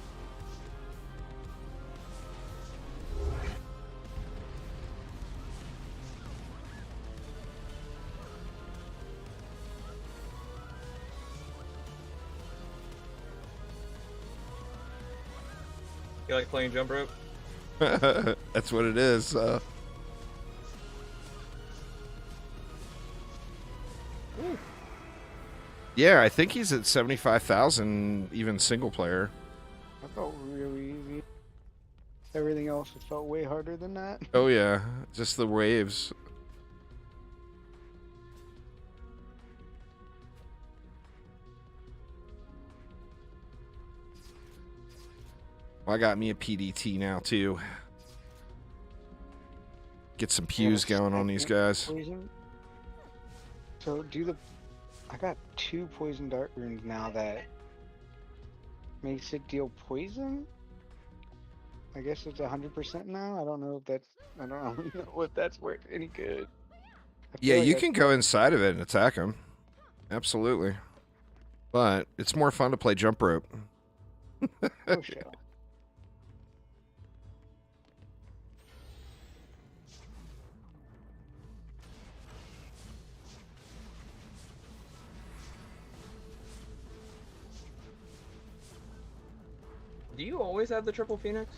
You like playing jump rope? That's what it is. Yeah, I think he's at 75,000, even single player. I felt really easy. Everything else felt way harder than that. Oh yeah, just the waves. Well, I got me a PDT now too. Get some pews going on these guys. Poison. So I got 2 poison dart runes now that makes it deal poison. I guess it's 100% now. I don't know if I don't know if that's worth any good. Yeah, you can go inside of it and attack him. Absolutely. But it's more fun to play jump rope. Oh, sure. Do you always have the triple phoenix?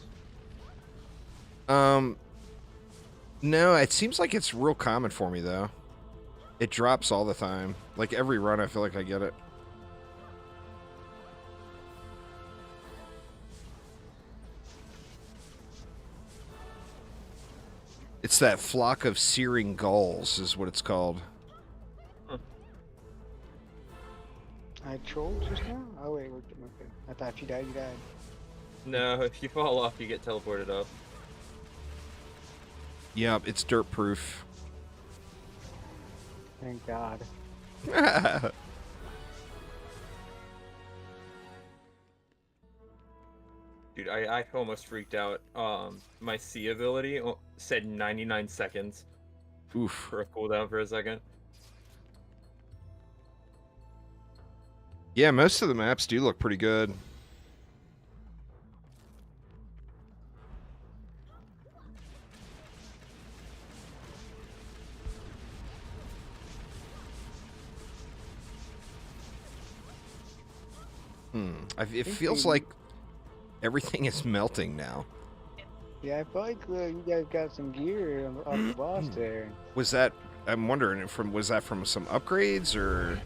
No, it seems like it's real common for me though. It drops all the time. Like every run I feel like I get it. It's that flock of searing gulls is what it's called. I trolled just now? Oh wait, okay. I thought if you died, you died. No, if you fall off, you get teleported up. Yep, it's dirt proof. Thank God. Dude, I almost freaked out. My C ability said 99 seconds Oof. for a cooldown for a second. Yeah, most of the maps do look pretty good. It feels like everything is melting now. Yeah, I feel like you guys got some gear off the boss there. Was that? I'm wondering was that from some upgrades or?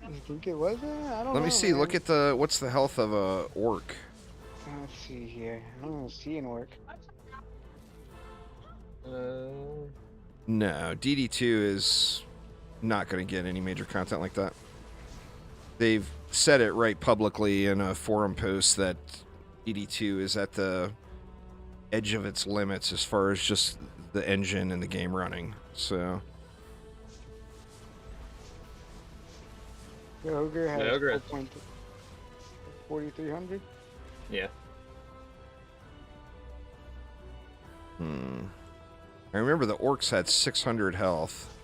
You think it was that? I don't know. Let me see. Man. Look at what's the health of a orc? Let's see here. I don't even see an orc. No, DD2 is not going to get any major content like that. They've said it right publicly in a forum post that DD2 is at the edge of its limits as far as just the engine and the game running. So The ogre has The ogre 4,300. Yeah. I remember the orcs had 600 health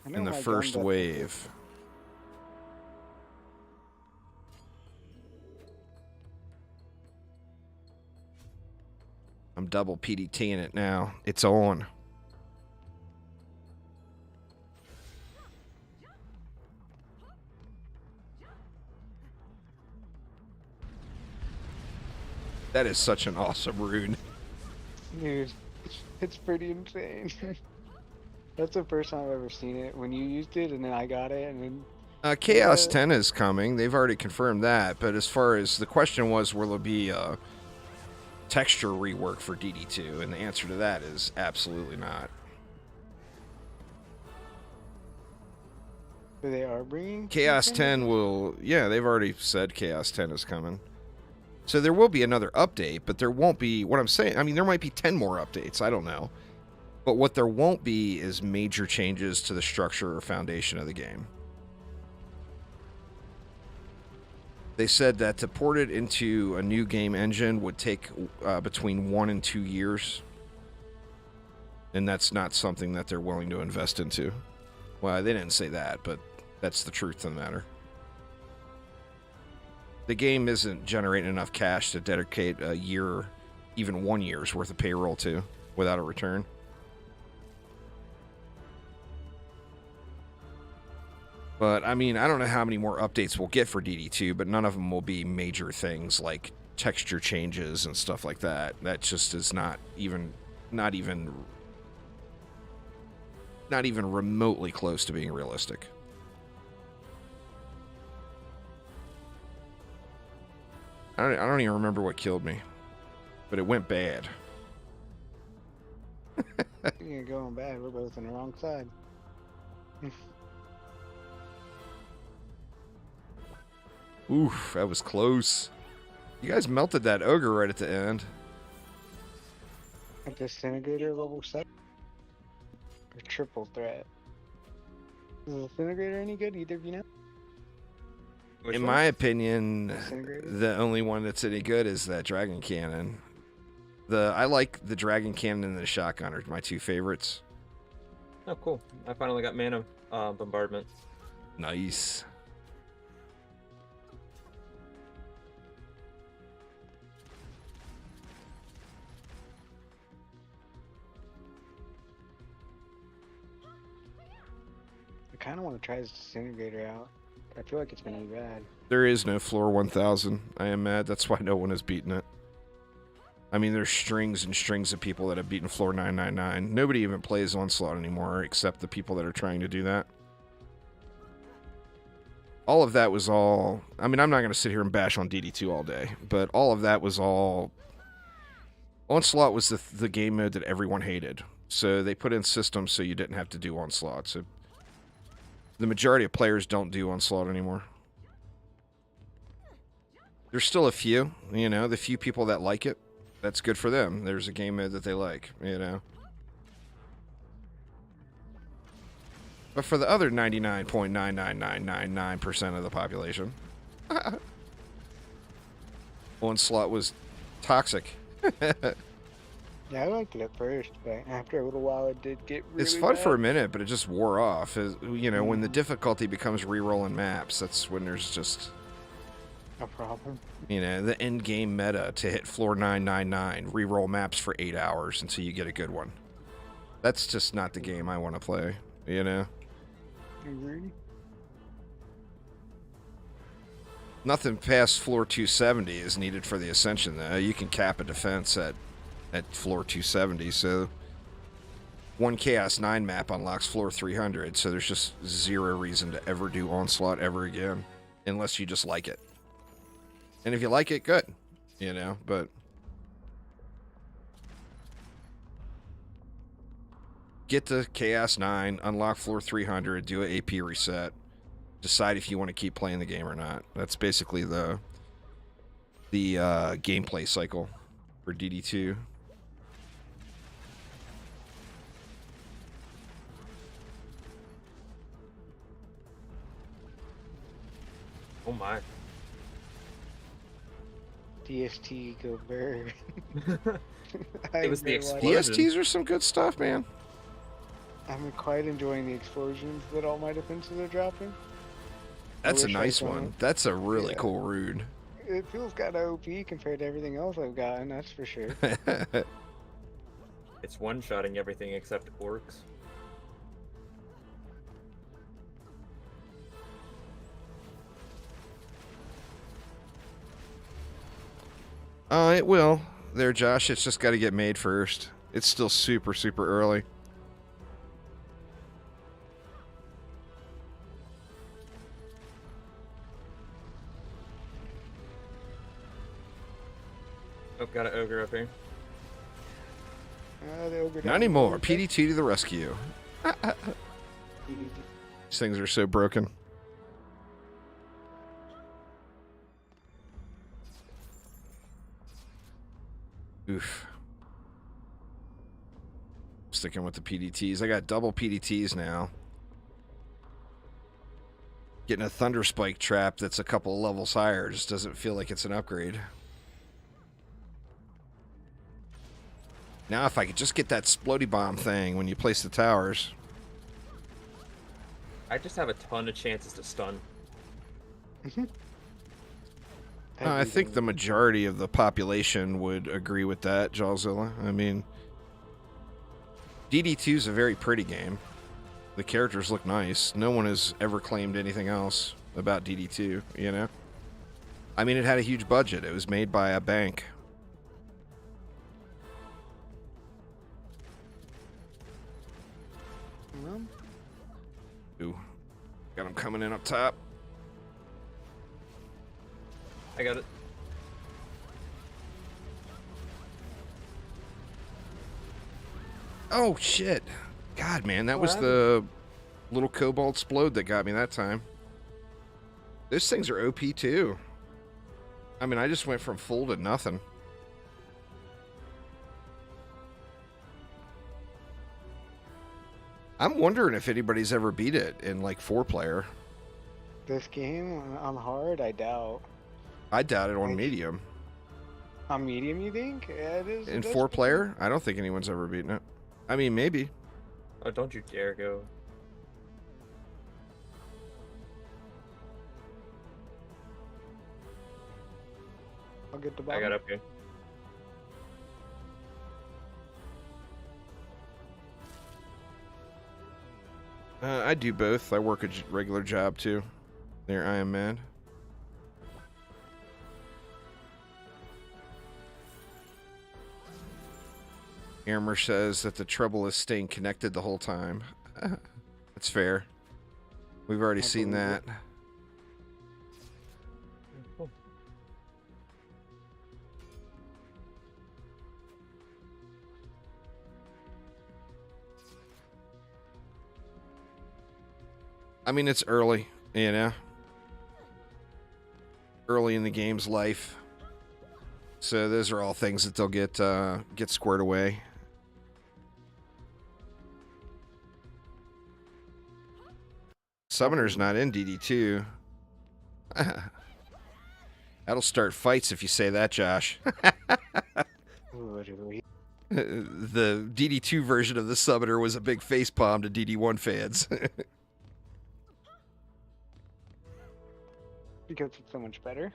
I know in the my first gun, but- wave. I'm double PDTing it now. It's on. That is such an awesome rune. Dude, it's pretty insane. That's the first time I've ever seen it. When you used it, and then I got it, and then Chaos Yeah. 10 is coming. They've already confirmed that. But as far as the question was, will there be a texture rework for DD2? And the answer to that is absolutely not. So they are bringing Chaos something? 10 will, yeah, they've already said Chaos 10 is coming. So there will be another update, but there won't be, what I'm saying, I mean, there might be 10 more updates, I don't know. But what there won't be is major changes to the structure or foundation of the game. They said that to port it into a new game engine would take between 1 and 2 years. And that's not something that they're willing to invest into. Well, they didn't say that, but that's the truth of the matter. The game isn't generating enough cash to dedicate a year, even 1 year's worth of payroll to, without a return. But, I mean, I don't know how many more updates we'll get for DD2, but none of them will be major things like texture changes and stuff like that. That just is not even remotely close to being realistic. I don't even remember what killed me, but it went bad. You're going bad. We're both on the wrong side. Oof, that was close. You guys melted that ogre right at the end. A disintegrator level 7? A triple threat. Is the disintegrator any good? Either of you know? Which In one? my opinion, Disintegrator? the only one that's any good is that dragon cannon. I like the dragon cannon and the shotgun are my two favorites. Oh, cool. I finally got mana bombardment. Nice. I kind of want to try this disintegrator out. I feel like it's gonna be bad. There is no floor 1000. I am mad. That's why no one has beaten it. I mean, there's strings and strings of people that have beaten floor 999. Nobody even plays Onslaught anymore except the people that are trying to do that. All of that was all... I mean, I'm not going to sit here and bash on DD2 all day, but all of that was all... Onslaught was the game mode that everyone hated. So they put in systems so you didn't have to do Onslaught. So the majority of players don't do Onslaught anymore. There's still a few, you know, the few people that like it. That's good for them. There's a game mode that they like, you know. But for the other 99.99999% of the population, Onslaught was toxic. Yeah, I liked it at first, but after a little while it did get really It's fun bad. for a minute, but it just wore off. You know, when the difficulty becomes re-rolling maps, that's when there's just... A problem. You know, the end game meta to hit floor 999, re-roll maps for 8 hours until you get a good one. That's just not the game I want to play, you know? Agreed. Nothing past floor 270 is needed for the Ascension, though. You can cap a defense at floor 270, so one Chaos 9 map unlocks floor 300, so there's just zero reason to ever do Onslaught ever again, unless you just like it. And if you like it, good, you know, but get to Chaos 9, unlock floor 300, do an AP reset, decide if you want to keep playing the game or not. That's basically the gameplay cycle for DD2. Oh my. DST go bird. It was the explosion. DSTs are some good stuff, man. I'm quite enjoying the explosions that all my defenses are dropping. That's a wish I nice could. one. That's a really Yeah. cool rune. It feels kind of OP compared to everything else I've gotten, that's for sure. It's one-shotting everything except orcs. It will. There, Josh. It's just got to get made first. It's still super, super early. Oh, got an ogre up here. The ogre Not down. anymore. Okay. PDT to the rescue. These things are so broken. Oof. Sticking with the PDTs. I got double PDTs now. Getting a Thunder Spike trap that's a couple of levels higher just doesn't feel like it's an upgrade. Now if I could just get that Splody Bomb thing when you place the towers. I just have a ton of chances to stun. I think the majority of the population would agree with that, Jawzilla. I mean, DD2 is a very pretty game. The characters look nice. No one has ever claimed anything else about DD2, you know? I mean, it had a huge budget. It was made by a bank. Ooh. Got him coming in up top. I got it. Oh, shit. God, man, that was the little Cobalt Splode that got me that time. Those things are OP, too. I mean, I just went from full to nothing. I'm wondering if anybody's ever beat it in, like, 4-player. This game on hard, I doubt. I doubt it on medium. On medium, you think? Yeah, it is. In 4-player? I don't think anyone's ever beaten it. I mean, maybe. Oh, don't you dare go. I'll get the bottom. I got up here. I do both. I work a regular job, too. There, I am mad. Airmer says that the trouble is staying connected the whole time. That's fair. We've already seen that. Cool. I mean, it's early, you know? Early in the game's life. So those are all things that they'll get squared away. Summoner's not in DD2. That'll start fights if you say that, Josh. The DD2 version of the Summoner was a big facepalm to DD1 fans. Because it's so much better.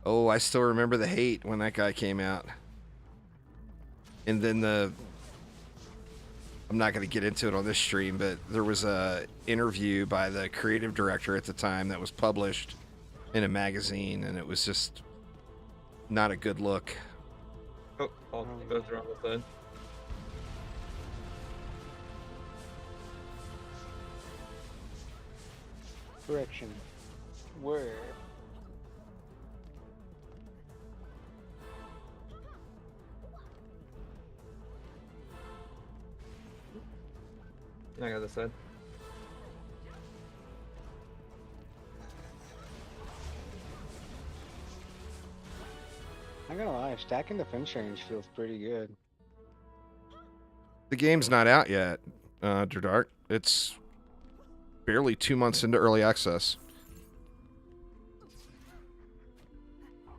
Oh, I still remember the hate when that guy came out. And then I'm not going to get into it on this stream, but there was a interview by the creative director at the time that was published in a magazine, and it was just not a good look. Oh, all goes around the side. Correction. Where? I got this side. I'm gonna lie, stacking the fence range feels pretty good. The game's not out yet, Dark. It's barely 2 months into early access.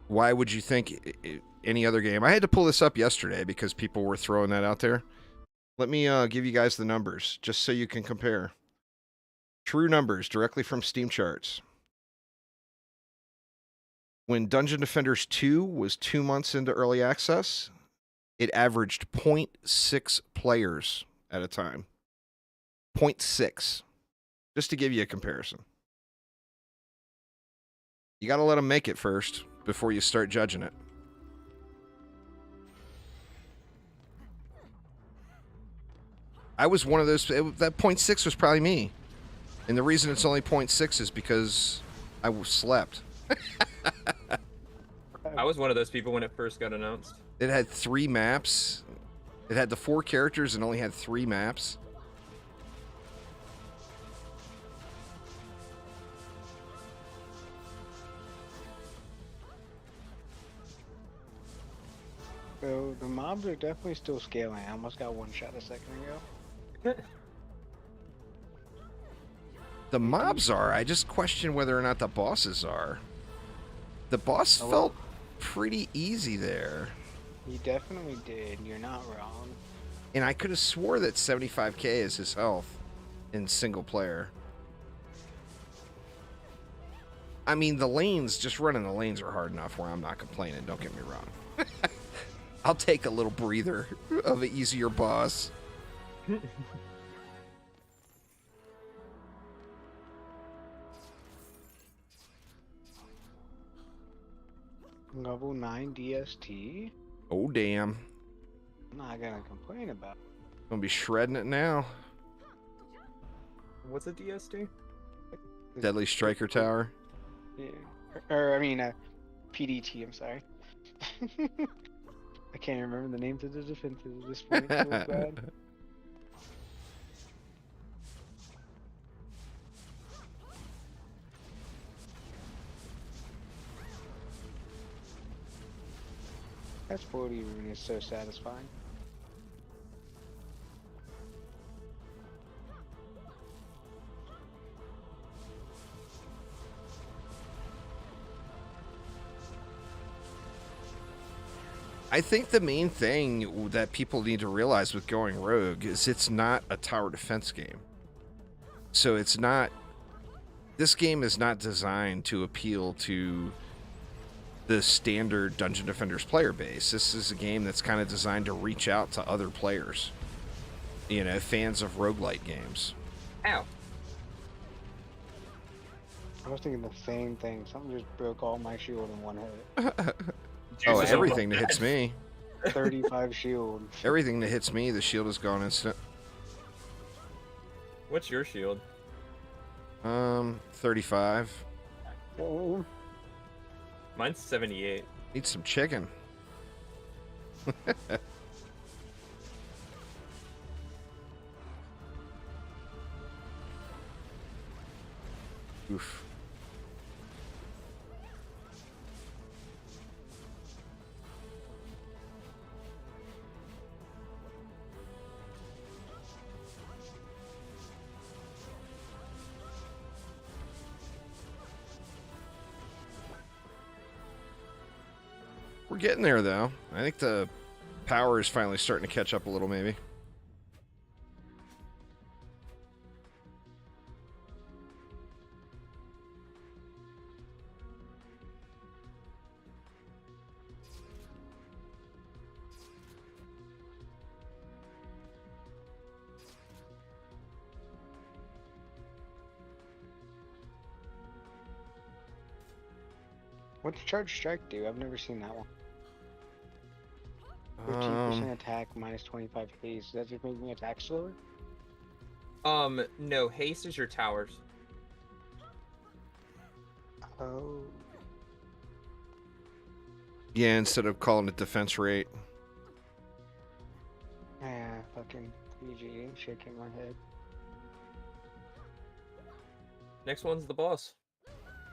Why would you think any other game? I had to pull this up yesterday because people were throwing that out there. Let me give you guys the numbers just so you can compare. True numbers directly from Steam charts. When Dungeon Defenders 2 was 2 months into early access, it averaged 0.6 players at a time. 0.6. Just to give you a comparison. You got to let them make it first before you start judging it. I was one of those. That 0.6 was probably me. And the reason it's only 0.6 is because I slept. I was one of those people when it first got announced. It had 3 maps. It had the 4 characters and only had 3 maps. So the mobs are definitely still scaling. I almost got one shot a second ago. The mobs are. I just question whether or not the bosses are. The boss Oh, felt pretty easy there. He definitely did. You're not wrong. And I could have swore that 75k is his health in single player. I mean, the lanes, just running the lanes are hard enough where I'm not complaining, don't get me wrong. I'll take a little breather of an easier boss. Level 9 DST? Oh, damn. I'm not gonna complain about it. Gonna be shredding it now. What's a DST? Deadly Striker Tower. Yeah. Or I mean, PDT, I'm sorry. I can't remember the names of the defenses at this point. So bad. That 40 rune is so satisfying. I think the main thing that people need to realize with going rogue is it's not a tower defense game. So it's not... This game is not designed to appeal to the standard Dungeon Defenders player base. This is a game that's kind of designed to reach out to other players. You know, fans of roguelite games. Ow. I was thinking the same thing. Something just broke all my shield in one hit. Oh, Jesus, everything that hits me. 35 shield. Everything that hits me, the shield is gone instant. What's your shield? 35. Oh, Mine's 78. Need some chicken. Oof. We're getting there, though. I think the power is finally starting to catch up a little, maybe. what's Charge Strike do? I've never seen that one. 15% attack, minus 25 haste. Does that just make me attack slower? No, haste is your towers. Oh. Yeah, instead of calling it defense rate. Yeah, fucking PG shaking my head. Next one's the boss.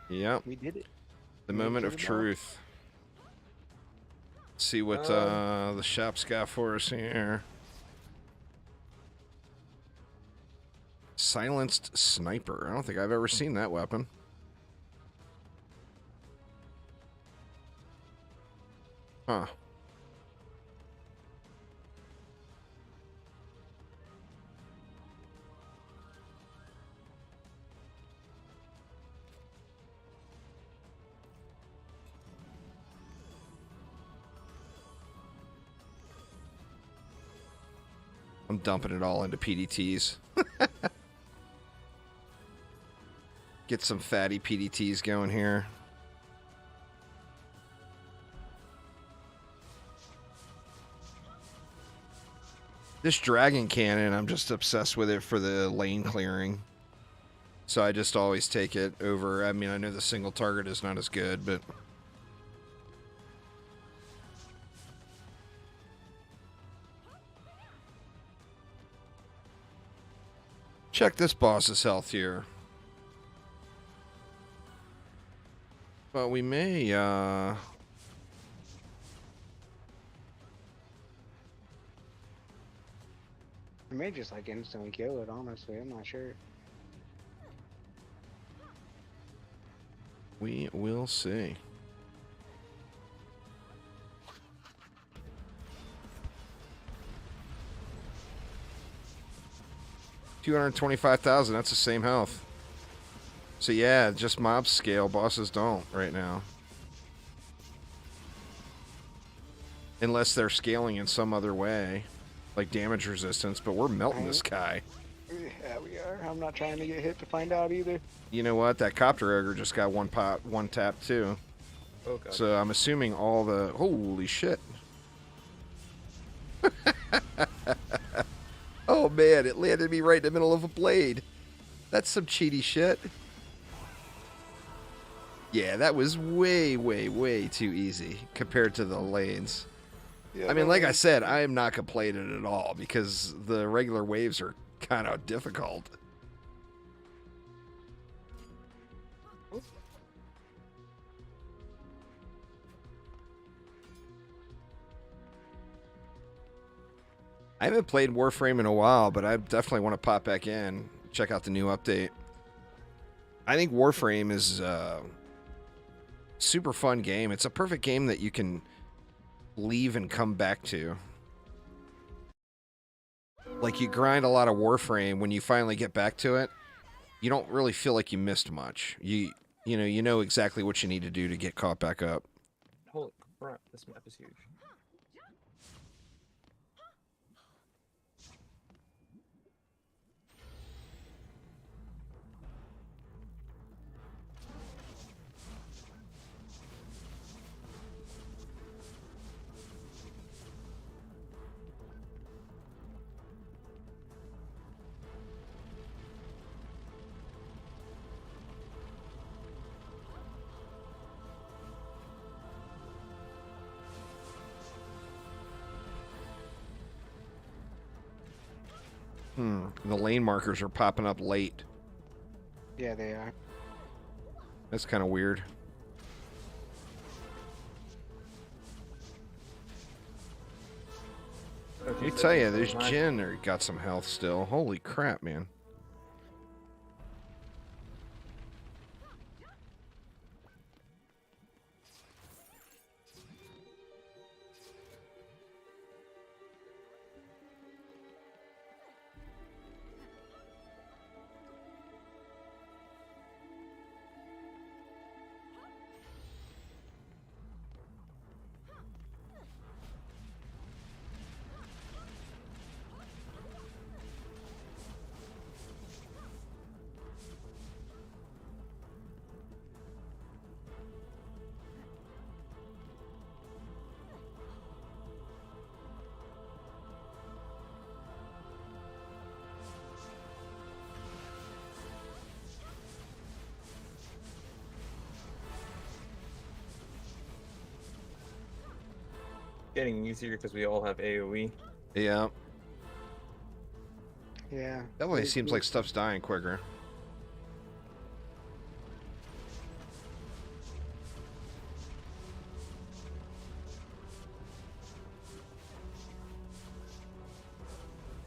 Yep. We did it. The Made it moment to of the boss. truth. See what the shop's got for us here. Silenced sniper. I don't think I've ever seen that weapon. Huh. I'm dumping it all into PDTs. Get some fatty PDTs going here. This dragon cannon, I'm just obsessed with it for the lane clearing. So I just always take it over. I mean, I know the single target is not as good, but... check this boss's health here. But we may, I may just like instantly kill it, honestly. I'm not sure. we will see. $225,000, that's the same health. So yeah, just mobs scale, bosses don't right now. Unless they're scaling in some other way, like damage resistance, but we're melting this guy. Yeah, we are. I'm not trying to get hit to find out either. You know what? That copter ogre just got one tap too. Oh god. So I'm assuming all the... Holy shit. Oh man, it landed me right in the middle of a blade. That's some cheaty shit. Yeah, that was way, way, way too easy compared to the lanes. Yeah, I mean, like I said, I am not complaining at all because the regular waves are kind of difficult. I haven't played Warframe in a while, but I definitely want to pop back in, check out the new update. I think Warframe is a super fun game. It's a perfect game that you can leave and come back to. Like, you grind a lot of Warframe, when you finally get back to it, you don't really feel like you missed much. You know exactly what you need to do to get caught back up. Holy crap, this map is huge. The lane markers are popping up late. Yeah, they are. That's kind of weird. Okay, Let me tell you, there's Jin there got some health still. Holy crap, man. Getting easier because we all have AoE. Yeah. Yeah. Definitely seems like stuff's dying quicker.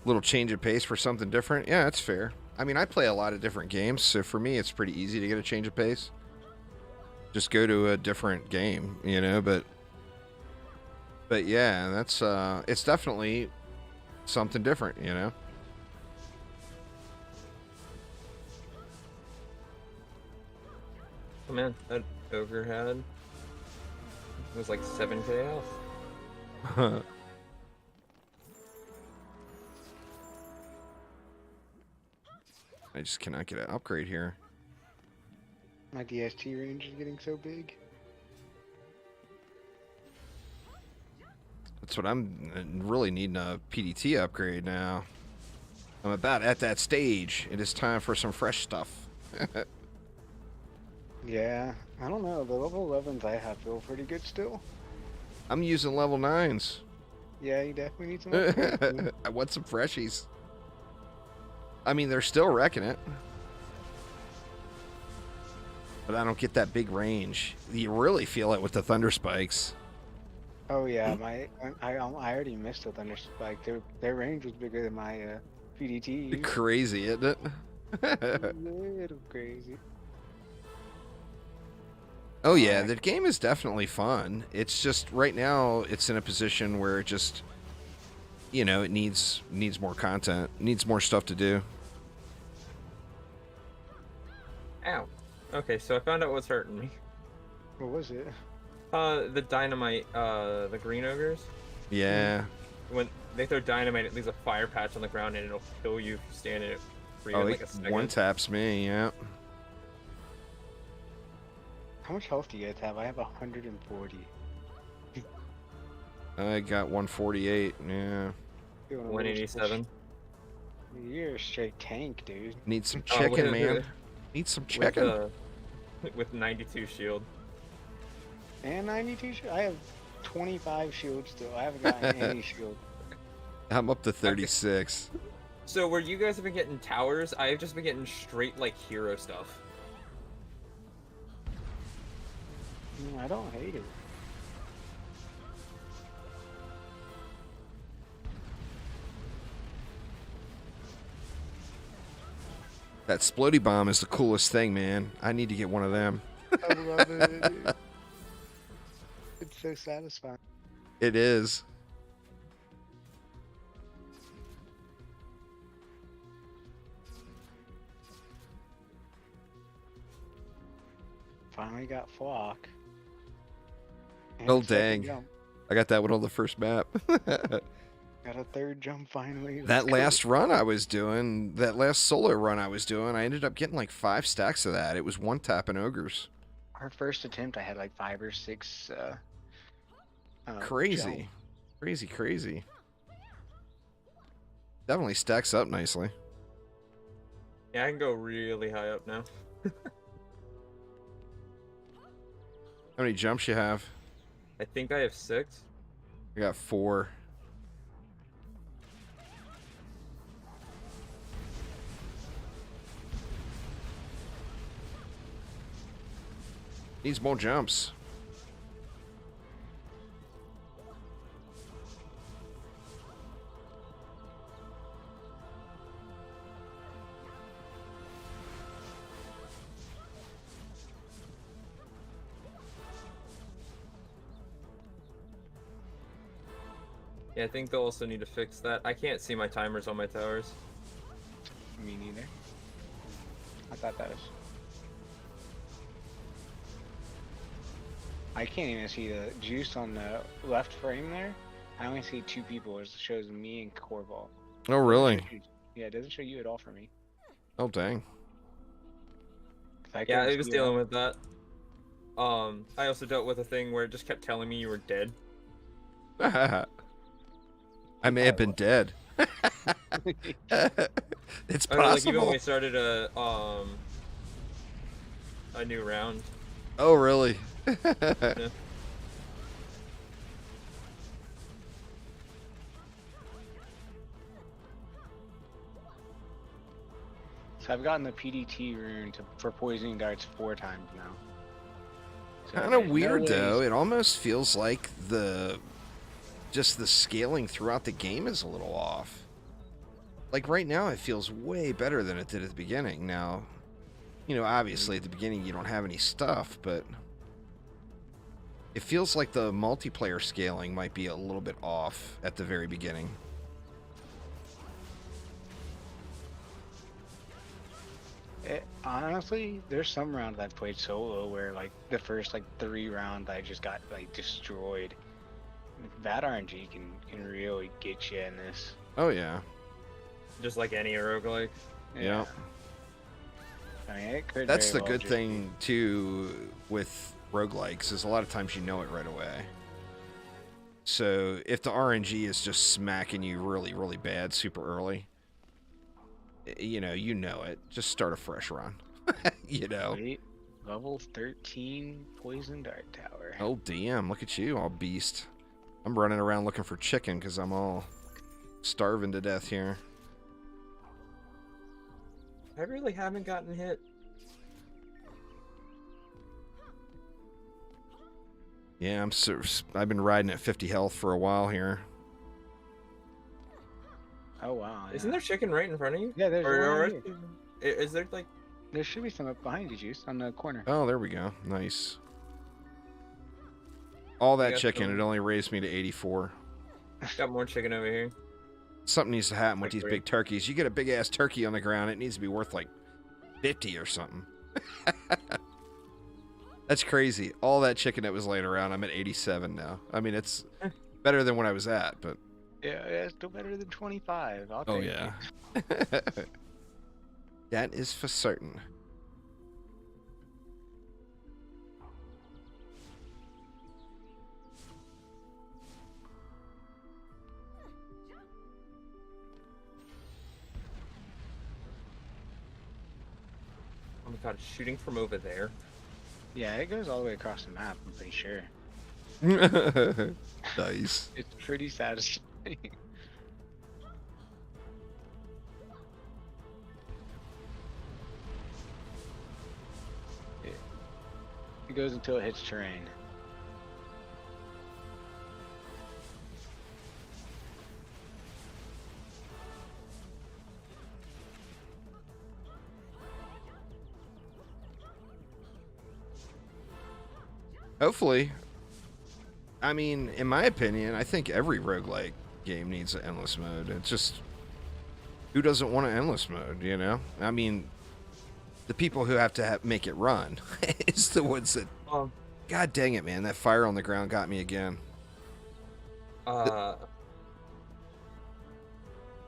Little change of pace for something different. Yeah, that's fair. I mean, I play a lot of different games, so for me it's pretty easy to get a change of pace. Just go to a different game, you know, but yeah, that's it's definitely something different, you know. Oh man, that ogre had it was like 7k health. I just cannot get an upgrade here. My DST range is getting so big. That's what I'm really needing, a PDT upgrade now. I'm about at that stage. It is time for some fresh stuff. Yeah, I don't know. The level 11s I have feel pretty good still. I'm using level 9s. Yeah, you definitely need some upgrades. I want some freshies. I mean, they're still wrecking it. But I don't get that big range. You really feel it with the thunder spikes. Oh yeah, I already missed the thunder spike. Their range was bigger than my PDT. Crazy, isn't it? A little crazy. Oh yeah, the game is definitely fun. It's just right now it's in a position where it just, you know, it needs more content, needs more stuff to do. Ow. Okay, so I found out what's hurting me. What was it? The dynamite, the green ogres. Yeah. When they throw dynamite, it leaves a fire patch on the ground and it'll kill you if you stand in it for even Oh, like a second. one taps me, yeah. How much health do you guys have? I have 140. I got 148, yeah. 187. You're a straight tank, dude. Need some chicken, man. Need some chicken. With 92 shield. And 92 shield? I have 25 shields still. I haven't gotten any shield. I'm up to 36. So where you guys have been getting towers, I've just been getting straight like hero stuff. I don't hate it. That splody bomb is the coolest thing, man. I need to get one of them. I love it. It's so satisfying. It is. Finally got flock. And Oh, second dang. jump. I got that one on the first map. Got a third jump finally. That last run I was doing, that last solo run I was doing, I ended up getting like 5 stacks of that. It was one tapping ogres. Our first attempt, I had like 5 or 6. Crazy. jump. Crazy, crazy. Definitely stacks up nicely. Yeah, I can go really high up now. How many jumps you have? I think I have 6. I got 4. Needs more jumps. Yeah, I think they'll also need to fix that. I can't see my timers on my towers. Me neither. I thought that was. I can't even see the juice on the left frame there. I only see 2 people. It shows me and Corval. Oh, really? Yeah, it doesn't show you at all for me. Oh, dang. Yeah, I was dealing with that. I also dealt with a thing where it just kept telling me you were dead. I may have been dead. It's I mean, like even possible. when we started a new round. Oh, really? Yeah. So I've gotten the PDT rune for poisoning darts 4 times now. So Kind of there's weird no though. ways- It almost feels like just the scaling throughout the game is a little off. Like right now, it feels way better than it did at the beginning. Now, you know, obviously at the beginning you don't have any stuff, but it feels like the multiplayer scaling might be a little bit off at the very beginning. Honestly, there's some rounds I've played solo where like the first like 3 rounds I just got like destroyed. That RNG can really get you in this. Oh yeah. Just like any roguelike. Yeah. I mean, it could. That's very the well good just thing too with roguelikes is a lot of times you know it right away. So if the RNG is just smacking you really, really bad super early, you know it. Just start a fresh run. You know. Wait, level 13 poison dart tower. Oh damn! Look at you, all beast. I'm running around looking for chicken because I'm all starving to death here. I really haven't gotten hit. Yeah, I've been riding at 50 health for a while here. Oh wow. Isn't Yeah. there chicken right in front of you? Yeah, there's one Or right here. is there like? There should be some up behind you, Juice, on the corner. Oh, there we go. Nice. All that got chicken, some- it only raised me to 84. Got more chicken over here. Something needs to happen with these Like big turkeys. You get a big ass turkey on the ground, it needs to be worth like 50 or something. That's crazy. All that chicken that was laying around, I'm at 87 now. I mean, it's better than what I was at, but Yeah, it's still better than 25. I'll oh take yeah. it. That is for certain. Oh my god, it's shooting from over there. Yeah, it goes all the way across the map, I'm pretty sure. Nice. It's pretty satisfying. It goes until it hits terrain. Hopefully. I mean, in my opinion, I think every roguelike game needs an endless mode. It's just, who doesn't want an endless mode, you know? I mean, the people who have to make it run is the ones that, God dang it, man, that fire on the ground got me again. Uh,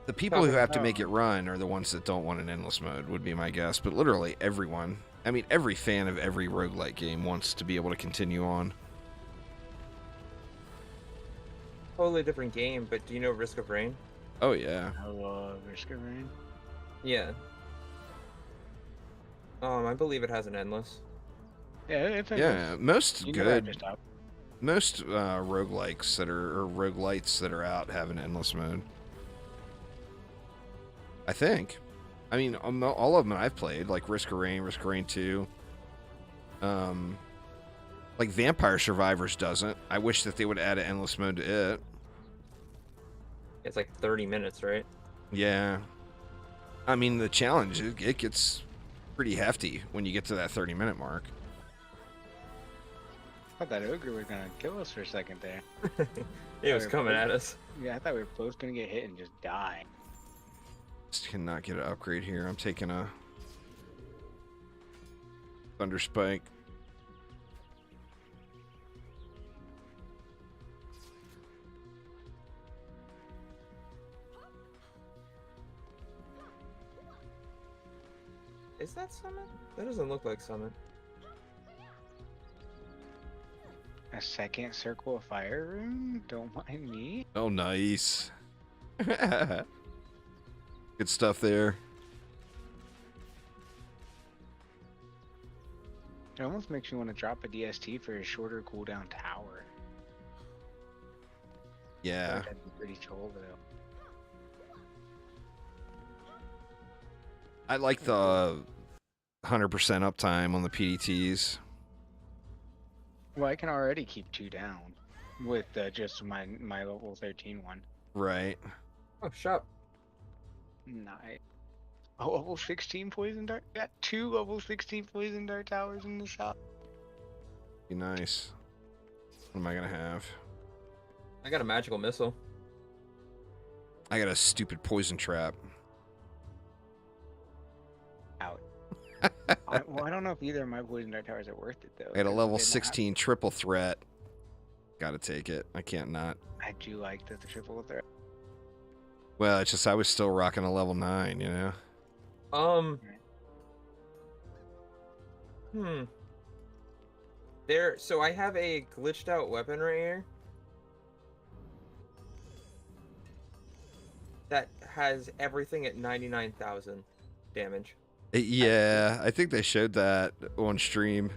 The people who have to make it run are the ones that don't want an endless mode, would be my guess. But literally everyone, I mean, every fan of every roguelike game wants to be able to continue on. totally different game, but do you know Risk of Rain? Oh, yeah. I love Risk of Rain. Yeah. I believe it has an endless. Yeah, it's Yeah, most you never have good, to stop. most roguelikes that are, or roguelites that are out have an endless mode. I think. I mean, all of them I've played, like Risk of Rain 2. Like Vampire Survivors doesn't. I wish that they would add an endless mode to it. It's like 30 minutes, right? Yeah. I mean, the challenge, it gets pretty hefty when you get to that 30-minute mark. I thought that ogre was gonna kill us for a second there. It was coming at us. Yeah, I thought we were both gonna get hit and just die. Just cannot get an upgrade here. I'm taking a Thunder Spike. Is that Summit? That doesn't look like Summit. A second circle of fire room? Don't mind me. Oh, nice. Good stuff there. It almost makes me want to drop a DST for a shorter cooldown tower. Yeah. That'd be pretty cool though. I like the 100% uptime on the PDTs. Well, I can already keep 2 down with just my level 13 one. Right. Oh, shop. Nice. A level 16 poison dart? Got 2 level 16 poison dart towers in the shop. Be nice. What am I going to have? I got a magical missile. I got a stupid poison trap. Out. Well, I don't know if either of my poison dart towers are worth it though. I got a 'cause level they're not- 16 triple threat. Gotta take it. I can't not. I do like the triple threat. Well, it's just I was still rocking a level 9, you know? So I have a glitched out weapon right here that has everything at 99,000 damage. Yeah, I think they showed that on stream.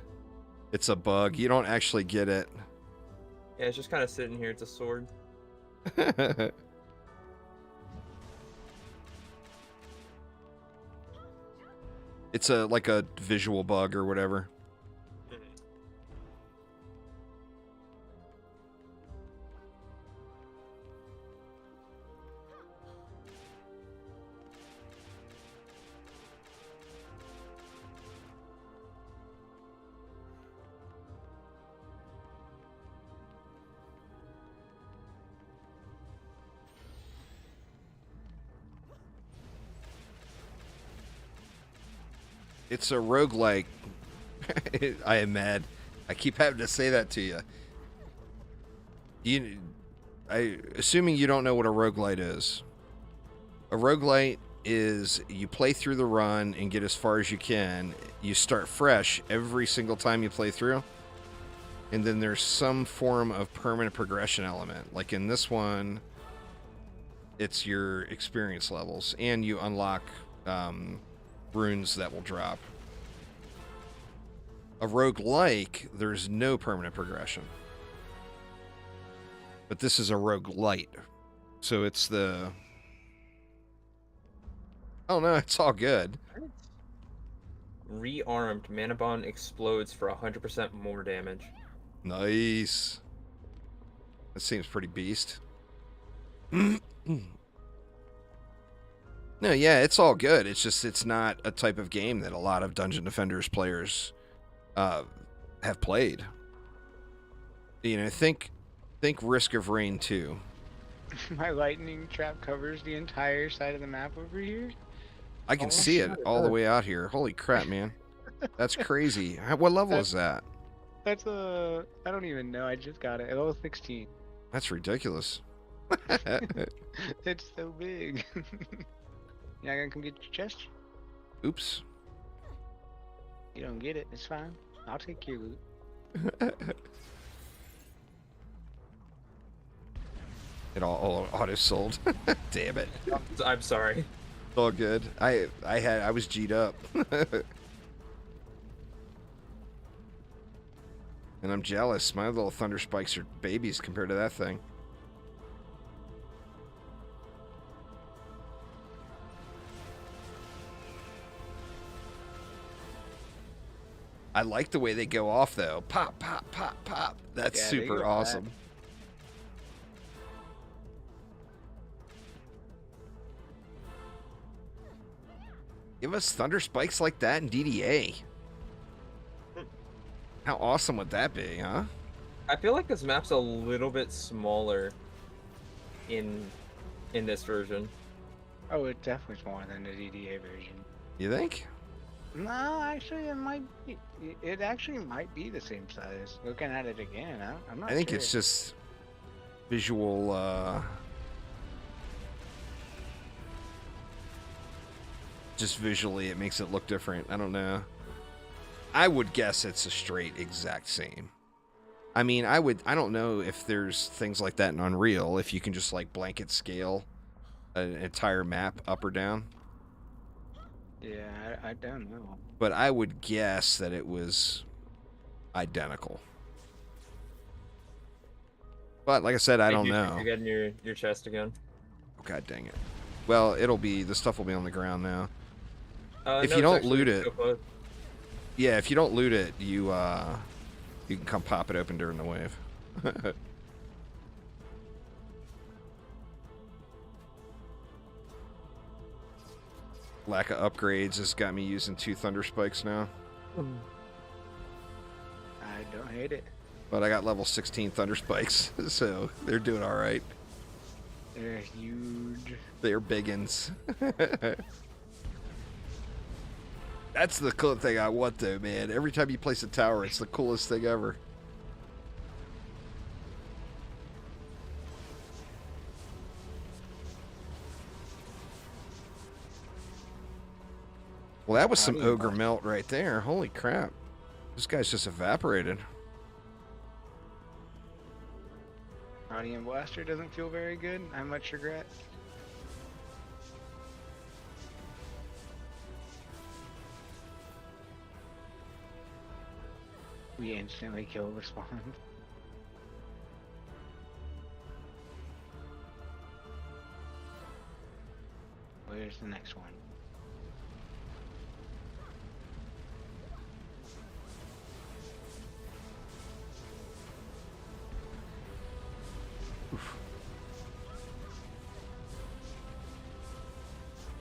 It's a bug. You don't actually get it. Yeah, it's just kind of sitting here. It's a sword. It's like a visual bug or whatever. It's a roguelike. I am mad. I keep having to say that to you. Assuming you don't know what a roguelite is. A roguelite is you play through the run and get as far as you can. You start fresh every single time you play through. And then there's some form of permanent progression element. Like in this one, it's your experience levels. And you unlock runes that will drop. A roguelike, there's no permanent progression. But this is a roguelite. So it's the... Oh no, it's all good. Rearmed, Mana Bond explodes for 100% more damage. Nice. That seems pretty beast. No, yeah, it's all good. It's just it's not a type of game that a lot of Dungeon Defenders players have played. You know, think Risk of Rain 2. My lightning trap covers the entire side of the map over here. I can see it all the way out here. Holy crap, man. That's crazy. What level is that? That's I don't even know. I just got it. Level 16. That's ridiculous. It's so big. You're not gonna come get your chest? Oops. You don't get it. It's fine. I'll take your loot. It all auto sold. Damn it. I'm sorry. It's all good. I was G'd up. And I'm jealous. My little thunder spikes are babies compared to that thing. I like the way they go off though. Pop, pop, pop, pop. That's Yeah, super awesome. Give us thunder spikes like that in DDA. How awesome would that be, huh? I feel like this map's a little bit smaller in this version. Oh, it's definitely smaller than the DDA version. You think? No, actually, it might be. It actually might be the same size. Looking at it again, I'm not. I think sure. it's just visual. Just visually, it makes it look different. I don't know. I would guess it's a straight exact same. I mean, I don't know if there's things like that in Unreal, if you can just like blanket scale an entire map up or down. Yeah, I don't know. But I would guess that it was identical. But like I said, I don't know. You're getting your chest again. Oh, God dang it. Well, the stuff will be on the ground now. If no, you don't it's loot actually it, so yeah, if you don't loot it, you can come pop it open during the wave. Lack of upgrades has got me using 2 thunder spikes now. I don't hate it. But I got level 16 thunder spikes, so they're doing all right. They're huge. They're biggins. That's the cool thing I want, though, man. Every time you place a tower, it's the coolest thing ever. Well, that was some ogre melt right there. Holy crap. This guy's just evaporated. Radiant Blaster doesn't feel very good. I much regret. We instantly kill the spawn. Where's the next one?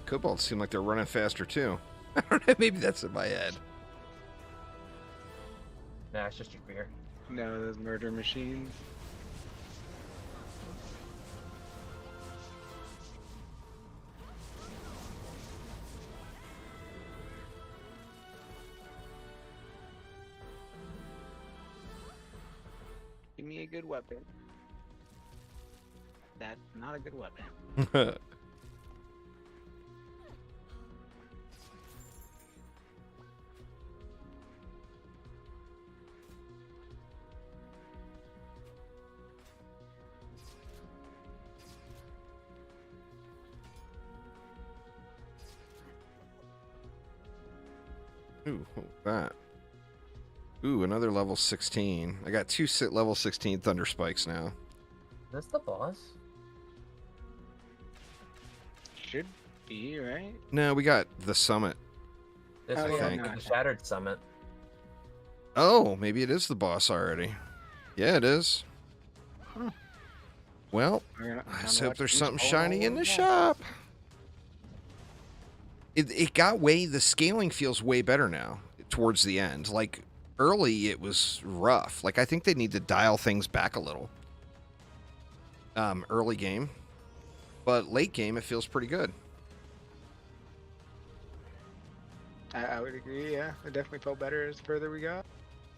Kobolds seem like they're running faster too. I don't know, maybe that's in my head. Nah, it's just your beer. No, those murder machines. Give me a good weapon. That's not a good weapon. Ooh, what was that? Ooh, another level 16. I got two level 16 Thunder Spikes now. Is this the boss? Should be, right? No, we got the summit. This Oh, one yeah, looks no. like the Shattered Summit. Oh, maybe it is the boss already. Yeah, it is. Huh. Well, let's hope there's something shiny in the shop. It got the scaling feels way better now towards the end. Like, early it was rough. Like, I think they need to dial things back a little. Early game. But late game, it feels pretty good. I would agree, yeah. It definitely felt better as further we got.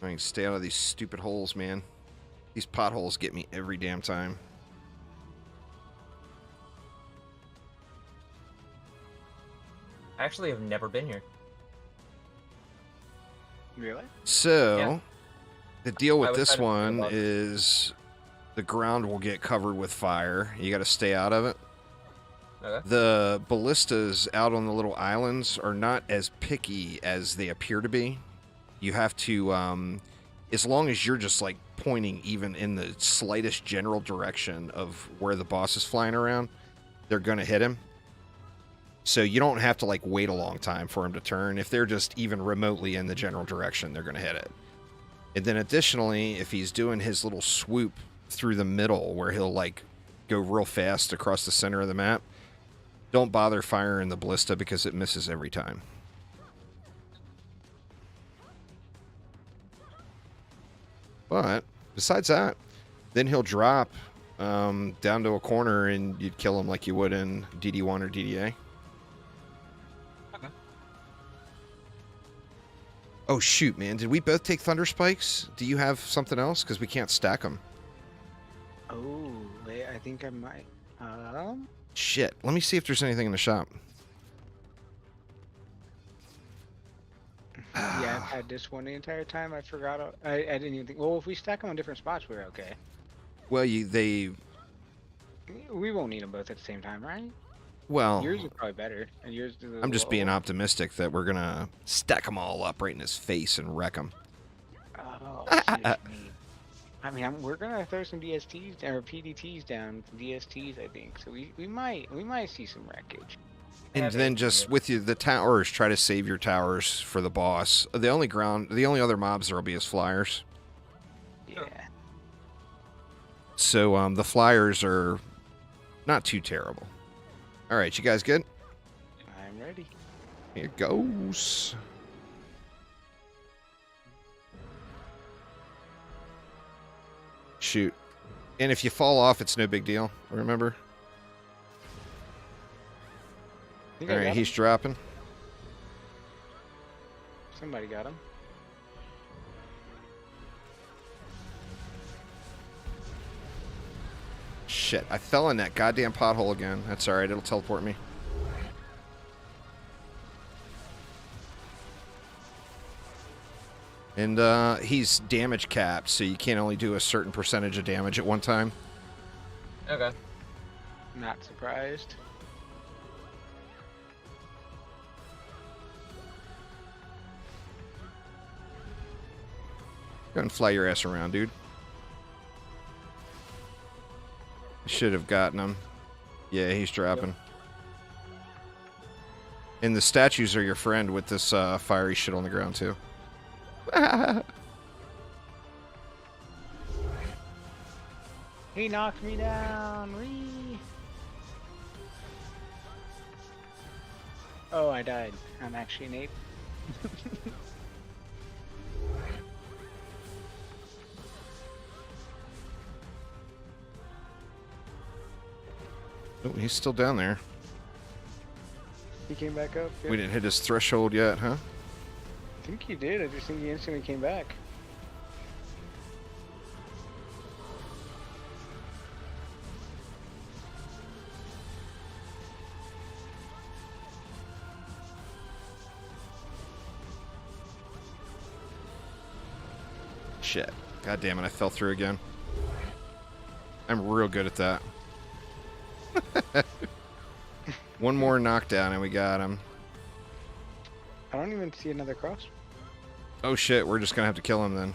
I mean, stay out of these stupid holes, man. These potholes get me every damn time. I actually have never been here. Really? So, Yeah. the deal I with was this kind of thinking one about it. is the ground will get covered with fire. You got to stay out of it. Okay. The ballistas out on the little islands are not as picky as they appear to be. You have to, as long as you're just like pointing even in the slightest general direction of where the boss is flying around, they're going to hit him. So you don't have to like wait a long time for him to turn. If they're just even remotely in the general direction, they're going to hit it. And then additionally, if he's doing his little swoop through the middle where he'll like go real fast across the center of the map, don't bother firing the ballista because it misses every time. But besides that, then he'll drop down to a corner and you'd kill him like you would in DD1 or DDA. Okay. Oh shoot, man! Did we both take Thunder Spikes? Do you have something else? Because we can't stack them. Oh, wait, I think I might. Shit. Let me see if there's anything in the shop. Yeah, I've had this one the entire time. I forgot. I didn't even think. Well, if we stack them on different spots, we're okay. Well, We won't need them both at the same time, right? well, Yours is probably better, and yours is. I'm just being optimistic that we're gonna stack them all up right in his face and wreck him. Oh, I see what you mean. I mean, we're gonna throw some DSTs or PDTs down, some DSTs, I think. So we might see some wreckage. And have then it, just yeah. with you, the towers, try to save your towers for the boss. The only other mobs there will be is flyers. Yeah. So the flyers are not too terrible. All right, you guys good? I'm ready. Here goes. Shoot. And if you fall off, it's no big deal. Remember? Think All I right, got he's him? dropping. Somebody got him. Shit, I fell in that goddamn pothole again. That's all right. It'll teleport me. And he's damage capped, so you can't only do a certain percentage of damage at one time. Okay. Not surprised. Go and fly your ass around, dude. Should have gotten him. Yeah, he's dropping. And the statues are your friend with this fiery shit on the ground, too. He knocked me down. Whee! Oh, I died. I'm actually an ape. Oh, he's still down there. He came back up. We didn't hit his threshold yet, huh? I think he did. I just think he instantly came back. Shit. God damn it, I fell through again. I'm real good at that. One more knockdown and we got him. I don't even see another cross. Oh shit, we're just gonna have to kill him then.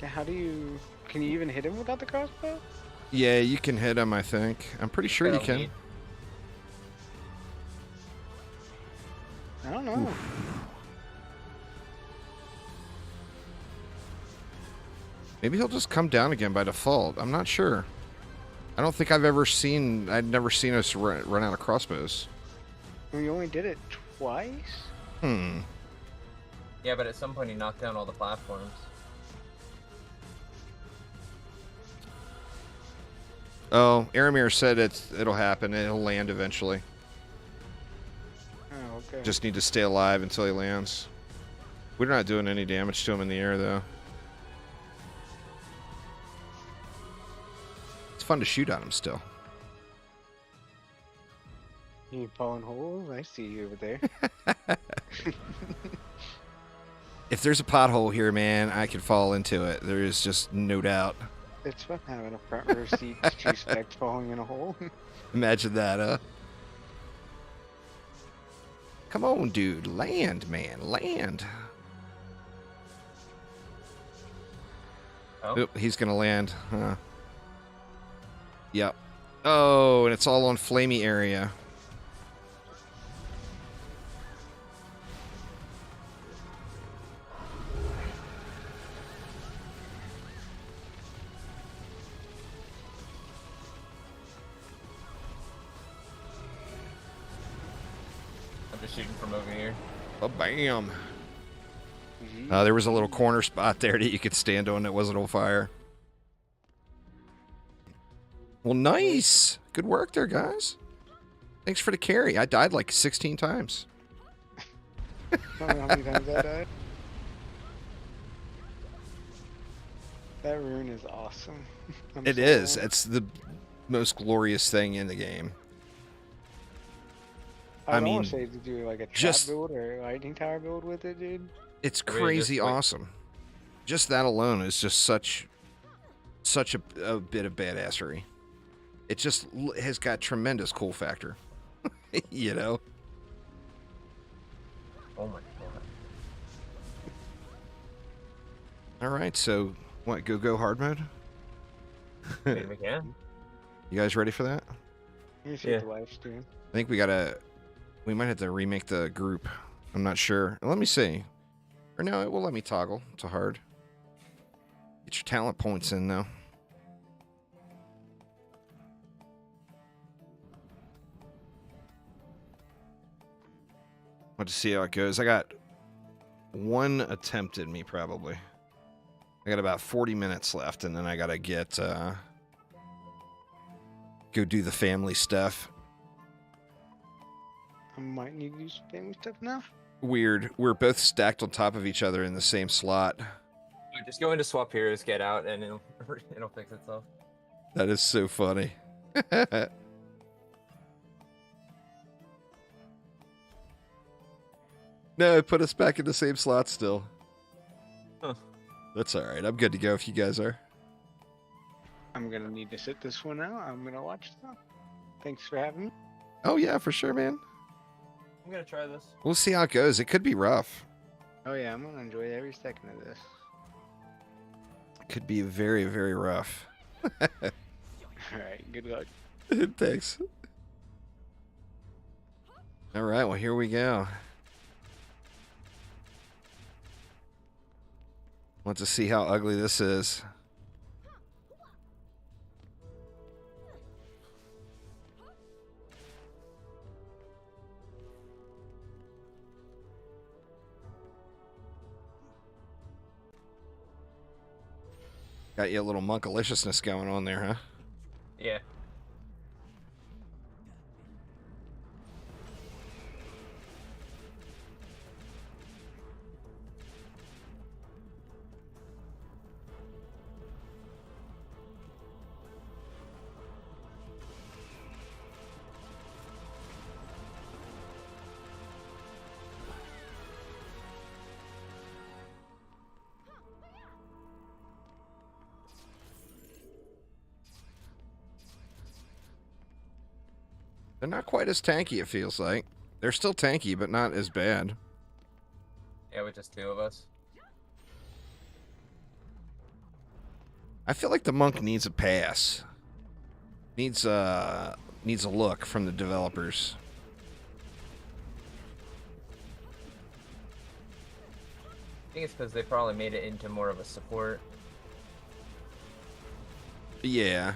Yeah, how do you... Can you even hit him without the crossbow? Yeah, you can hit him, I think. I'm pretty sure you That'll can. need- I don't know. Maybe he'll just come down again by default. I'm not sure. I don't think I'd never seen us run out of crossbows. We only did it twice? Hmm. Yeah, but at some point he knocked down all the platforms. Oh, Aramir said it'll happen. It'll land eventually. Oh, okay. Just need to stay alive until he lands. We're not doing any damage to him in the air, though. It's fun to shoot at him still. You falling holes? I see you over there. If there's a pothole here, man, I could fall into it. There is just no doubt. It's fun having a front row seat to spec falling in a hole. Imagine that, huh? Come on, dude. Land, man. Land. Oh, Oop, he's gonna land. Huh. Yep. Oh, and it's all on flamey area. I'm just shooting from over here. Oh, bam. There was a little corner spot there that you could stand on that wasn't on fire. Well, nice. Good work there, guys. Thanks for the carry. I died like 16 times. I don't know how many times I died. That rune is awesome. It is. It's the most glorious thing in the game. I I'd mean, almost say to do like a trap just- build or a lightning tower build with it, dude. It's I mean, crazy just like- awesome. Just that alone is just such a bit of badassery. It just has got tremendous cool factor. You know? Oh my god. All right, so what? Go hard mode? Maybe we can. You guys ready for that? You see Yeah. the live stream. I think we might have to remake the group. I'm not sure. Let me see. Or no, it will let me toggle to hard. Get your talent points in though. Want to see how it goes. I got one attempt in me probably. I got about 40 minutes left and then I gotta get go do the family stuff. I might need to do some family stuff now. Weird. We're both stacked on top of each other in the same slot. Just go into swap heroes, get out, and it'll fix itself. That is so funny. No, it put us back in the same slot still. Huh. That's alright. I'm good to go if you guys are. I'm gonna need to sit this one out. I'm gonna watch stuff. Thanks for having me. Oh, yeah, for sure, man. I'm gonna try this. We'll see how it goes. It could be rough. Oh yeah, I'm gonna enjoy every second of this. It could be very, very rough. Alright, good luck. Thanks. Alright, well, here we go. Want to see how ugly this is. Got you a little monkaliciousness going on there, huh? Yeah. They're not quite as tanky, it feels like. They're still tanky, but not as bad. Yeah, with just 2 of us. I feel like the monk needs a pass. Needs a look from the developers. I think it's because they probably made it into more of a support. Yeah.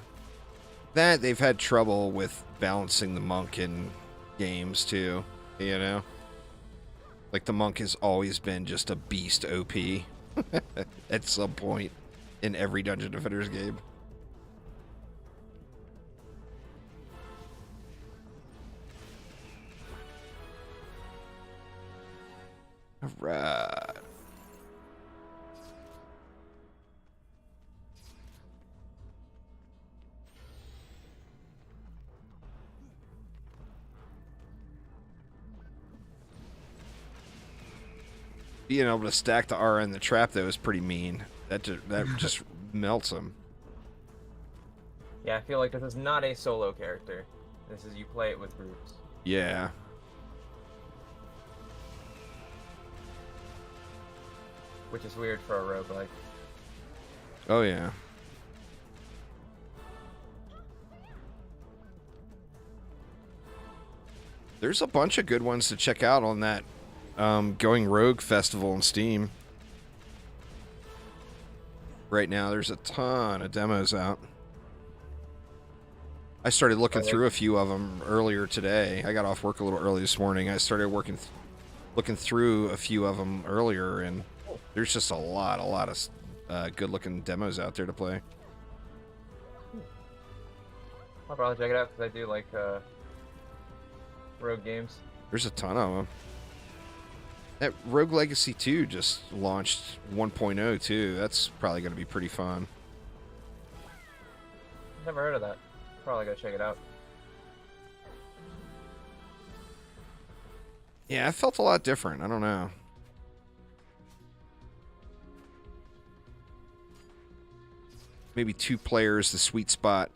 That they've had trouble with balancing the monk in games too, you know? Like the monk has always been just a beast OP at some point in every Dungeon Defenders game. All right. Being able to stack the R in the trap, though, is pretty mean. That just melts him. Yeah, I feel like this is not a solo character. This is you play it with groups. Yeah. Which is weird for a roguelike. Oh, yeah. There's a bunch of good ones to check out on that Going Rogue Festival on Steam. Right now, there's a ton of demos out. I started looking through a few of them earlier today. I got off work a little early this morning. I started looking through a few of them earlier, and there's just a lot of good-looking demos out there to play. I'll probably check it out because I do like rogue games. There's a ton of them. That Rogue Legacy 2 just launched 1.0 too. That's probably going to be pretty fun. Never heard of that. Probably go check it out. Yeah, it felt a lot different. I don't know. Maybe 2 players, the sweet spot.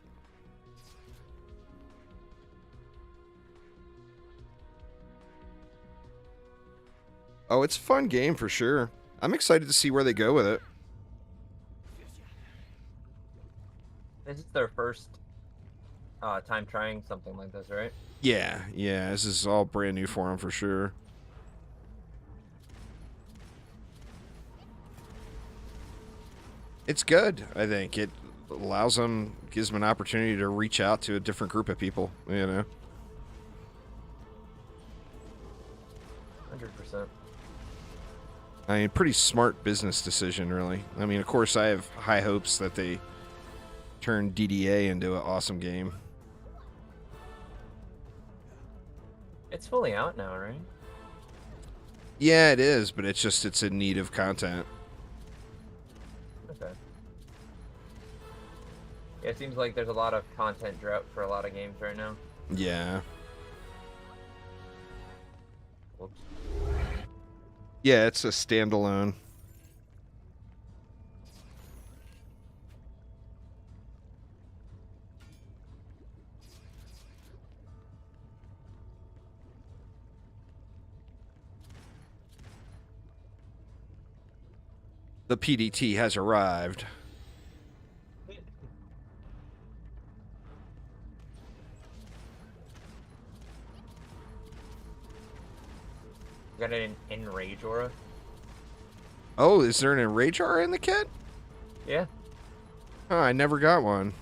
Oh, it's a fun game for sure. I'm excited to see where they go with it. This is their first time trying something like this, right? Yeah, this is all brand new for them for sure. It's good, I think. It allows them, gives them an opportunity to reach out to a different group of people, you know? 100%. I mean, pretty smart business decision, really. I mean, of course, I have high hopes that they turn DDA into an awesome game. It's fully out now, right? Yeah, it is, but it's in need of content. Okay. Yeah, it seems like there's a lot of content drought for a lot of games right now. Yeah. Whoops. Yeah, it's a standalone. The PDT has arrived. Got an enrage aura? Oh, is there an enrage aura in the kit? Yeah. Oh, I never got one.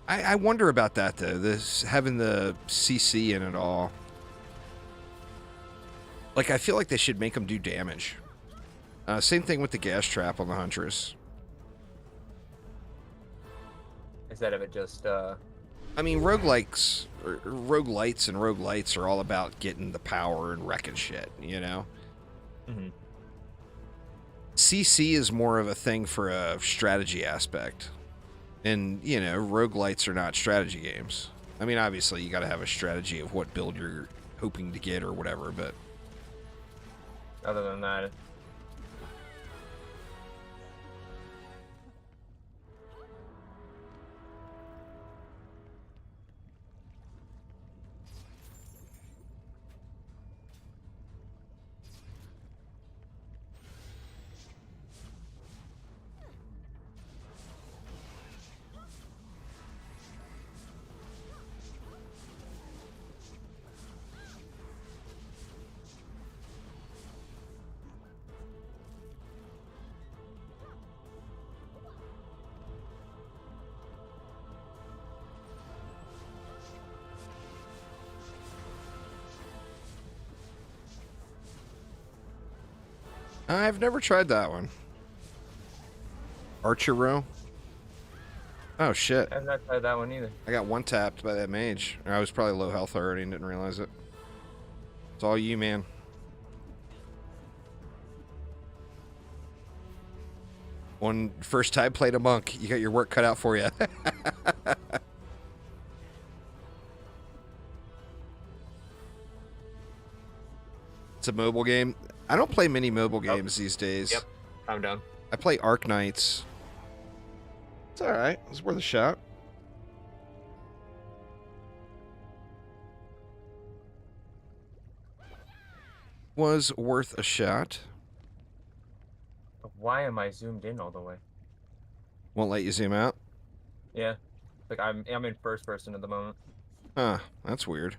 I wonder about that though. This having the CC in it all. Like, I feel like they should make them do damage. Same thing with the gas trap on the Huntress. instead of it just I mean, roguelikes, or roguelites and roguelites are all about getting the power and wrecking shit, you know? Mhm. CC is more of a thing for a strategy aspect. And, you know, roguelites are not strategy games. I mean, obviously, you got to have a strategy of what build you're hoping to get or whatever, but other than that. I've never tried that one. Archer Row? Oh, shit. I've not tried that one either. I got one tapped by that mage. Or I was probably low health already and didn't realize it. It's all you, man. One first time played a monk. You got your work cut out for you. It's a mobile game. I don't play many mobile games these days. Yep, I'm done. I play Arc Knights. It's alright. It's worth a shot. Was worth a shot. Why am I zoomed in all the way? Won't let you zoom out? Yeah, like I'm in first person at the moment. Huh. That's weird.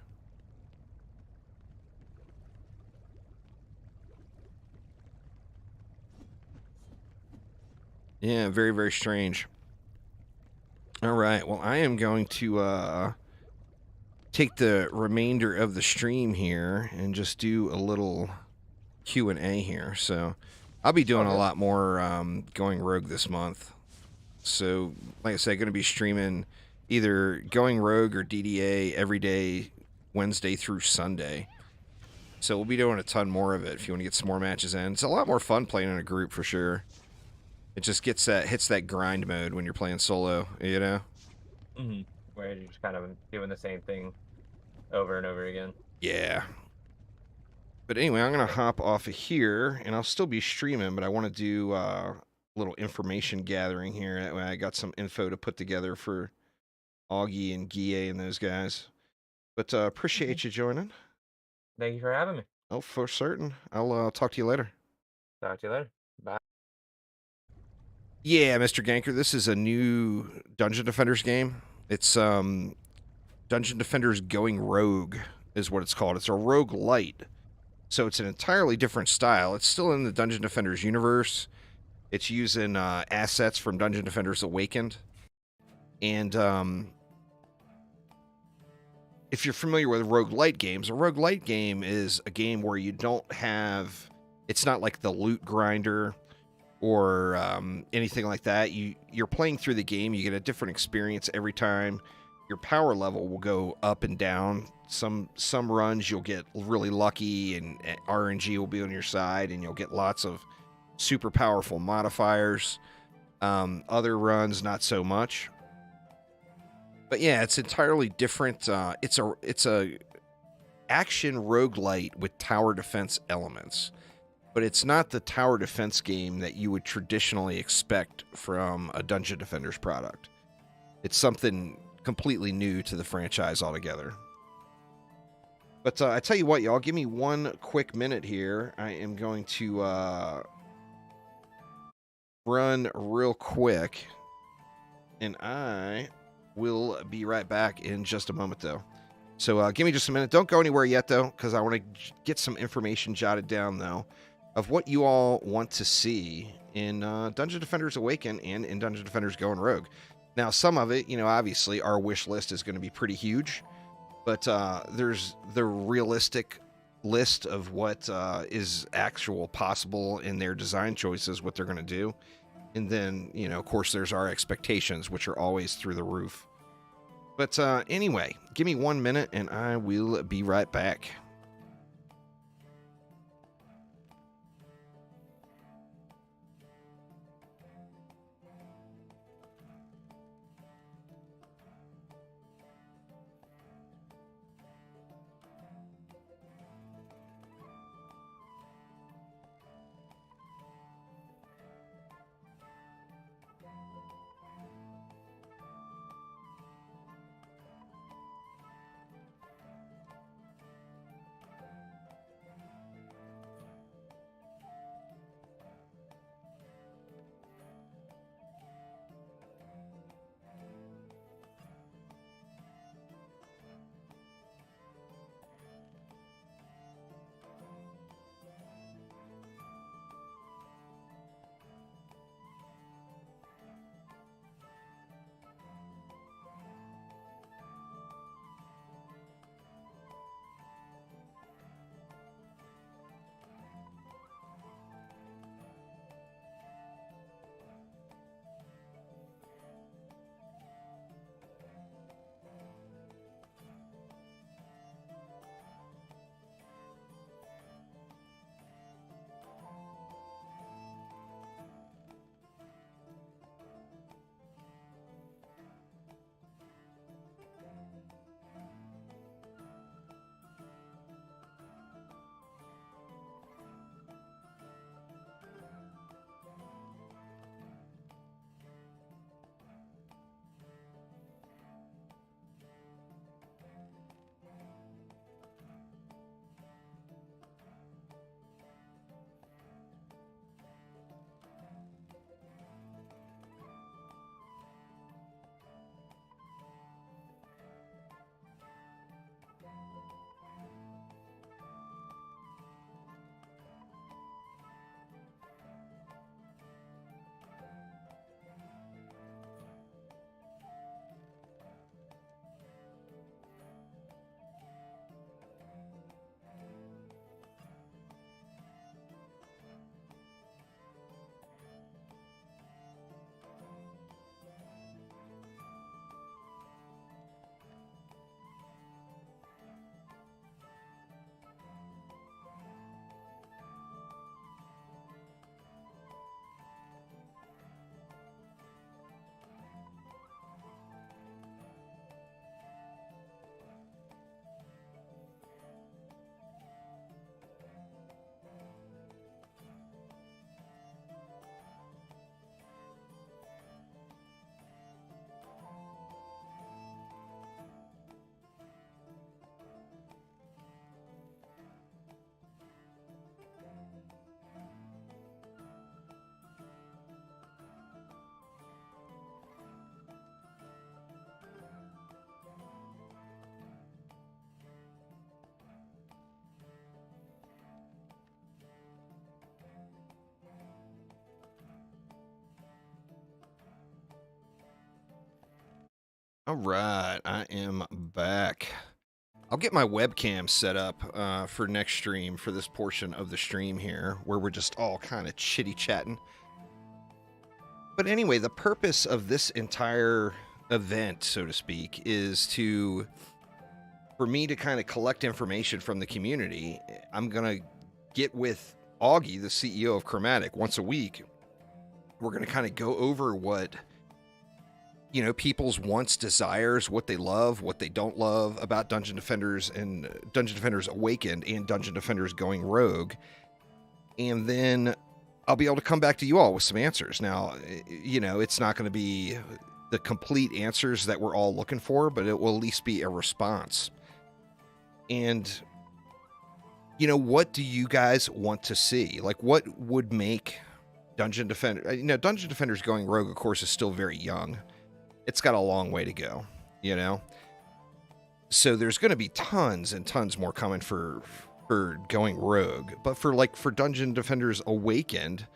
Yeah, very, very strange. All right. Well, I am going to take the remainder of the stream here and just do a little Q&A here. So I'll be doing a lot more going rogue this month. So, like I said, going to be streaming either going rogue or DDA every day, Wednesday through Sunday. So we'll be doing a ton more of it if you want to get some more matches in. It's a lot more fun playing in a group for sure. It just hits that grind mode when you're playing solo, you know? Mm-hmm. Where you're just kind of doing the same thing over and over again. Yeah. But anyway, I'm going to hop off of here, and I'll still be streaming, but I want to do a little information gathering here. That way I got some info to put together for Augie and Guille and those guys. But appreciate you joining. Thank you for having me. Oh, for certain. I'll talk to you later. Talk to you later. Bye. Yeah, Mr. Ganker, this is a new Dungeon Defenders game. It's Dungeon Defenders Going Rogue is what it's called. It's a rogue light. So it's an entirely different style. It's still in the Dungeon Defenders universe. It's using assets from Dungeon Defenders Awakened. And if you're familiar with roguelite games, a roguelite game is a game where you don't have... It's not like the loot grinder or anything like that. You're playing through the game. You get a different experience every time. Your power level will go up and down. Some runs you'll get really lucky and RNG will be on your side and you'll get lots of super powerful modifiers. Other runs, not so much. But yeah, it's entirely different. It's a action roguelite with tower defense elements. But it's not the tower defense game that you would traditionally expect from a Dungeon Defenders product. It's something completely new to the franchise altogether. But I tell you what, y'all, give me one quick minute here. I am going to run real quick, and I will be right back in just a moment, though. So give me just a minute. Don't go anywhere yet, though, because I want to get some information jotted down, though, of what you all want to see in Dungeon Defenders Awaken and in Dungeon Defenders Going Rogue. Now, some of it, obviously our wish list is going to be pretty huge, but there's the realistic list of what is actual possible in their design choices, what they're going to do. And then, you know, of course, there's our expectations, which are always through the roof. But anyway, give me 1 minute and I will be right back. All right, I am back. I'll get my webcam set up for next stream for this portion of the stream here, where we're just all kind of chitty-chatting. But anyway, the purpose of this entire event, so to speak, is for me to kind of collect information from the community. I'm going to get with Augie, the CEO of Chromatic, once a week. We're going to kind of go over what, you know, people's wants, desires, what they love, what they don't love about Dungeon Defenders and Dungeon Defenders Awakened and Dungeon Defenders Going Rogue. And then I'll be able to come back to you all with some answers. Now, you know, it's not going to be the complete answers that we're all looking for, but it will at least be a response. And, you know, what do you guys want to see? Like, what would make Dungeon Defender... You know, Dungeon Defenders Going Rogue, of course, is still very young. It's got a long way to go, you know? So there's going to be tons and tons more coming for Going Rogue. But for Dungeon Defenders Awakened,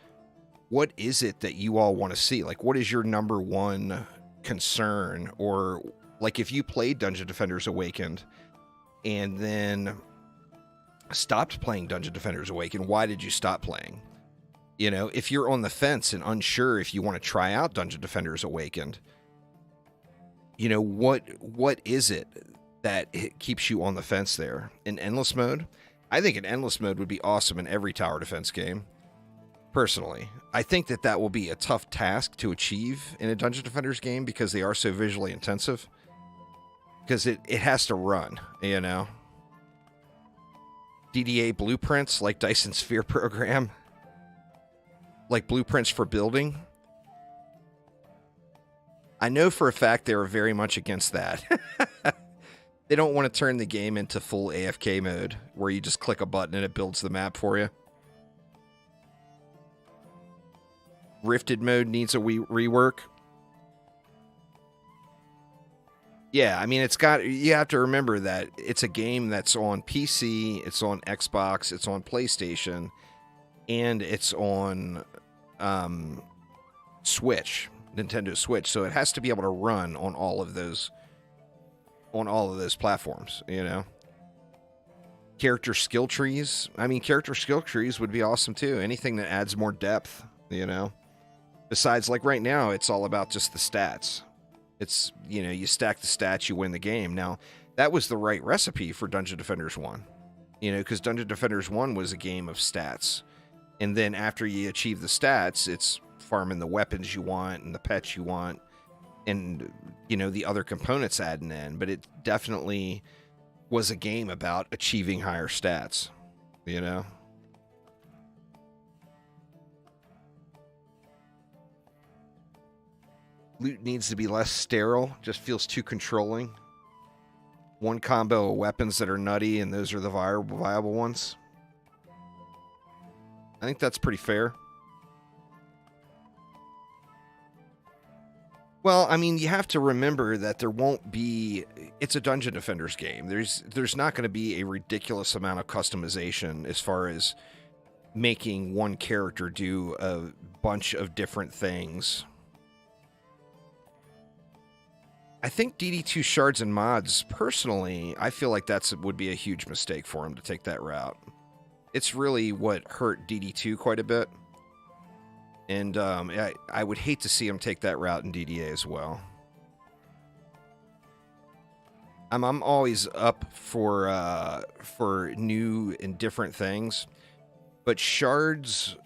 what is it that you all want to see? Like, what is your number one concern? Or, like, if you played Dungeon Defenders Awakened and then stopped playing Dungeon Defenders Awakened, why did you stop playing? You know, if you're on the fence and unsure if you want to try out Dungeon Defenders Awakened, you know, what is it that it keeps you on the fence there? In endless mode? I think an endless mode would be awesome in every tower defense game. Personally, I think that will be a tough task to achieve in a Dungeon Defenders game because they are so visually intensive. Because it has to run, you know. DDA blueprints like Dyson Sphere program. Like blueprints for building. I know for a fact they are very much against that. They don't want to turn the game into full AFK mode where you just click a button and it builds the map for you. Rifted mode needs a rework. Yeah, I mean, you have to remember that it's a game that's on PC, it's on Xbox, it's on PlayStation, and it's on Switch, Nintendo Switch. So it has to be able to run on all of those platforms, you know. Character skill trees. I mean, character skill trees would be awesome too. Anything that adds more depth, you know. Besides, like right now, it's all about just the stats. It's, you know, you stack the stats, you win the game. Now, that was the right recipe for Dungeon Defenders 1. You know, because Dungeon Defenders 1 was a game of stats. And then after you achieve the stats, it's farming the weapons you want and the pets you want and, you know, the other components adding in. But it definitely was a game about achieving higher stats, you know? Loot needs to be less sterile, just feels too controlling. One combo of weapons that are nutty, and those are the viable ones. I think that's pretty fair. Well, I mean, you have to remember that there won't be... It's a Dungeon Defenders game. There's not going to be a ridiculous amount of customization as far as making one character do a bunch of different things. I think DD2 shards and mods, personally, I feel like would be a huge mistake for him to take that route. It's really what hurt DD2 quite a bit. And I would hate to see him take that route in DDA as well. I'm always up for new and different things. But shards,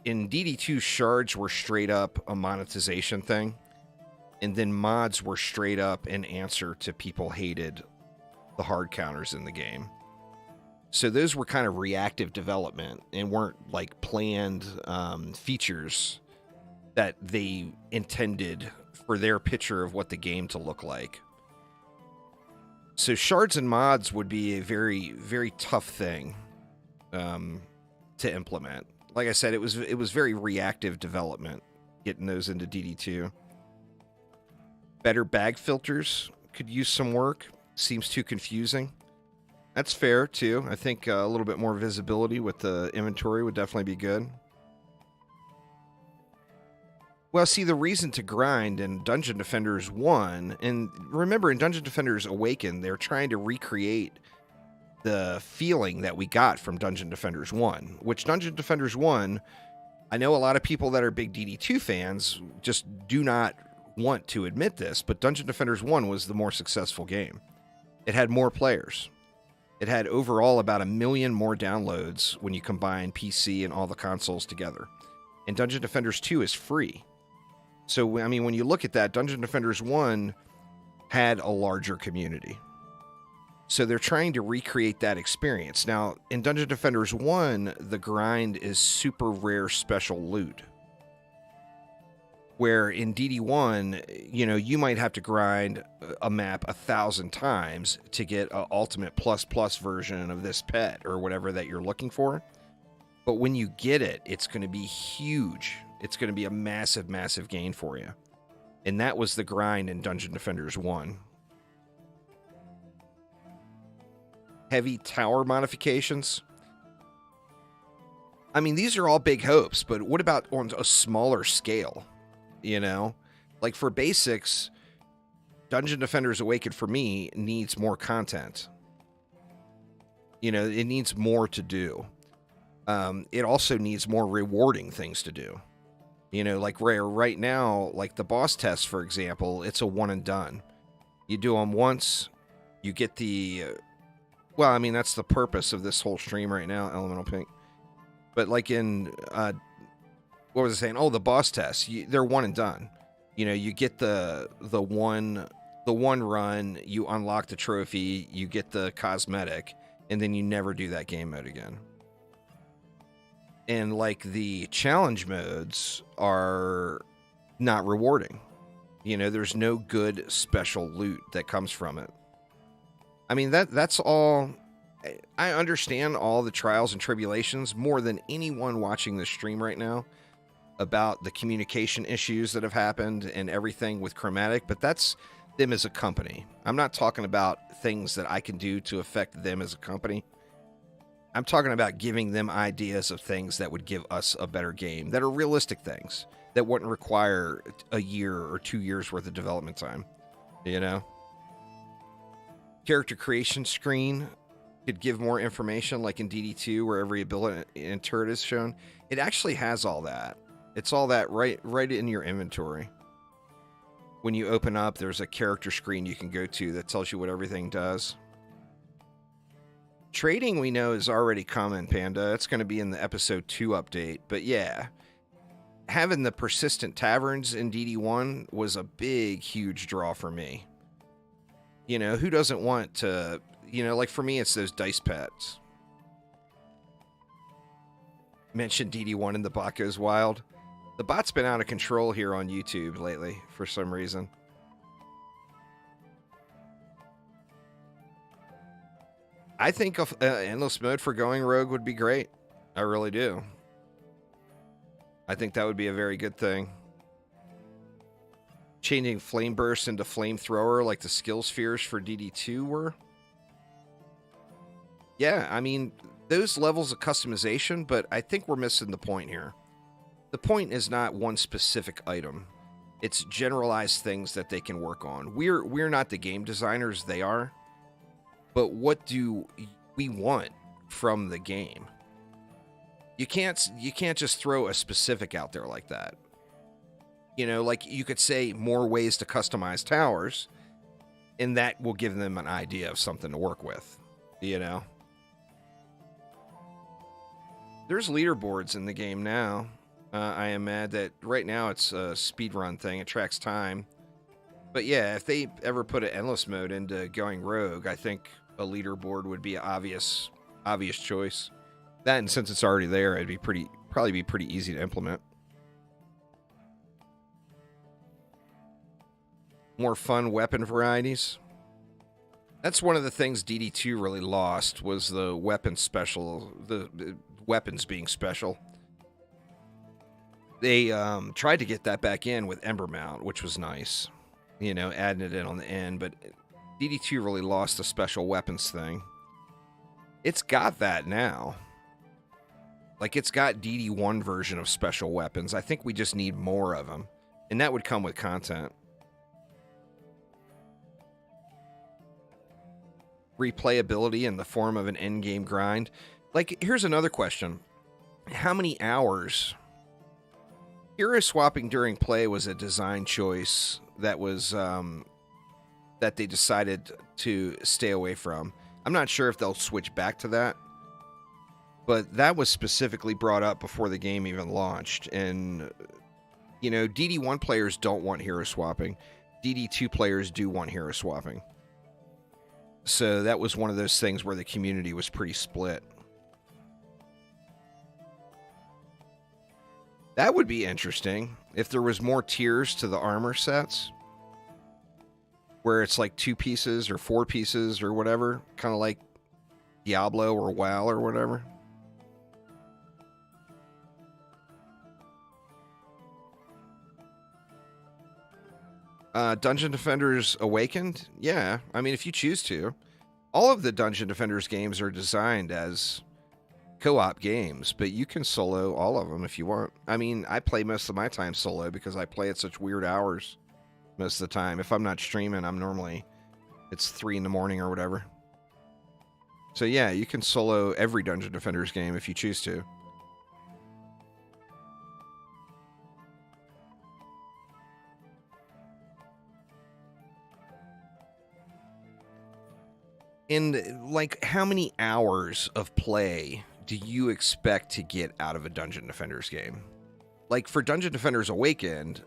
in DD2, shards were straight up a monetization thing. And then mods were straight up an answer to people hated the hard counters in the game. So those were kind of reactive development and weren't like planned features that they intended for their picture of what the game to look like. So shards and mods would be a very, very tough thing to implement. Like I said, it was very reactive development, getting those into DD2. Better bag filters could use some work. Seems too confusing. That's fair, too. I think a little bit more visibility with the inventory would definitely be good. Well, see, the reason to grind in Dungeon Defenders 1, and remember, in Dungeon Defenders Awakened, they're trying to recreate the feeling that we got from Dungeon Defenders 1, which Dungeon Defenders 1, I know a lot of people that are big DD2 fans just do not want to admit this, but Dungeon Defenders 1 was the more successful game. It had more players. It had overall about 1 million more downloads when you combine PC and all the consoles together. And Dungeon Defenders 2 is free. So, I mean, when you look at that, Dungeon Defenders 1 had a larger community. So they're trying to recreate that experience. Now, in Dungeon Defenders 1, the grind is super rare special loot. Where in DD1, you know, you might have to grind a map 1,000 times to get an ultimate plus version of this pet or whatever that you're looking for. But when you get it, it's going to be huge. It's going to be a massive, massive gain for you. And that was the grind in Dungeon Defenders 1. Heavy tower modifications. I mean, these are all big hopes, but what about on a smaller scale? You know, like for basics, Dungeon Defenders Awakened for me needs more content. You know, it needs more to do. It also needs more rewarding things to do. You know, like right now, like the boss tests, for example, it's a one and done. You do them once, you get the. Well, I mean, that's the purpose of this whole stream right now, Elemental Pink. But like in, what was I saying? Oh, the boss tests, they're one and done. You know, you get the one run, you unlock the trophy, you get the cosmetic, and then you never do that game mode again. And like the challenge modes are not rewarding. You know, there's no good special loot that comes from it. I mean, that's all. I understand all the trials and tribulations more than anyone watching this stream right now about the communication issues that have happened and everything with Chromatic, but that's them as a company. I'm not talking about things that I can do to affect them as a company. I'm talking about giving them ideas of things that would give us a better game, that are realistic things, that wouldn't require a year or 2 years worth of development time, you know? Character creation screen could give more information, like in DD2, where every ability and turret is shown. It actually has all that. It's all that right in your inventory. When you open up, there's a character screen you can go to that tells you what everything does. Trading, we know, is already coming, Panda. It's going to be in the episode 2 update. But yeah, having the persistent taverns in DD1 was a big, huge draw for me. You know, who doesn't want to, you know, like for me, it's those dice pets. Mentioned DD1 and the bot goes wild. The bot's been out of control here on YouTube lately for some reason. I think endless mode for going rogue would be great. I really do. I think that would be a very good thing. Changing flame burst into flamethrower like the skill spheres for DD2 were. Yeah, I mean, those levels of customization, but I think we're missing the point here. The point is not one specific item. It's generalized things that they can work on. We're not the game designers, they are. But what do we want from the game? You can't just throw a specific out there like that. You know, like you could say more ways to customize towers, and that will give them an idea of something to work with, you know? There's leaderboards in the game now. I am mad that right now it's a speedrun thing. It tracks time. But yeah, if they ever put an endless mode into going rogue, I think a leaderboard would be an obvious choice. That, and since it's already there, it'd be probably be pretty easy to implement. More fun weapon varieties. That's one of the things DD2 really lost, was the weapon special, the weapons being special. They tried to get that back in with Ember Mount, which was nice, you know, adding it in on the end, but DD2 really lost the special weapons thing. It's got that now. Like, it's got DD1 version of special weapons. I think we just need more of them, and that would come with content. Replayability in the form of an endgame grind. Like, here's another question. How many hours? Hero swapping during play was a design choice that was that they decided to stay away from. I'm not sure if they'll switch back to that, but that was specifically brought up before the game even launched. And, you know, DD1 players don't want hero swapping. DD2 players do want hero swapping. So that was one of those things where the community was pretty split. That would be interesting if there was more tiers to the armor sets, where it's like 2 pieces or 4 pieces or whatever, kind of like Diablo or WoW or whatever. Dungeon Defenders Awakened? Yeah, I mean, if you choose to. All of the Dungeon Defenders games are designed as co-op games, but you can solo all of them if you want. I mean, I play most of my time solo because I play at such weird hours most of the time. If I'm not streaming, it's 3 in the morning or whatever. So yeah, you can solo every Dungeon Defenders game if you choose to. And like, how many hours of play do you expect to get out of a Dungeon Defenders game? Like for Dungeon Defenders Awakened,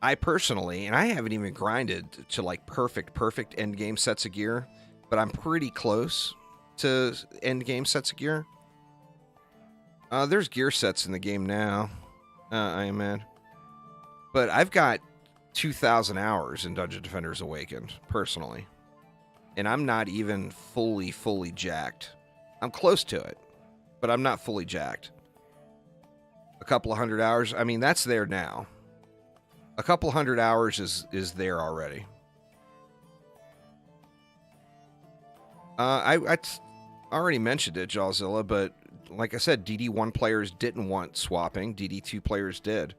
I personally, and I haven't even grinded to like perfect end game sets of gear, but I'm pretty close to end game sets of gear. There's gear sets in the game now. I am mad. But I've got 2,000 hours in Dungeon Defenders Awakened, personally. And I'm not even fully jacked. I'm close to it, but I'm not fully jacked. A couple of hundred hours, I mean, that's there now. A couple hundred hours is there already. I already mentioned it, Jawzilla, but like I said, DD1 players didn't want swapping. DD2 players did.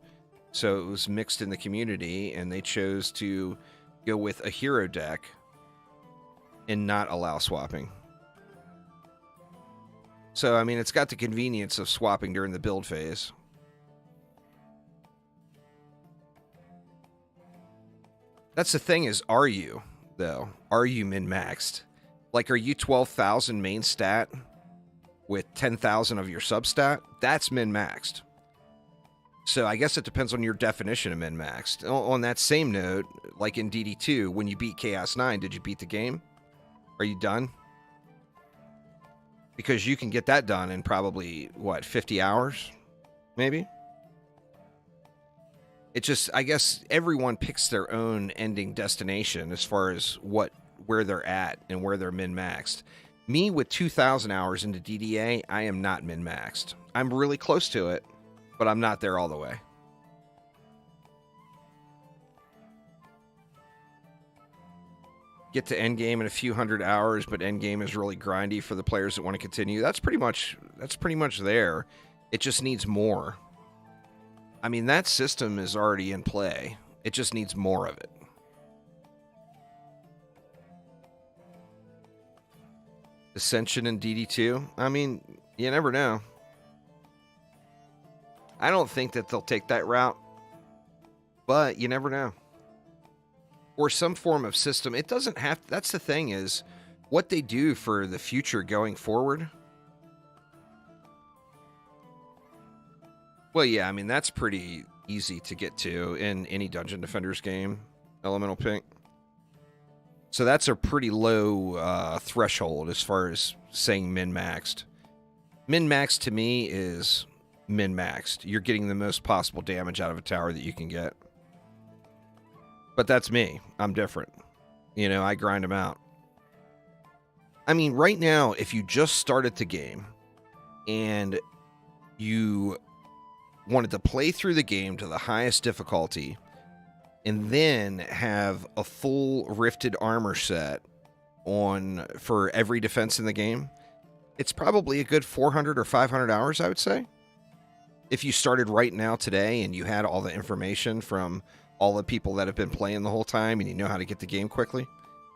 So it was mixed in the community, and they chose to go with a hero deck and not allow swapping. So, I mean, it's got the convenience of swapping during the build phase. That's the thing is, are you, though? Are you min-maxed? Like, are you 12,000 main stat with 10,000 of your substat? That's min-maxed. So I guess it depends on your definition of min-maxed. On that same note, like in DD2, when you beat Chaos 9, did you beat the game? Are you done? Because you can get that done in probably, what, 50 hours? Maybe? It just, I guess everyone picks their own ending destination as far as where they're at and where they're min-maxed. Me, with 2,000 hours into DDA, I am not min-maxed. I'm really close to it, but I'm not there all the way. Get to endgame in a few hundred hours, but endgame is really grindy for the players that want to continue. That's pretty much there. It just needs more. I mean, that system is already in play. It just needs more of it. Ascension in DD2? I mean, you never know. I don't think that they'll take that route, but you never know. Or some form of system. It doesn't have... That's the thing is, what they do for the future going forward... Well, yeah, I mean, that's pretty easy to get to in any Dungeon Defenders game, Elemental Pink. So that's a pretty low threshold as far as saying min-maxed. Min-maxed to me is min-maxed. You're getting the most possible damage out of a tower that you can get. But that's me. I'm different. You know, I grind them out. I mean, right now, if you just started the game and you wanted to play through the game to the highest difficulty and then have a full rifted armor set on for every defense in the game, it's probably a good 400 or 500 hours, I would say. If you started right now today and you had all the information from all the people that have been playing the whole time and you know how to get the game quickly,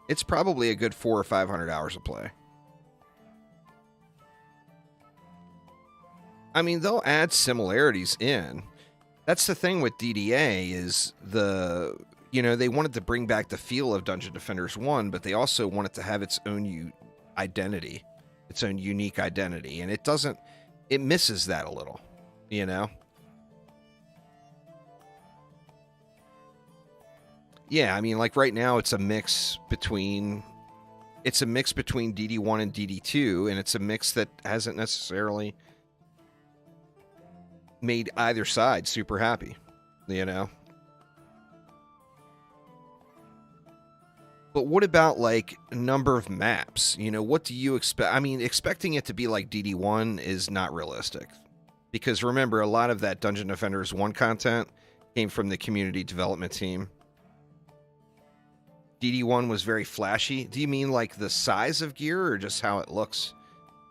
it's probably a good 400 or 500 hours of play. I mean, they'll add similarities in. That's the thing with DDA is they wanted to bring back the feel of Dungeon Defenders 1, but they also want it to have its own identity, its own unique identity. And it misses that a little, you know? Yeah, I mean, like right now it's a mix between DD1 and DD2, and it's a mix that hasn't necessarily made either side super happy, you know? But what about, like, number of maps? You know, what do you expect? I mean, expecting it to be like DD1 is not realistic. Because remember, a lot of that Dungeon Defenders 1 content came from the community development team. DD1 was very flashy. Do you mean, like, the size of gear or just how it looks?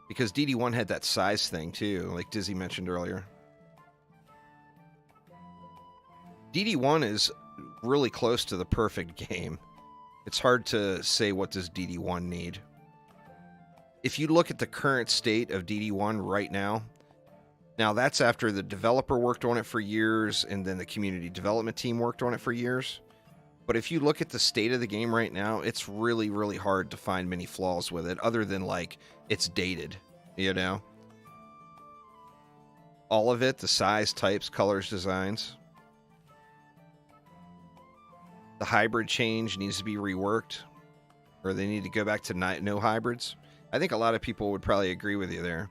Because DD1 had that size thing, too, like Dizzy mentioned earlier. DD1 is really close to the perfect game. It's hard to say what does DD1 need. if you look at the current state of DD1 right now, now that's after the developer worked on it for years and then the community development team worked on it for years. But if you look at the state of the game right now, it's really, really hard to find many flaws with it other than, like, it's dated, you know? All of it, the size, types, colors, designs. The hybrid change needs to be reworked, or they need to go back to no hybrids. I think a lot of people would probably agree with you there.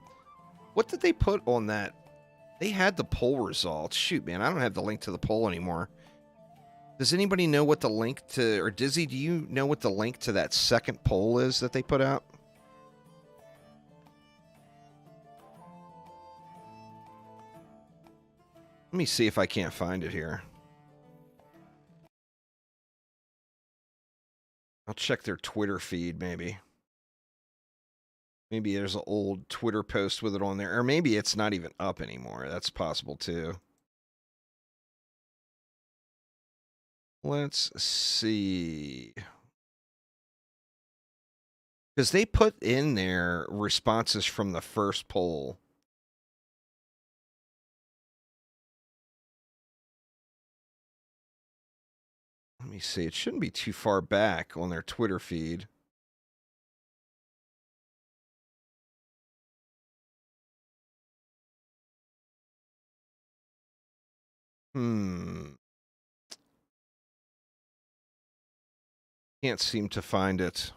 What did they put on that? They had the poll results. Shoot, man, I don't have the link to the poll anymore. Does anybody know what the link to, or Dizzy, do you know what the link to that second poll is that they put out? Let me see if I can't find it here. I'll check their Twitter feed, maybe. Maybe there's an old Twitter post with it on there. Or maybe it's not even up anymore. That's possible, too. Let's see. Because they put in their responses from the first poll. Let me see. It shouldn't be too far back on their Twitter feed. Can't seem to find it.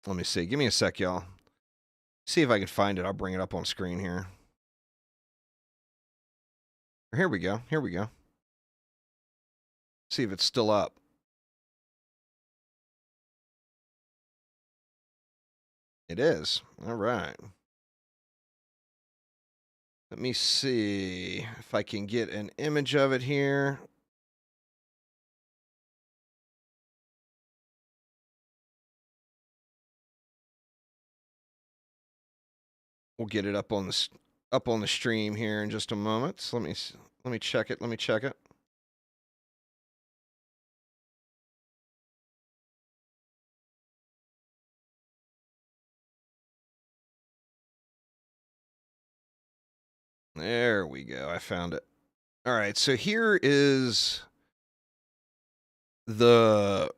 Let me see. Give me a sec, y'all. See if I can find it. I'll bring it up on screen here. Here we go. Here we go. See if it's still up. It is. All right. Let me see if I can get an image of it here. We'll get it up on the stream here in just a moment. So let me check it. Let me check it. There we go. I found it. All right. So here is the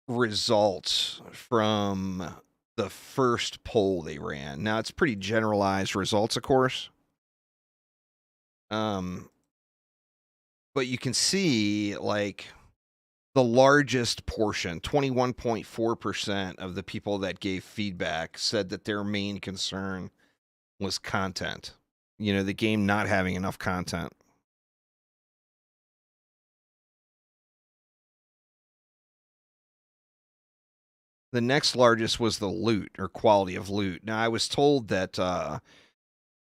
results from the first poll they ran. Now, it's pretty generalized results, of course. But you can see, like, the largest portion, 21.4% of the people that gave feedback said that their main concern was content. You know, the game not having enough content. The next largest was the loot, or quality of loot. Now, I was told that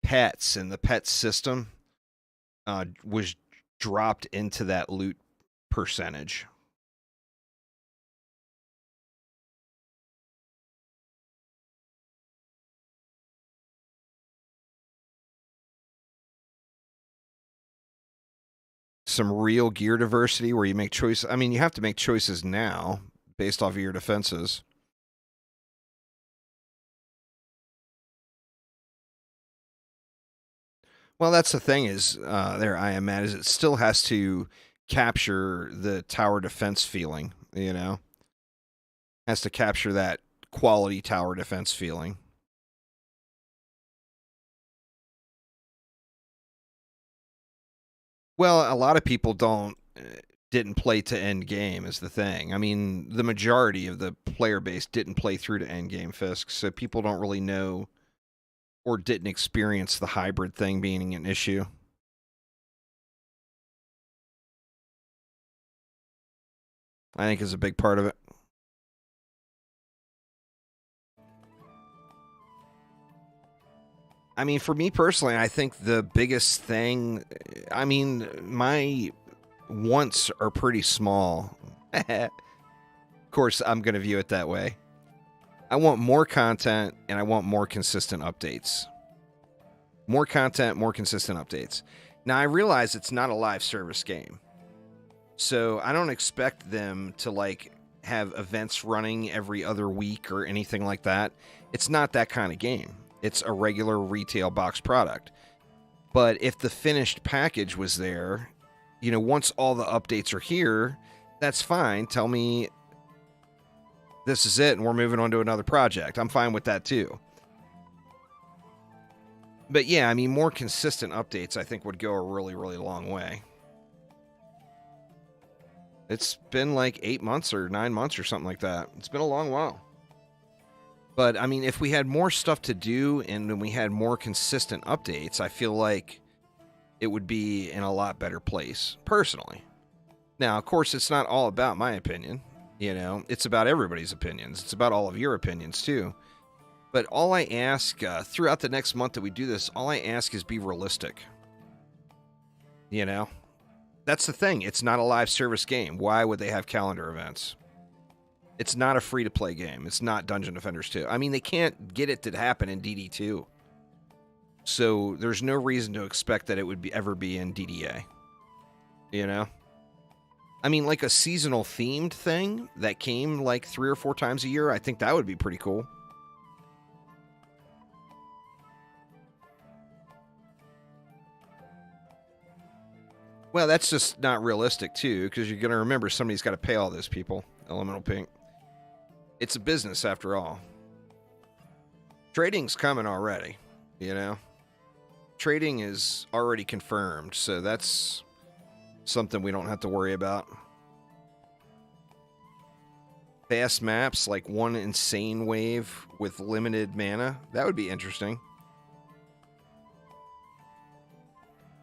pets and the pet system was dropped into that loot percentage. Some real gear diversity where you make choices. I mean, you have to make choices now based off of your defenses. Well, that's the thing is, there I am at, is it still has to capture the tower defense feeling, you know? Has to capture that quality tower defense feeling. Well, a lot of people didn't play to end game is the thing. I mean, the majority of the player base didn't play through to end game, Fisk, so people don't really know or didn't experience the hybrid thing being an issue. I think is a big part of it. I mean, for me personally, I think the biggest thing, I mean, my wants are pretty small. Of course, I'm going to view it that way. I want more content, and I want more consistent updates. More content, more consistent updates. Now, I realize it's not a live service game. So I don't expect them to, like, have events running every other week or anything like that. It's not that kind of game. It's a regular retail box product. But if the finished package was there, once all the updates are here, that's fine. Tell me this is it and we're moving on to another project. I'm fine with that too. But yeah, I mean, more consistent updates I think would go a really, really long way. It's been like 8 months or 9 months or something like that. It's been a long while. But, I mean, if we had more stuff to do and then we had more consistent updates, I feel like it would be in a lot better place, personally. Now, of course, it's not all about my opinion. It's about everybody's opinions. It's about all of your opinions, too. But all I ask throughout the next month that we do this, all I ask is be realistic. That's the thing. It's not a live service game. Why would they have calendar events? It's not a free-to-play game. It's not Dungeon Defenders 2. I mean, they can't get it to happen in DD2. So there's no reason to expect that it would ever be in DDA. I mean, like a seasonal themed thing that came like 3 or 4 times a year, I think that would be pretty cool. Well, that's just not realistic, too, because you're going to remember somebody's got to pay all those people, Elemental Pink. It's a business, after all. Trading's coming already, Trading is already confirmed, so that's something we don't have to worry about. Fast maps, like one insane wave with limited mana, that would be interesting.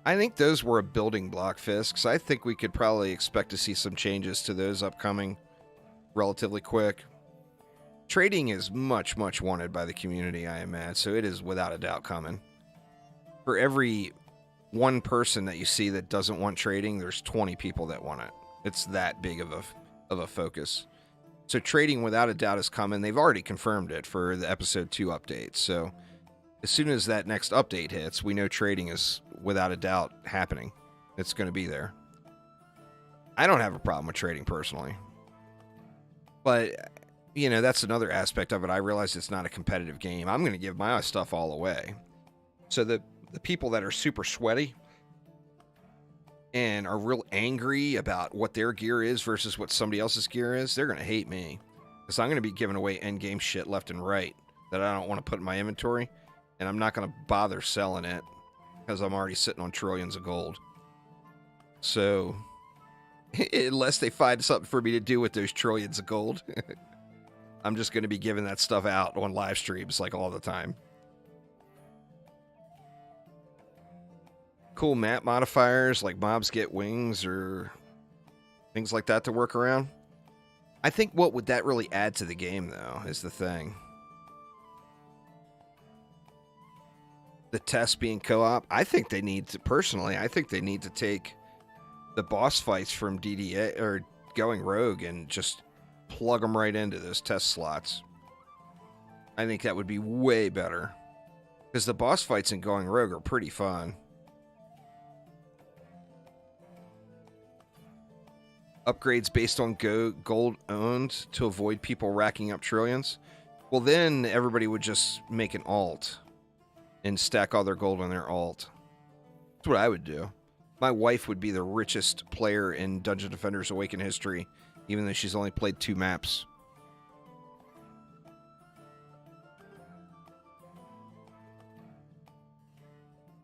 I think those were a building block, Fisks. I think we could probably expect to see some changes to those upcoming relatively quick. Trading is much, much wanted by the community, I imagine, so it is without a doubt coming. For every one person that you see that doesn't want trading, there's 20 people that want it. It's that big of a focus. So trading without a doubt is coming. They've already confirmed it for the episode 2 update, so as soon as that next update hits, we know trading is without a doubt happening. It's going to be there. I don't have a problem with trading personally. But, that's another aspect of it. I realize it's not a competitive game. I'm going to give my stuff all away. So the people that are super sweaty and are real angry about what their gear is versus what somebody else's gear is, they're going to hate me. Because I'm going to be giving away endgame shit left and right that I don't want to put in my inventory. And I'm not going to bother selling it because I'm already sitting on trillions of gold. So, unless they find something for me to do with those trillions of gold, I'm just going to be giving that stuff out on live streams like all the time. Cool map modifiers like mobs get wings or things like that to work around. I think what would that really add to the game, though, is the thing. The test being co-op, I think they need to, personally, I think they need to take the boss fights from DDA or Going Rogue and just plug them right into those test slots. I think that would be way better. Because the boss fights in Going Rogue are pretty fun. Upgrades based on gold owned to avoid people racking up trillions. Well, then everybody would just make an alt and stack all their gold on their alt. That's what I would do. My wife would be the richest player in Dungeon Defenders Awakened history, even though she's only played 2 maps.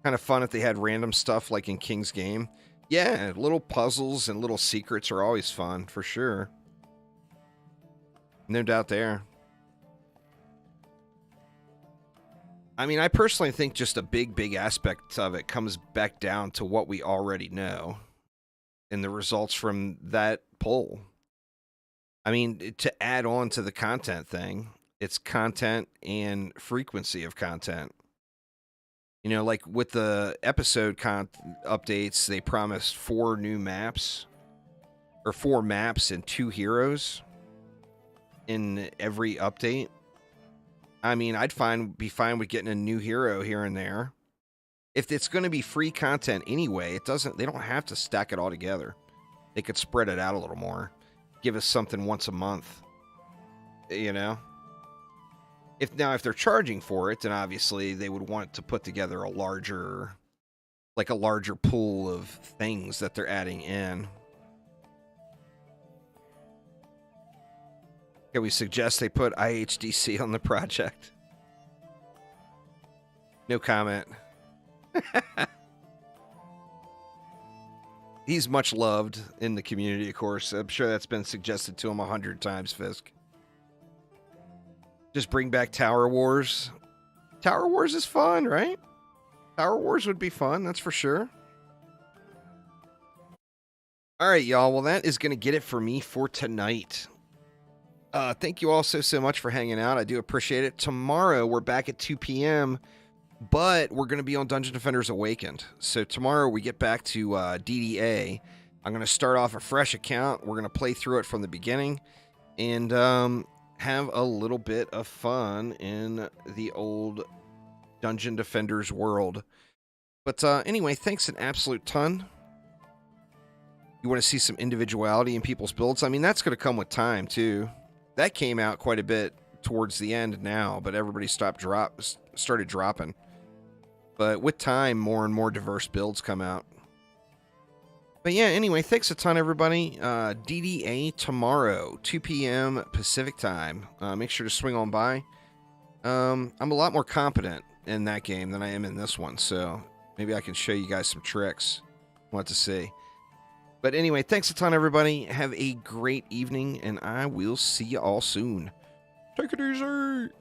Kind of fun if they had random stuff like in King's Game. Yeah, little puzzles and little secrets are always fun, for sure. No doubt there. I mean, I personally think just a big aspect of it comes back down to what we already know and the results from that poll. I mean, to add on to the content thing, it's content and frequency of content. Like with the episode updates, they promised 4 new maps, or 4 maps and 2 heroes in every update. I mean, I'd be fine with getting a new hero here and there. If it's going to be free content anyway, they don't have to stack it all together. They could spread it out a little more. give us something once a month. You know? If they're charging for it, then obviously they would want to put together a larger pool of things that they're adding in. Can we suggest they put IHDC on the project? No comment. He's much loved in the community, of course. I'm sure that's been suggested to him 100 times, Fisk. Just bring back Tower Wars. Tower Wars is fun, right? Tower Wars would be fun, that's for sure. All right, y'all. Well, that is going to get it for me for tonight. Thank you all so much for hanging out. I do appreciate it. Tomorrow, we're back at 2 p.m., but we're going to be on Dungeon Defenders Awakened. So tomorrow, we get back to DDA. I'm going to start off a fresh account. We're going to play through it from the beginning and have a little bit of fun in the old Dungeon Defenders world. But anyway, thanks an absolute ton. You want to see some individuality in people's builds? I mean, that's going to come with time, too. That came out quite a bit towards the end now, but everybody started dropping. But with time, more and more diverse builds come out. But yeah, anyway, thanks a ton, everybody. DDA tomorrow, 2 p.m. Pacific time. Make sure to swing on by. I'm a lot more competent in that game than I am in this one, so maybe I can show you guys some tricks. Want to see. But anyway, thanks a ton, everybody. Have a great evening, and I will see you all soon. Take it easy.